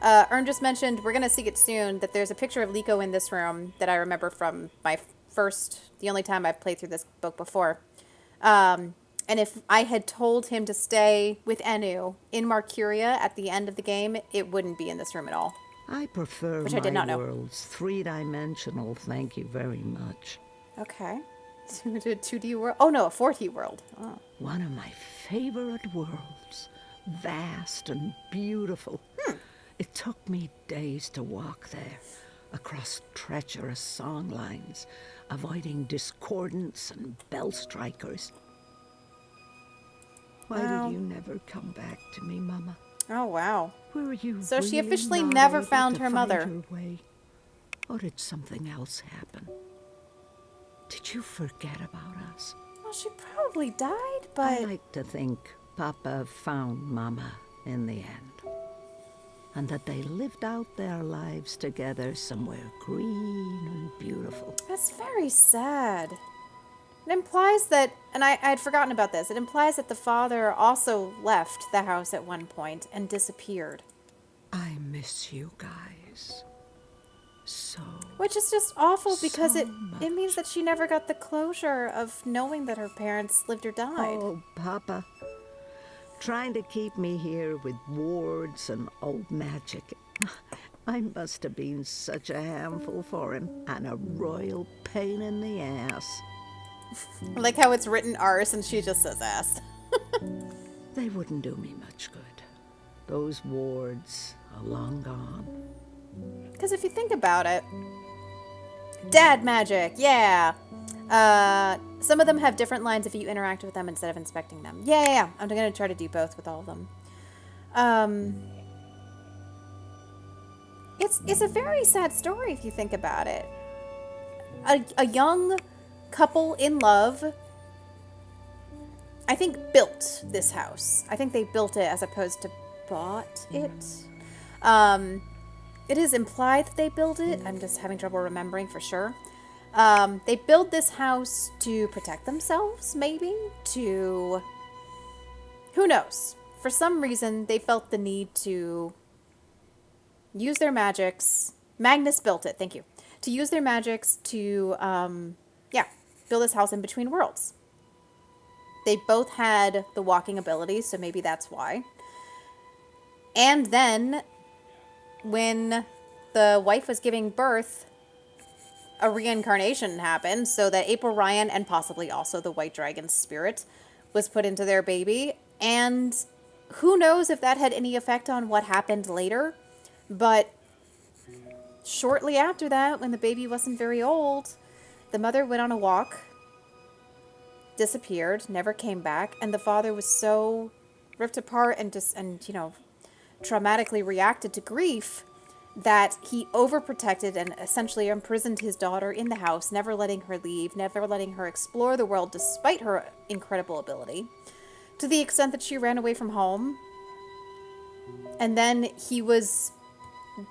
A: Ern just mentioned, we're going to see it soon, that there's a picture of Liko in this room that I remember from my the only time I've played through this book before. And if I had told him to stay with Enu in Marcuria at the end of the game, it wouldn't be in this room at all.
S: I prefer
A: Which I did not know.
S: worlds three-dimensional, thank you very much.
A: Okay. 2D world? Oh no, a 4D world. Oh.
S: One of my favorite worlds. Vast and beautiful. It took me days to walk there, across treacherous songlines, avoiding discordants and bell strikers. Why did you never come back to me, Mama?
A: Oh, wow.
S: Were you
A: So she
S: really
A: officially
S: not
A: never
S: able
A: found
S: to
A: her
S: find
A: mother.
S: your way? Or did something else happen? Did you forget about us?
A: Well, she probably died, but...
S: I like to think Papa found Mama in the end. And that they lived out their lives together somewhere green and beautiful.
A: That's very sad. It implies that, and I had forgotten about this, it implies that the father also left the house at one point and disappeared.
S: I miss you guys. So.
A: Which is just awful because it means that she never got the closure of knowing that her parents lived or died.
S: Oh, Papa. Trying to keep me here with wards and old magic. I must have been such a handful for him and a royal pain in the ass.
A: I like how it's written arse and she just says ass.
S: They wouldn't do me much good. Those wards are long gone.
A: Because if you think about it, dad magic, yeah. Some of them have different lines if you interact with them instead of inspecting them. Yeah. I'm going to try to do both with all of them. It's a very sad story if you think about it. A young couple in love, I think, built this house. I think they built it as opposed to bought it. It is implied that they built it. I'm just having trouble remembering for sure. They built this house to protect themselves, maybe? Who knows? For some reason, they felt the need to use their magics. Magnus built it, thank you. To use their magics to, build this house in between worlds. They both had the walking abilities, so maybe that's why. And then, when the wife was giving birth, a reincarnation happened, so that April Ryan, and possibly also the White Dragon's spirit, was put into their baby. And who knows if that had any effect on what happened later, but shortly after that, when the baby wasn't very old, the mother went on a walk, disappeared, never came back, and the father was so ripped apart and traumatically reacted to grief that he overprotected and essentially imprisoned his daughter in the house, never letting her leave, never letting her explore the world despite her incredible ability, to the extent that she ran away from home. And then he was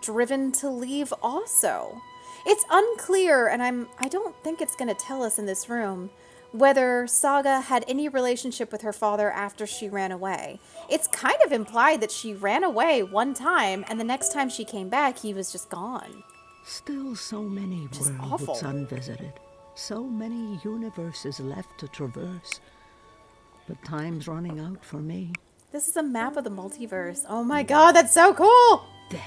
A: driven to leave also. It's unclear, and I don't think it's going to tell us in this room, whether Saga had any relationship with her father after she ran away. It's kind of implied that she ran away one time, and the next time she came back, he was just gone.
S: Still so many worlds unvisited. So many universes left to traverse. But time's running out for me.
A: This is a map of the multiverse. Oh my god, that's so cool!
S: There.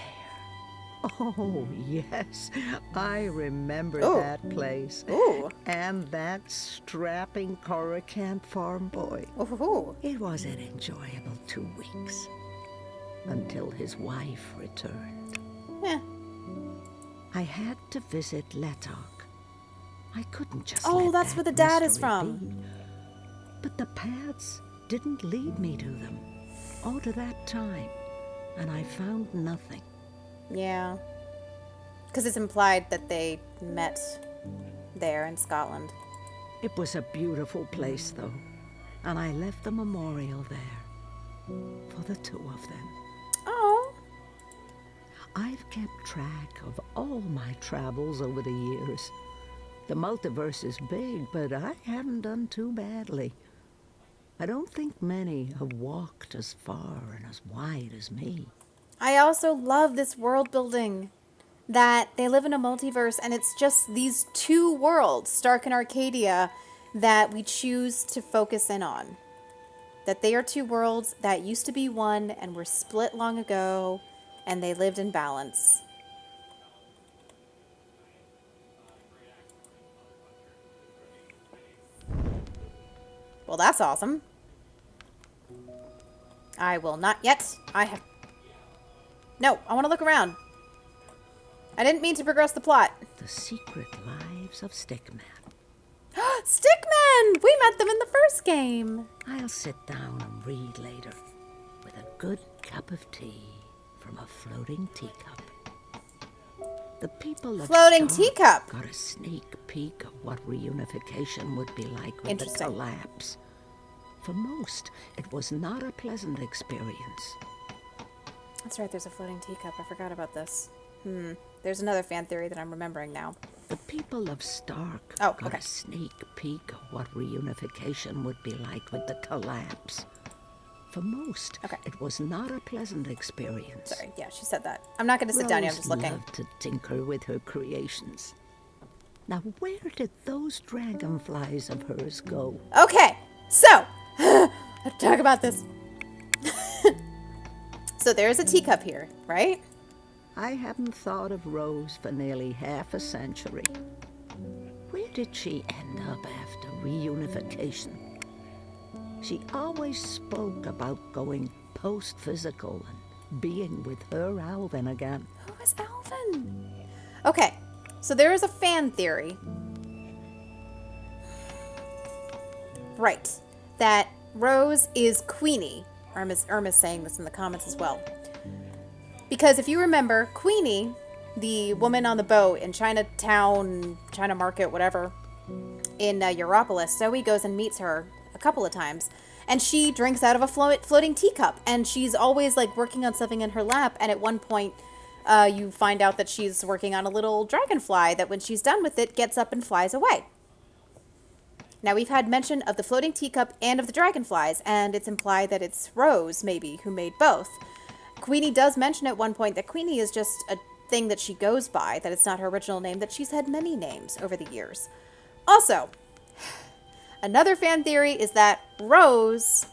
S: Oh, yes. I remember that place.
A: Ooh.
S: And that strapping Coruscant farm boy.
A: Ooh.
S: It was an enjoyable 2 weeks. Until his wife returned.
A: Yeah.
S: I had to visit Letok. I couldn't just
A: Oh,
S: let
A: that's
S: that
A: where the dad is
S: mystery
A: from.
S: be. But the paths didn't lead me to them. All to that time. And I found nothing.
A: Yeah. Because it's implied that they met there in Scotland.
S: It was a beautiful place, though. And I left a memorial there. For the 2 of them.
A: Oh.
S: I've kept track of all my travels over the years. The multiverse is big, but I haven't done too badly. I don't think many have walked as far and as wide as me.
A: I also love this world building. That they live in a multiverse and it's just these 2 worlds, Stark and Arcadia, that we choose to focus in on. That they are 2 worlds that used to be one and were split long ago, and they lived in balance. Well, that's awesome. I will not yet. No, I want to look around. I didn't mean to progress the plot.
S: The Secret Lives of Stickman.
A: Stickman! We met them in the first game.
S: I'll sit down and read later with a good cup of tea from a floating teacup. The people of
A: Floating
S: Stark
A: teacup.
S: got a sneak peek of what reunification would be like with the collapse. For most, it was not a pleasant experience.
A: That's right, there's a floating teacup. I forgot about this. There's another fan theory that I'm remembering now.
S: The people of Stark
A: got
S: a sneak peek of what reunification would be like with the collapse. For most, it was not a pleasant experience.
A: Sorry, yeah, she said that. I'm not going to sit down yet, I'm just looking.
S: Loved to tinker with her creations. Now, where did those dragonflies of hers go?
A: Okay, so, let's talk about this. So there's a teacup here, right?
S: I haven't thought of Rose for nearly half a century. Where did she end up after reunification? She always spoke about going post-physical and being with her Alvin again.
A: Who is Alvin? Okay, so there is a fan theory. Right, that Rose is Queenie. Irma's saying this in the comments as well. Because if you remember, Queenie, the woman on the boat in Chinatown, China Market, whatever, in Europolis, Zoe goes and meets her a couple of times. And she drinks out of a floating teacup. And she's always like working on something in her lap. And at one point, you find out that she's working on a little dragonfly that when she's done with it, gets up and flies away. Now, we've had mention of the floating teacup and of the dragonflies, and it's implied that it's Rose, maybe, who made both. Queenie does mention at one point that Queenie is just a thing that she goes by, that it's not her original name, that she's had many names over the years. Also, another fan theory is that Rose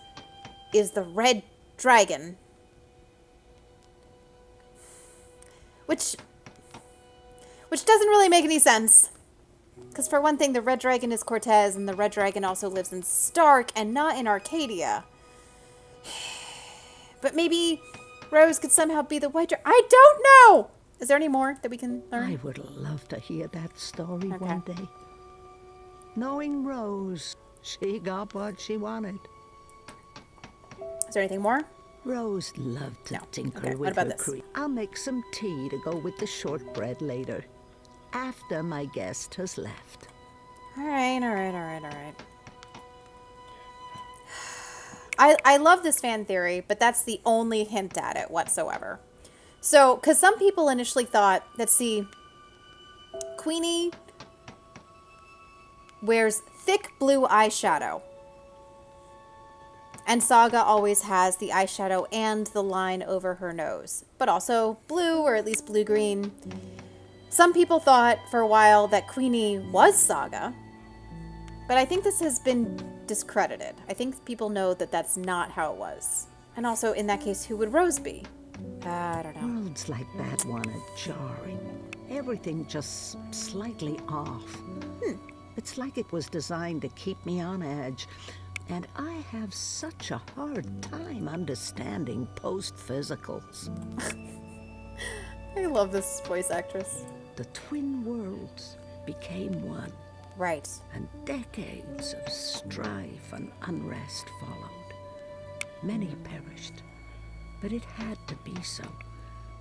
A: is the red dragon, which doesn't really make any sense. Because for one thing, the red dragon is Cortez, and the red dragon also lives in Stark and not in Arcadia. But maybe Rose could somehow be the white dragon. I don't know! Is there any more that we can learn?
S: I would love to hear that story one day. Knowing Rose, she got what she wanted.
A: Is there anything more?
S: Rose loved to tinker
A: Okay,
S: with
A: what about
S: her
A: this?
S: cream. I'll make some tea to go with the shortbread later, after my guest has left.
A: All right. I love this fan theory, but that's the only hint at it whatsoever. So, because some people initially thought that, see, Queenie wears thick blue eyeshadow. And Saga always has the eyeshadow and the line over her nose, but also blue, or at least blue-green. Some people thought for a while that Queenie was Saga, but I think this has been discredited. I think people know that that's not how it was. And also, in that case, who would Rose be? I don't know.
S: Worlds like that one are jarring. Everything just slightly off. It's like it was designed to keep me on edge. And I have such a hard time understanding post-physicals.
A: I love this voice actress.
S: The twin worlds became one.
A: Right.
S: And decades of strife and unrest followed. Many perished. But it had to be so.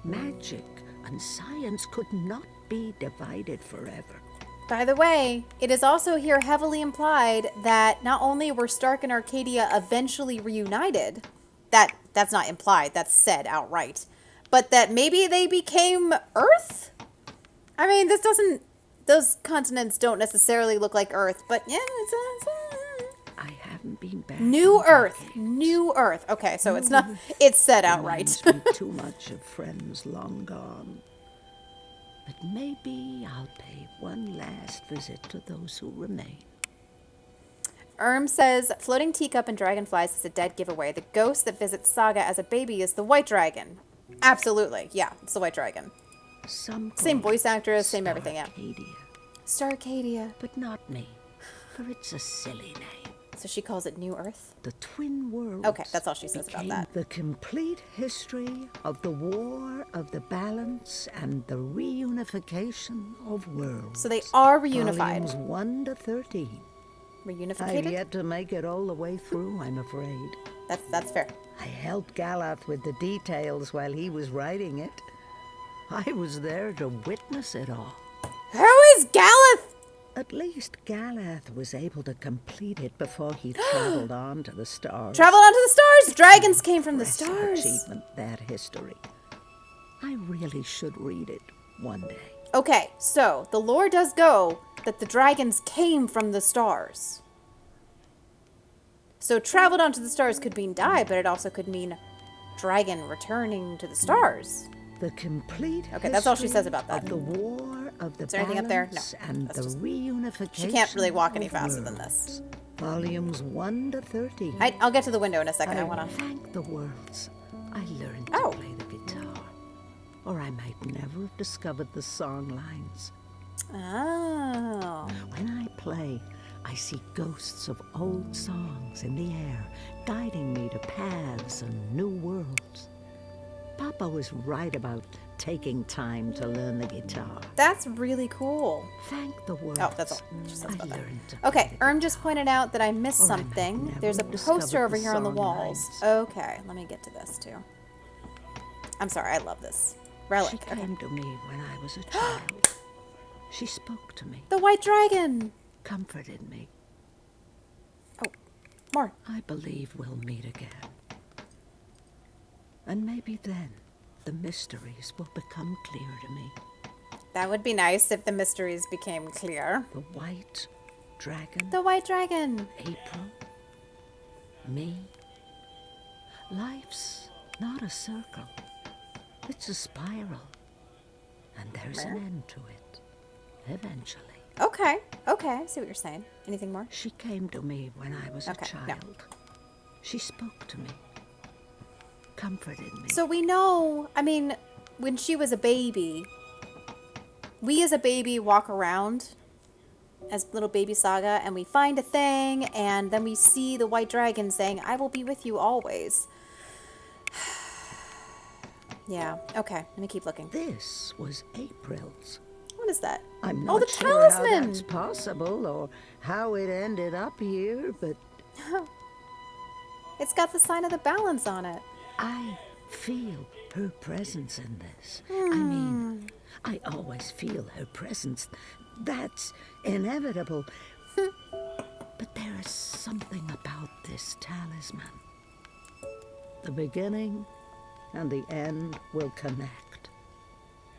S: Magic and science could not be divided forever.
A: By the way, it is also here heavily implied that not only were Stark and Arcadia eventually reunited, that's not implied, that's said outright, but that maybe they became Earth? I mean, those continents don't necessarily look like Earth, but yeah,
S: I haven't been back.
A: New Earth. Okay, so it's said outright.
S: Reminds me too much of friends long gone. But maybe I'll pay one last visit to those who remain.
A: Says, floating teacup and dragonflies is a dead giveaway. The ghost that visits Saga as a baby is the white dragon. Absolutely. Yeah, it's the white dragon. Same voice actress, same everything, yeah. Starcadia.
S: But not me, for it's a silly name.
A: So she calls it New Earth?
S: The twin worlds.
A: Okay, that's all she says about that.
S: The complete history of the War of the Balance and the reunification of worlds.
A: So they are reunified.
S: Volumes 1 to 13.
A: Reunificated?
S: I've yet to make it all the way through, I'm afraid.
A: That's fair.
S: I helped Galath with the details while he was writing it. I was there to witness it all.
A: Who is Galath?
S: At least Galath was able to complete it before he traveled on to the stars.
A: Traveled on to the stars? Dragons came from the stars.
S: Achievement, that history. I really should read it one day.
A: Okay, so the lore does go that the dragons came from the stars. So traveled onto the stars could mean die, but it also could mean dragon returning to the stars.
S: The complete
A: Okay, that's all she says about that.
S: Of the War of the
A: Is there anything up there? No.
S: And the reunification.
A: She can't really walk any faster than this.
S: Volumes 1 to 30.
A: I'll get to the window in a second. I want to
S: thank the worlds. I learned to play the guitar, or I might never have discovered the songlines.
A: Oh.
S: When I play, I see ghosts of old songs in the air, guiding me to paths and new worlds. Pop Papa was right about taking time to learn the guitar.
A: That's really cool.
S: Thank the world.
A: Oh, that's all. She says about that.
S: learned to
A: Okay, just pointed out that I missed
S: Or I might
A: something.
S: never
A: There's a
S: have discovered
A: poster over
S: the
A: here on the
S: song
A: walls.
S: lines.
A: Okay, let me get to this too. I'm sorry, I love this. Relic.
S: She came to me when I was a child. She spoke to me,
A: The White Dragon!
S: comforted me.
A: Oh, more.
S: I believe we'll meet again. And maybe then the mysteries will become clear to me.
A: That would be nice if the mysteries became clear.
S: The White Dragon,
A: The White Dragon!
S: April, me. Life's not a circle. It's a spiral. And there's an end to it. Eventually.
A: Okay, I see what you're saying. Anything more?
S: She came to me when I was a
A: Okay, no.
S: child. She spoke to me. Comforted me.
A: So we know, I mean, when she was a baby, we as a baby walk around as little baby Saga and we find a thing and then we see the White Dragon saying, I will be with you always. Yeah, okay, let me keep looking.
S: This was April's.
A: What is that?
S: I'm
A: Oh,
S: not
A: the
S: sure how
A: talisman!
S: that's possible or how it ended up here, but
A: It's got the sign of the balance on it.
S: I feel her presence in this. I mean, I always feel her presence. That's inevitable. But there is something about this talisman. The beginning and the end will connect.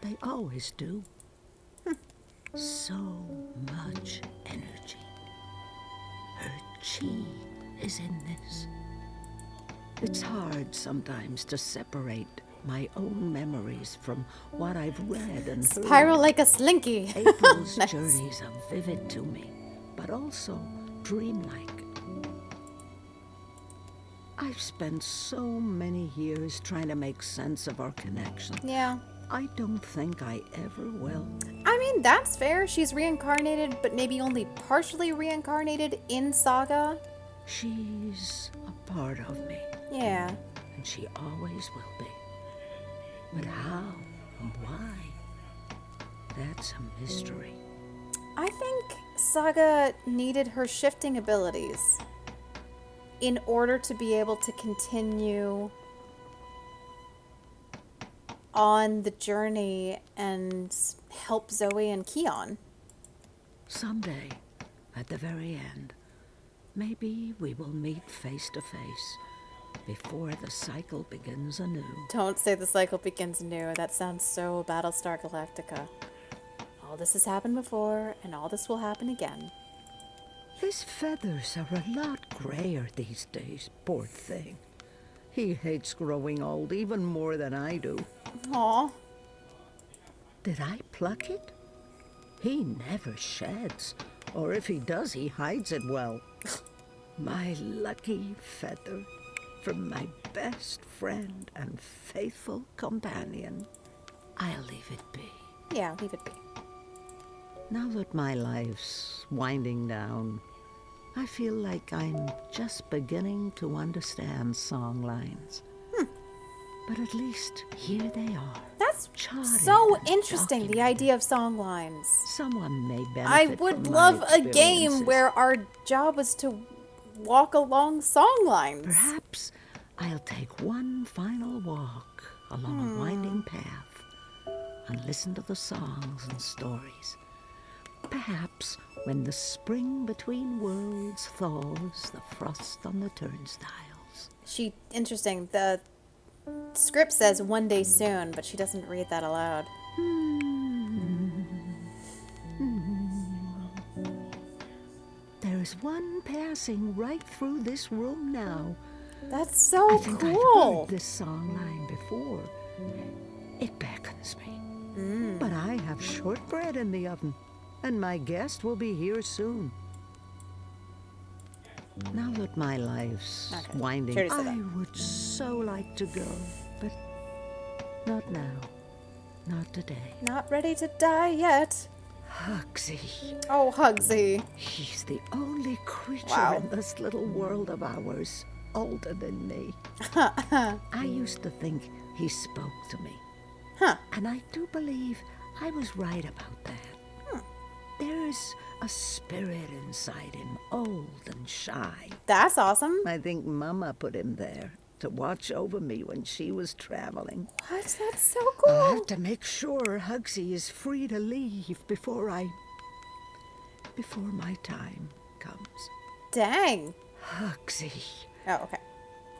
S: They always do. So much energy. Her chi is in this. It's hard sometimes to separate my own memories from what I've read and heard.
A: Spiral like a slinky.
S: April's
A: Nice.
S: journeys are vivid to me, but also dreamlike. I've spent so many years trying to make sense of our connection.
A: Yeah.
S: I don't think I ever will.
A: I mean, that's fair. She's reincarnated, but maybe only partially reincarnated in Saga.
S: She's a part of me,
A: Yeah.
S: and she always will be. But how and why? That's a mystery.
A: I think Saga needed her shifting abilities in order to be able to continue on the journey and help Zoe and Keon.
S: Someday, at the very end, maybe we will meet face to face before the cycle begins anew.
A: Don't say the cycle begins anew. That sounds so Battlestar Galactica. All this has happened before, and all this will happen again.
S: His feathers are a lot grayer these days, poor thing. He hates growing old even more than I do.
A: Aw.
S: Did I pluck it? He never sheds, or if he does, he hides it well. My lucky feather from my best friend and faithful companion. I'll leave it be.
A: Yeah, leave it be.
S: Now that my life's winding down, I feel like I'm just beginning to understand songlines. But at least here they are.
A: That's
S: charted
A: so
S: and
A: interesting, the idea of songlines.
S: Someone may benefit
A: I
S: from
A: would
S: my
A: love a game
S: experiences.
A: where our job was to walk along songlines.
S: Perhaps I'll take one final walk along a winding path and listen to the songs and stories. Perhaps when the spring between worlds thaws the frost on the turnstiles.
A: Interesting. The script says one day soon, but she doesn't read that aloud.
S: There's one passing right through this room now.
A: That's so
S: I think
A: cool.
S: I've heard this song line before. It beckons me. But I have shortbread in the oven, and my guest will be here soon. Now that my life's winding,
A: Sure to say that.
S: I would so like to go, but not now. Not today.
A: Not ready to die yet.
S: Hugsy.
A: Oh, Hugsy.
S: He's the only creature
A: Wow.
S: in this little world of ours older than me. I used to think he spoke to me.
A: Huh.
S: And I do believe I was right about that. There's a spirit inside him, old and shy.
A: That's awesome.
S: I think Mama put him there to watch over me when she was traveling.
A: What? That's so cool.
S: I have to make sure Hugsy is free to leave before my time comes.
A: Dang.
S: Hugsy.
A: Oh, okay.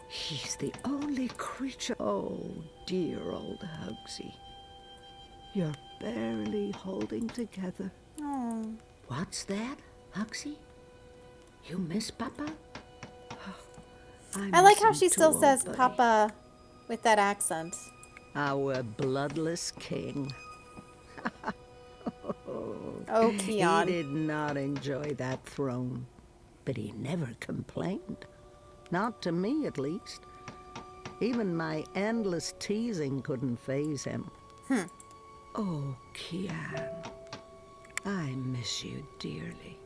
S: He's the only creature. Oh, dear old Hugsy. You're barely holding together.
A: Oh.
S: What's that, Hugsy? You miss Papa?
A: I like how she still says Papa with that accent.
S: Our bloodless king.
A: Oh, Keon.
S: He did not enjoy that throne, but he never complained. Not to me, at least. Even my endless teasing couldn't faze him. Oh, Kian, I miss you dearly.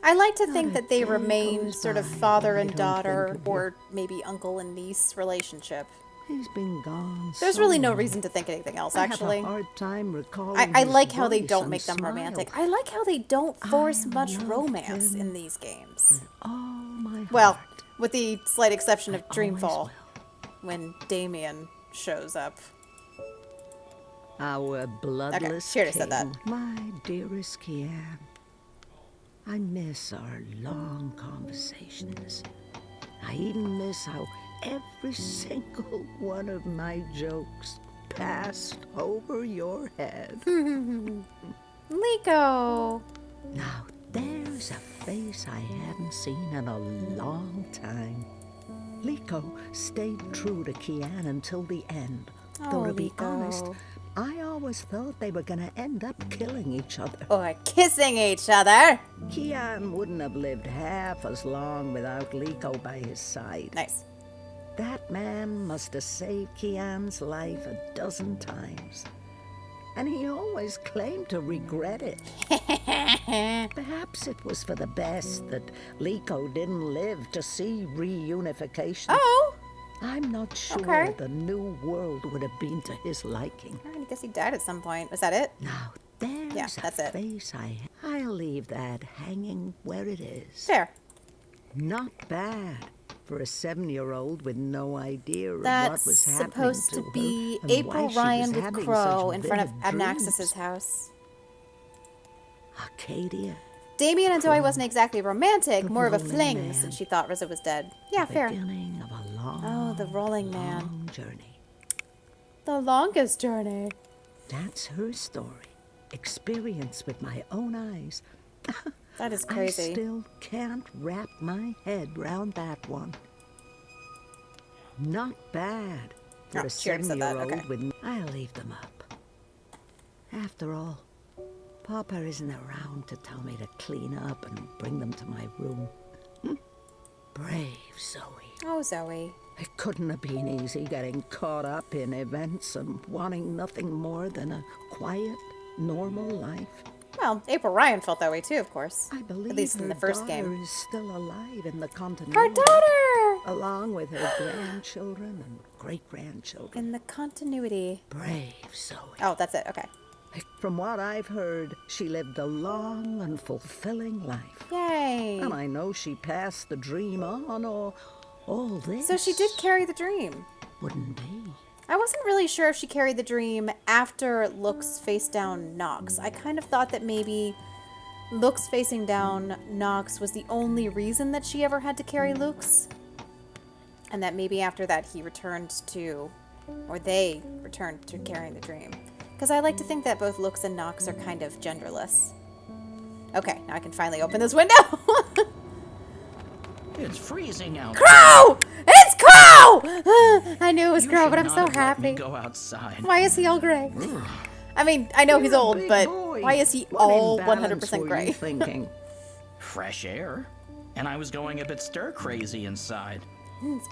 A: I like to think that they
S: day
A: remain
S: goes
A: sort of
S: by
A: father
S: when I
A: and
S: don't
A: daughter,
S: think of you.
A: or maybe uncle and niece relationship.
S: He's been gone.
A: There's
S: so
A: really no
S: long.
A: reason to think anything else,
S: I
A: actually.
S: have a hard time recalling
A: I
S: his
A: like how they
S: voice
A: don't
S: and
A: make them
S: smile.
A: romantic. I like how they don't force much
S: love
A: romance
S: him
A: in these games.
S: Oh, my
A: Well,
S: heart.
A: with the slight exception of
S: always
A: Dreamfall, when Damien shows up.
S: Our bloodless
A: she already said that.
S: king, my dearest Kian. I miss our long conversations. I even miss how every single one of my jokes passed over your head.
A: Liko!
S: Now, there's a face I haven't seen in a long time. Liko stayed true to Kian until the end. Though,
A: Oh,
S: to be
A: Liko.
S: honest, I always thought they were gonna end up killing each other.
A: Or kissing each other.
S: Kian wouldn't have lived half as long without Liko by his side.
A: Nice.
S: That man must have saved Kian's life a dozen times. And he always claimed to regret it. Perhaps it was for the best that Liko didn't live to see reunification.
A: Oh!
S: I'm not sure
A: Okay.
S: the new world would have been to his liking.
A: I guess he died at some point. Was that it?
S: Now, there's
A: Yeah, that's
S: a
A: it.
S: face I'll leave that hanging where it is.
A: Fair.
S: Not bad for a 7-year-old with no idea of
A: That's
S: what was happening
A: supposed to
S: her
A: be
S: and
A: April
S: why she
A: Ryan
S: was
A: with
S: having
A: Crow
S: such
A: in front of
S: vivid
A: Abnaxus's
S: dreams.
A: house.
S: Arcadia.
A: Damien and Zoe wasn't exactly romantic,
S: The
A: more of a
S: Rolling
A: fling,
S: Man.
A: since she thought Rizzo was dead. Yeah,
S: The
A: fair.
S: beginning of a long,
A: Oh, the Rolling Man.
S: long journey.
A: The longest journey.
S: That's her story. Experience with my own eyes.
A: That is crazy.
S: I still can't wrap my head round that one. Not bad for
A: Oh,
S: a
A: she already said that,
S: 7-year-old
A: okay.
S: with... I'll leave them up. After all, Papa isn't around to tell me to clean up and bring them to my room. Brave Zoe.
A: Oh, Zoe.
S: It couldn't have been easy getting caught up in events and wanting nothing more than a quiet, normal life.
A: Well, April Ryan felt that way too, of course.
S: I believe
A: At least in the first
S: her
A: game.
S: daughter is still alive in the continuity.
A: Her daughter!
S: Along with her grandchildren and great-grandchildren.
A: In the continuity.
S: Brave Zoe.
A: Oh, that's it. Okay.
S: From what I've heard, she lived a long and fulfilling life.
A: Yay.
S: And I know she passed the dream on, or all this.
A: So she did carry the dream.
S: Wouldn't be.
A: I wasn't really sure if she carried the dream after Lux faced down Nox. I kind of thought that maybe Lux facing down Nox was the only reason that she ever had to carry Lux. And that maybe after that he returned to, or they returned to carrying the dream. Because I like to think that both Lux and Nox are kind of genderless. Okay, now I can finally open this window.
D: It's freezing out.
A: Crow! It's Crow! I knew it was Crow, but I'm so
D: Let me
A: happy.
D: go outside.
A: Why is he all gray? I mean, I know he's old, but why is he all 100% gray?
S: Thinking?
D: Fresh air. And I was going a bit stir-crazy inside.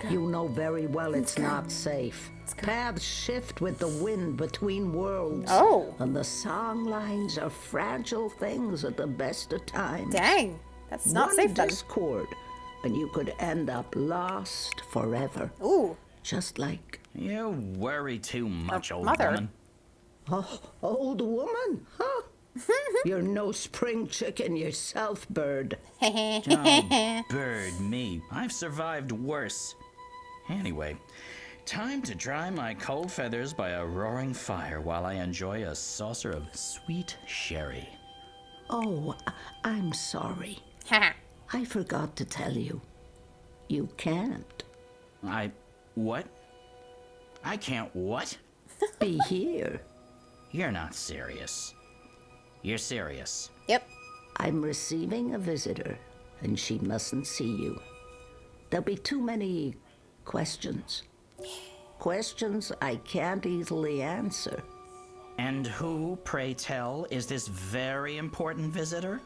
S: You know very well it's not safe. Paths shift with the wind between worlds.
A: Oh.
S: And the song lines are fragile things at the best of times.
A: Dang, that's not
S: One
A: safe then.
S: discord, and you could end up lost forever.
A: Ooh.
S: Just like...
D: You worry too much, old
A: mother.
D: woman.
S: Oh, old woman, huh? You're no spring chicken yourself, bird.
D: Oh, bird me. I've survived worse. Anyway, time to dry my cold feathers by a roaring fire while I enjoy a saucer of sweet sherry.
S: Oh, I'm sorry. I forgot to tell you. You can't.
D: What? I can't what?
S: Be here.
D: You're not serious. You're serious.
A: Yep.
S: I'm receiving a visitor, and she mustn't see you. There'll be too many questions. Questions I can't easily answer.
D: And who, pray tell, is this very important visitor?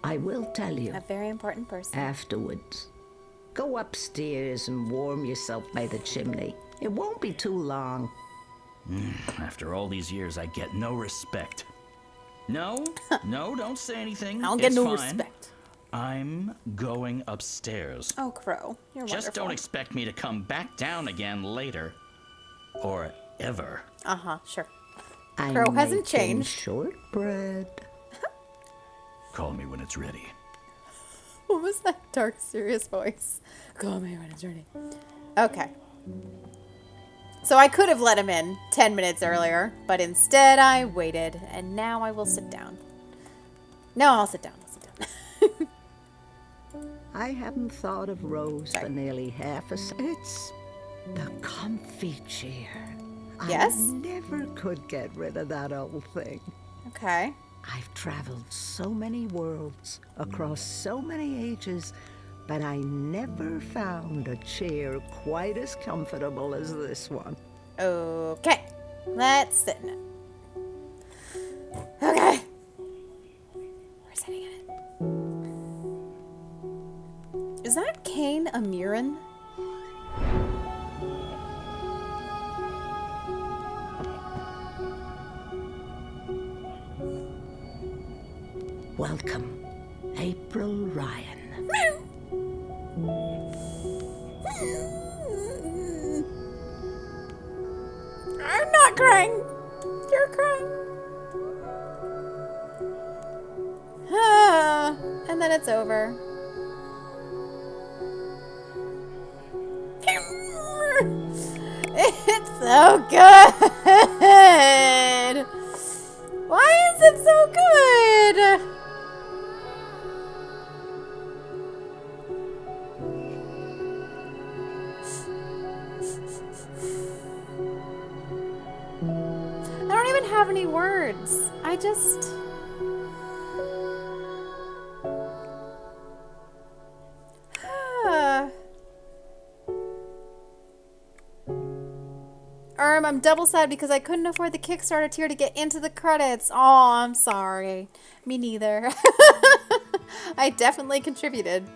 S: I will tell you.
A: A very important person.
S: Afterwards. Go upstairs and warm yourself by the chimney. It won't be too long.
D: After all these years, I get no respect. No, don't say anything.
A: I don't get
D: It's
A: no
D: fine.
A: respect.
D: I'm going upstairs.
A: Oh, Crow, you're
D: Just
A: wonderful.
D: don't expect me to come back down again later. Or ever.
A: Uh-huh, sure.
S: I'm
A: Crow hasn't
S: making
A: changed.
S: Shortbread.
D: Call me when it's ready.
A: What was that dark, serious voice? Call me when it's ready. Okay. So I could have let him in 10 minutes earlier, but instead I waited, and now I will sit down. No, I'll sit down.
S: I haven't thought of Rose for nearly half a second. It's the comfy chair.
A: Yes?
S: I never could get rid of that old thing.
A: Okay.
S: I've traveled so many worlds, across so many ages, but I never found a chair quite as comfortable as this one.
A: Okay. Let's sit in it. Okay. We're sitting in it. Is that Kane a Mirren?
S: Welcome, April Ryan.
A: I'm not crying. You're crying. And then it's over. It's so good. Why is it so good? I don't even have any words. I just... I'm double sad because I couldn't afford the Kickstarter tier to get into the credits. Oh, I'm sorry. Me neither. I definitely contributed,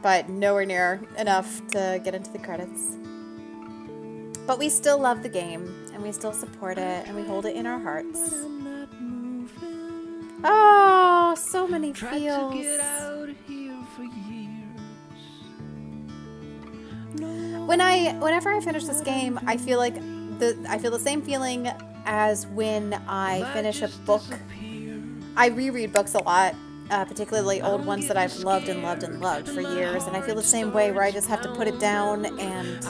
A: but nowhere near enough to get into the credits. But we still love the game, and we still support it, and we hold it in our hearts. Oh, so many feels. Whenever I finish this game, I feel like I feel the same feeling as when I finish a book. I reread books a lot, particularly old ones that I've loved and loved and loved for years, and I feel the same way where I just have to put it down and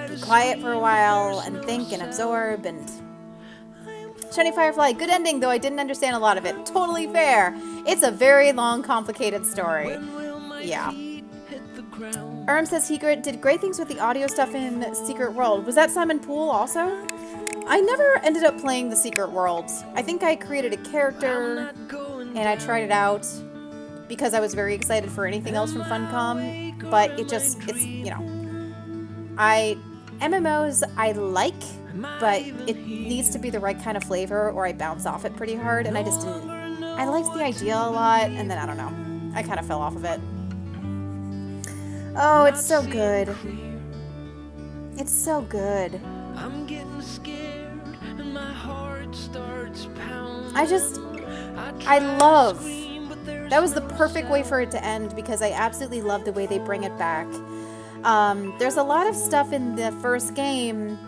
A: be quiet for a while and think and absorb. And Shiny Firefly, good ending, though I didn't understand a lot of it. Totally fair. It's a very long, complicated story. Yeah. says he did great things with the audio stuff in Secret World. Was that Simon Poole also? I never ended up playing the Secret World. I think I created a character and I tried it out because I was very excited for anything else from Funcom, but it's, you know, MMOs I like, but it needs to be the right kind of flavor or I bounce off it pretty hard, and I just didn't. I liked the idea a lot, and then I don't know. I kind of fell off of it. Oh, it's so good. It's so good.
R: I'm getting scared and my heart starts pounding.
A: I love. That was the perfect way for it to end because I absolutely love the way they bring it back. There's a lot of stuff in the first game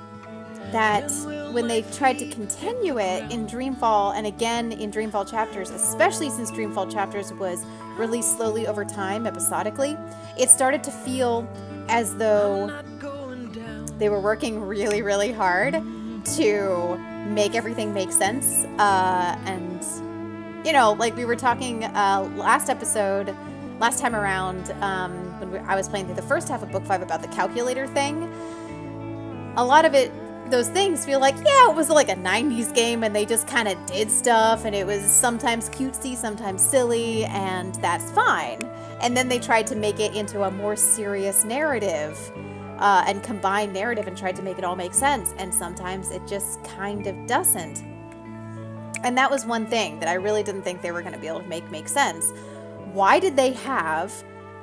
A: that when they tried to continue it in Dreamfall and again in Dreamfall Chapters, especially since Dreamfall Chapters was released slowly over time, episodically, it started to feel as though they were working really, really hard to make everything make sense. And, you know, like we were talking last time around, when I was playing through the first half of Book 5 about the calculator thing. A lot of it, those things feel like, yeah, it was like a 90s game and they just kind of did stuff and it was sometimes cutesy, sometimes silly, and that's fine. And then they tried to make it into a more serious narrative and combined narrative and tried to make it all make sense. And sometimes it just kind of doesn't. And that was one thing that I really didn't think they were going to be able to make sense. Why did they have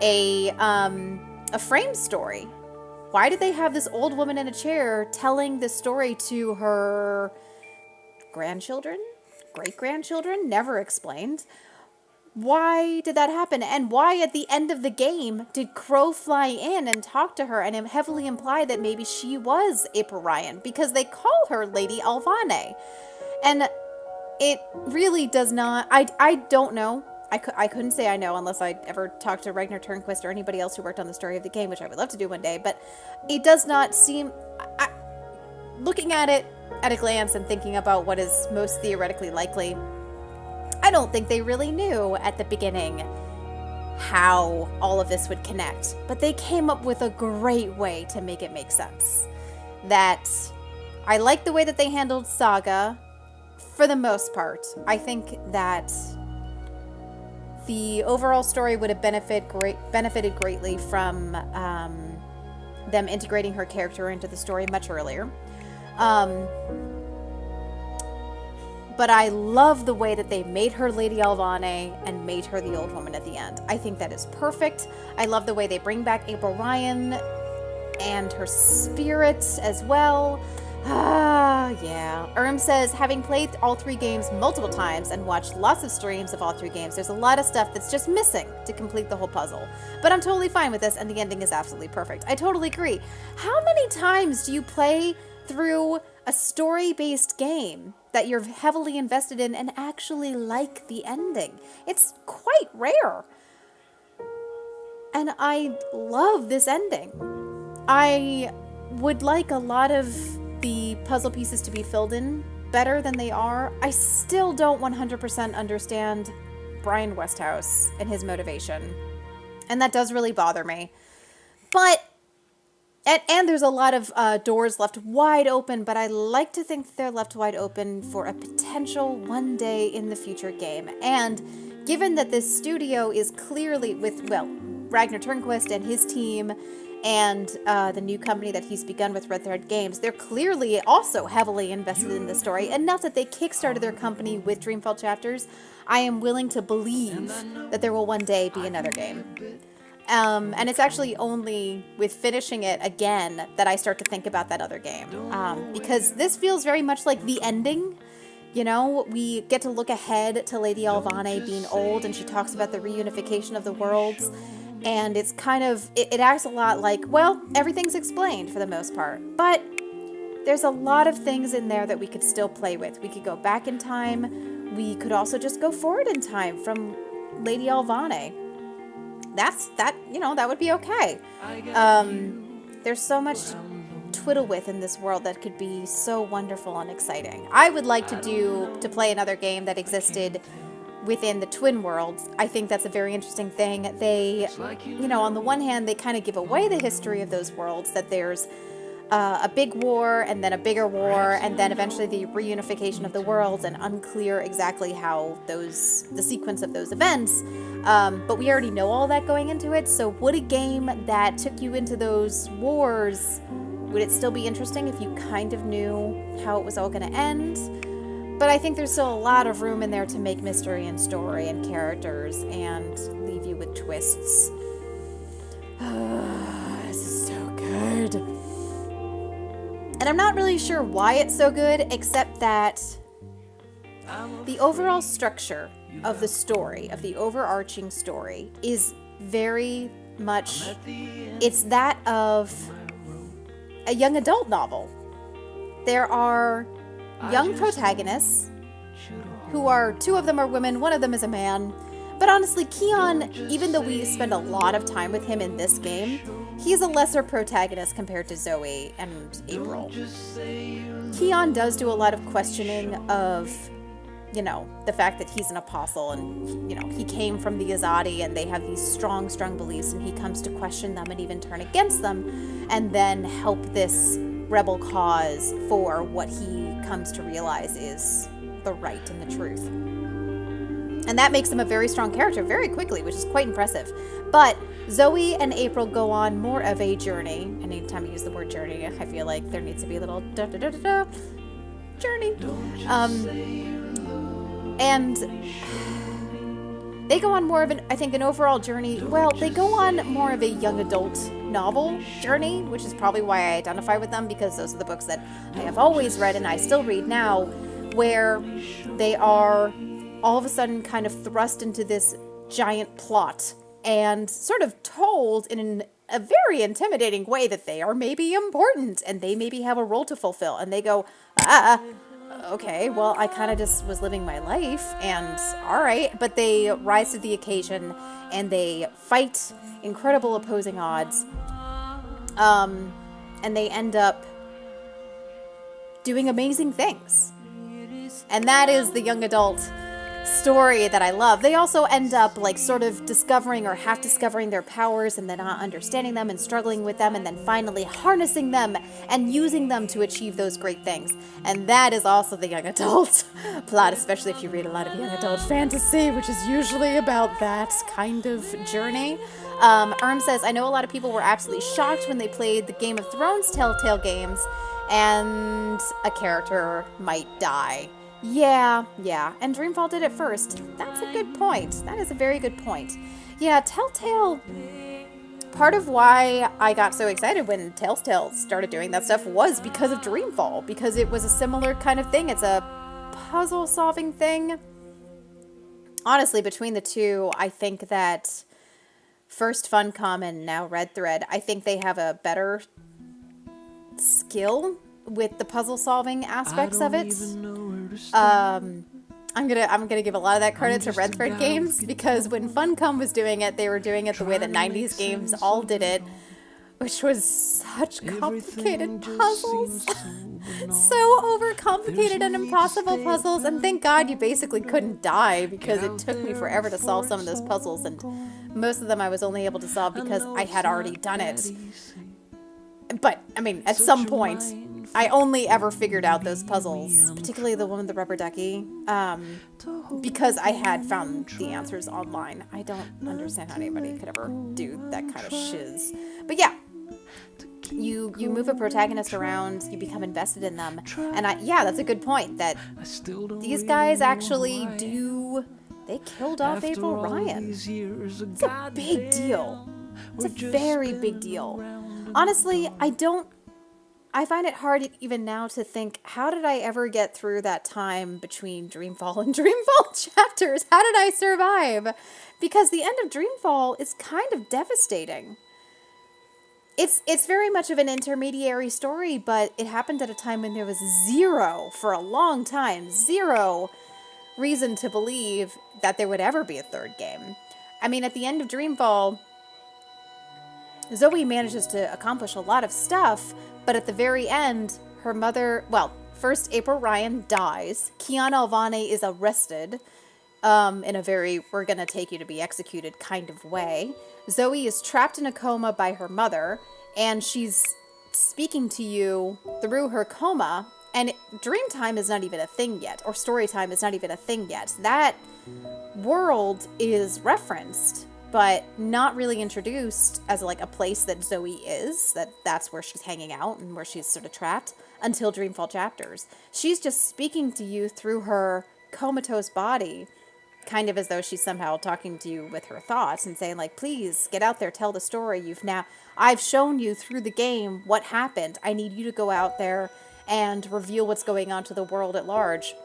A: a frame story? Why did they have this old woman in a chair telling this story to her grandchildren? Great-grandchildren? Never explained. Why did that happen? And why at the end of the game did Crow fly in and talk to her and heavily imply that maybe she was April Ryan? Because they call her Lady Alvane. And it really does not... I don't know. I couldn't say I know unless I ever talked to Ragnar Turnquist or anybody else who worked on the story of the game, which I would love to do one day. But it does not seem... looking at it at a glance and thinking about what is most theoretically likely, I don't think they really knew at the beginning how all of this would connect. But they came up with a great way to make it make sense. That I like the way that they handled Saga for the most part. I think that the overall story would have benefited greatly from them integrating her character into the story much earlier. But I love the way that they made her Lady Alvane and made her the old woman at the end. I think that is perfect. I love the way they bring back April Ryan and her spirit as well. Yeah. says, having played all 3 games multiple times and watched lots of streams of all 3 games, there's a lot of stuff that's just missing to complete the whole puzzle. But I'm totally fine with this, and the ending is absolutely perfect. I totally agree. How many times do you play through a story-based game that you're heavily invested in and actually like the ending? It's quite rare. And I love this ending. I would like a lot of the puzzle pieces to be filled in better than they are. I still don't 100% understand Brian Westhouse and his motivation. And that does really bother me. But, and there's a lot of doors left wide open, but I like to think they're left wide open for a potential one day in the future game. And given that this studio is clearly with, well, Ragnar Turnquist and his team and the new company that he's begun with Red Thread Games, they're clearly also heavily invested in the story, enough that they kickstarted their company with Dreamfall Chapters. I am willing to believe that there will one day be another game. And it's actually only with finishing it again that I start to think about that other game. Because this feels very much like the ending. You know, we get to look ahead to Lady Alvane being old, and she talks about the reunification of the worlds. And it's kind of, it acts a lot like, well, everything's explained for the most part. But there's a lot of things in there that we could still play with. We could go back in time. We could also just go forward in time from Lady Alvane. That would be okay. There's so much to twiddle with in this world that could be so wonderful and exciting. I would like to play another game that existed within the twin worlds. I think that's a very interesting thing. They, on the one hand, they kind of give away the history of those worlds, that there's a big war and then a bigger war and then eventually the reunification of the worlds, and unclear exactly how the sequence of those events. But we already know all that going into it, so would a game that took you into those wars, would it still be interesting if you kind of knew how it was all going to end? But I think there's still a lot of room in there to make mystery and story and characters and leave you with twists. This is so good. And I'm not really sure why it's so good, except that the overall structure of the story, of the overarching story, is very much it's that of a young adult novel. There are young protagonists who are, two of them are women, one of them is a man. But honestly, Keon, even though we spend a lot of time with him in this game, he's a lesser protagonist compared to Zoe and April. Keon does do a lot of questioning of, you know, the fact that he's an apostle and, you know, he came from the Azadi and they have these strong beliefs, and he comes to question them and even turn against them and then help this rebel cause for what he comes to realize is the right and the truth. And that makes him a very strong character very quickly, which is quite impressive. But Zoe and April go on more of a journey. Anytime you use the word journey, I feel like there needs to be a little journey. And they go on more of an, I think, an overall journey. Well, they go on more of a young adult novel journey, which is probably why I identify with them, because those are the books that I have always read and I still read now, where they are all of a sudden kind of thrust into this giant plot and sort of told in a very intimidating way that they are maybe important and they maybe have a role to fulfill. And they go, okay, well, I kind of just was living my life and all right. But they rise to the occasion and they fight incredible opposing odds. And they end up doing amazing things. And that is the young adult story that I love. They also end up like sort of discovering or half discovering their powers and then not understanding them and struggling with them and then finally harnessing them and using them to achieve those great things. And that is also the young adult plot, especially if you read a lot of young adult fantasy, which is usually about that kind of journey. Says, I know a lot of people were absolutely shocked when they played the Game of Thrones Telltale games and a character might die. Yeah, and Dreamfall did it first. That's a good point. That is a very good point. Yeah, Telltale, part of why I got so excited when Telltale started doing that stuff was because of Dreamfall, because it was a similar kind of thing. It's a puzzle-solving thing. Honestly, between the two, I think that first Funcom and now Red Thread, I think they have a better skill with the puzzle-solving aspects of it. I'm gonna give a lot of that credit to Red Thread Games, because when Funcom was doing it, they were doing it the way that 90s games all did it, which was such complicated puzzles. So overcomplicated and impossible puzzles, and thank God you basically couldn't die, because it took me forever to solve some of those puzzles, and most of them I was only able to solve because I had already done it. But, I mean, at some point, I only ever figured out those puzzles, particularly the one with the rubber ducky, because I had found the answers online. I don't understand how anybody could ever do that kind of shiz. But yeah, you move a protagonist around, you become invested in them, and yeah, that's a good point, that these guys actually do, they killed off April Ryan. It's a big deal. It's a very big deal. Honestly, I find it hard even now to think, how did I ever get through that time between Dreamfall and Dreamfall chapters? How did I survive? Because the end of Dreamfall is kind of devastating. It's very much of an intermediary story, but it happened at a time when there was for a long time, zero reason to believe that there would ever be a third game. I mean, at the end of Dreamfall, Zoe manages to accomplish a lot of stuff, but at the very end, her mother, well, first April Ryan dies, Kian Alvane is arrested, in a very, we're gonna take you to be executed kind of way. Zoe is trapped in a coma by her mother, and she's speaking to you through her coma, and Dreamtime is not even a thing yet, or Storytime is not even a thing yet. That world is referenced, but not really introduced as like a place that Zoe is, that's where she's hanging out and where she's sort of trapped, until Dreamfall chapters. She's just speaking to you through her comatose body, kind of as though she's somehow talking to you with her thoughts and saying like, please get out there, tell the story. I've shown you through the game what happened. I need you to go out there and reveal what's going on to the world at large.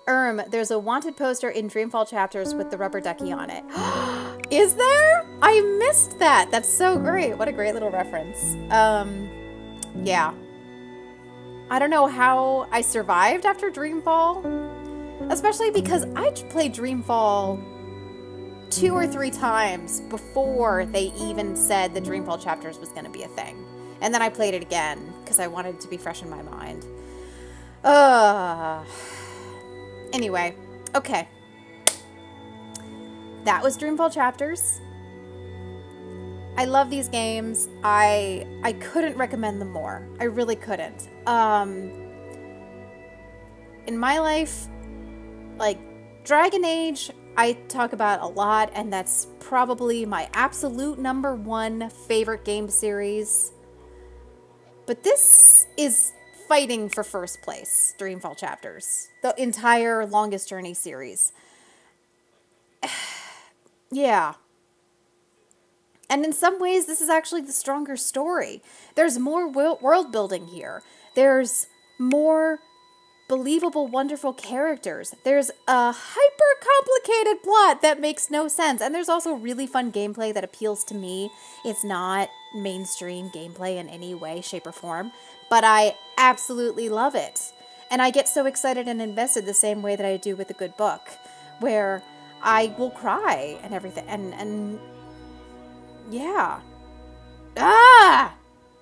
A: There's a wanted poster in Dreamfall chapters with the rubber ducky on it. Is there? I missed that. That's so great. What a great little reference. Yeah. I don't know how I survived after Dreamfall, especially because I played Dreamfall 2 or 3 times before they even said the Dreamfall chapters was going to be a thing. And then I played it again because I wanted it to be fresh in my mind. Anyway, okay. That was Dreamfall chapters. I love these games. I couldn't recommend them more. I really couldn't. In my life, like, Dragon Age, I talk about a lot, and that's probably my absolute #1 favorite game series. But this is fighting for first place, Dreamfall chapters. The entire Longest Journey series. Yeah. And in some ways, this is actually the stronger story. There's more world building here. There's more believable, wonderful characters. There's a hyper-complicated plot that makes no sense. And there's also really fun gameplay that appeals to me. It's not mainstream gameplay in any way, shape, or form. But I absolutely love it. And I get so excited and invested the same way that I do with a good book. Where I will cry and everything. And yeah.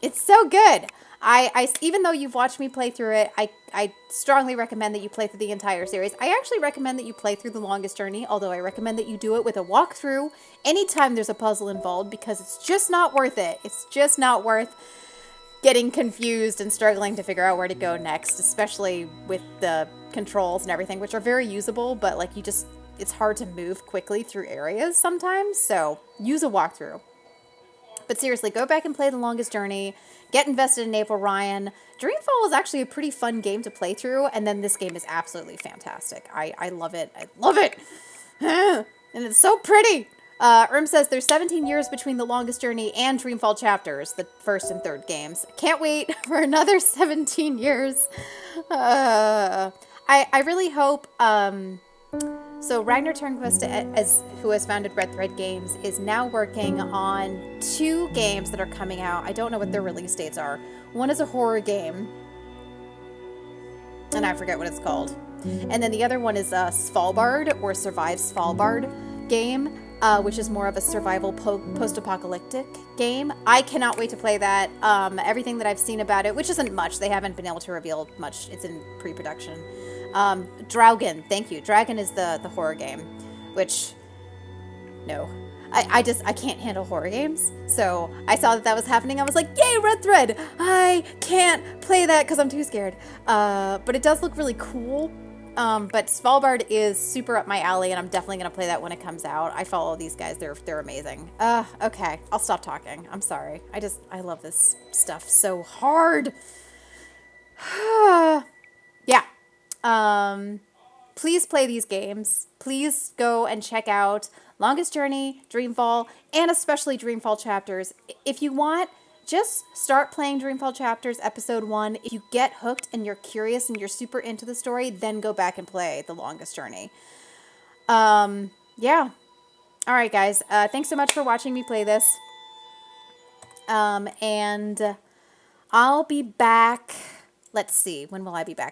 A: It's so good. I even though you've watched me play through it, I strongly recommend that you play through the entire series. I actually recommend that you play through The Longest Journey, although I recommend that you do it with a walkthrough anytime there's a puzzle involved, because it's just not worth it. It's just not worth getting confused and struggling to figure out where to go next, especially with the controls and everything, which are very usable, but like it's hard to move quickly through areas sometimes, so use a walkthrough. But seriously, go back and play The Longest Journey. Get invested in April Ryan. Dreamfall is actually a pretty fun game to play through, and then this game is absolutely fantastic. I love it. I love it! And it's so pretty! Says there's 17 years between The Longest Journey and Dreamfall chapters, the first and third games. Can't wait for another 17 years. I really hope... So Ragnar Turnquist, who has founded Red Thread Games, is now working on 2 games that are coming out. I don't know what their release dates are. One is a horror game, and I forget what it's called. And then the other one is a Svalbard, or Survive Svalbard game, which is more of a survival post-apocalyptic game. I cannot wait to play that. Everything that I've seen about it, which isn't much, they haven't been able to reveal much. It's in pre-production. Draugen, thank you. Dragon is the horror game, which, no. I can't handle horror games. So I saw that was happening. I was like, yay, Red Thread! I can't play that because I'm too scared. But it does look really cool. But Svalbard is super up my alley, and I'm definitely going to play that when it comes out. I follow these guys. They're amazing. Okay. I'll stop talking. I'm sorry. I love this stuff so hard. Yeah. Please play these games. Please go and check out Longest Journey, Dreamfall, and especially Dreamfall chapters. If you want, just start playing Dreamfall chapters episode 1. If you get hooked and you're curious and you're super into the story, then go back and play The Longest Journey. Yeah. All right, guys. Thanks so much for watching me play this. And I'll be back. Let's see. When will I be back?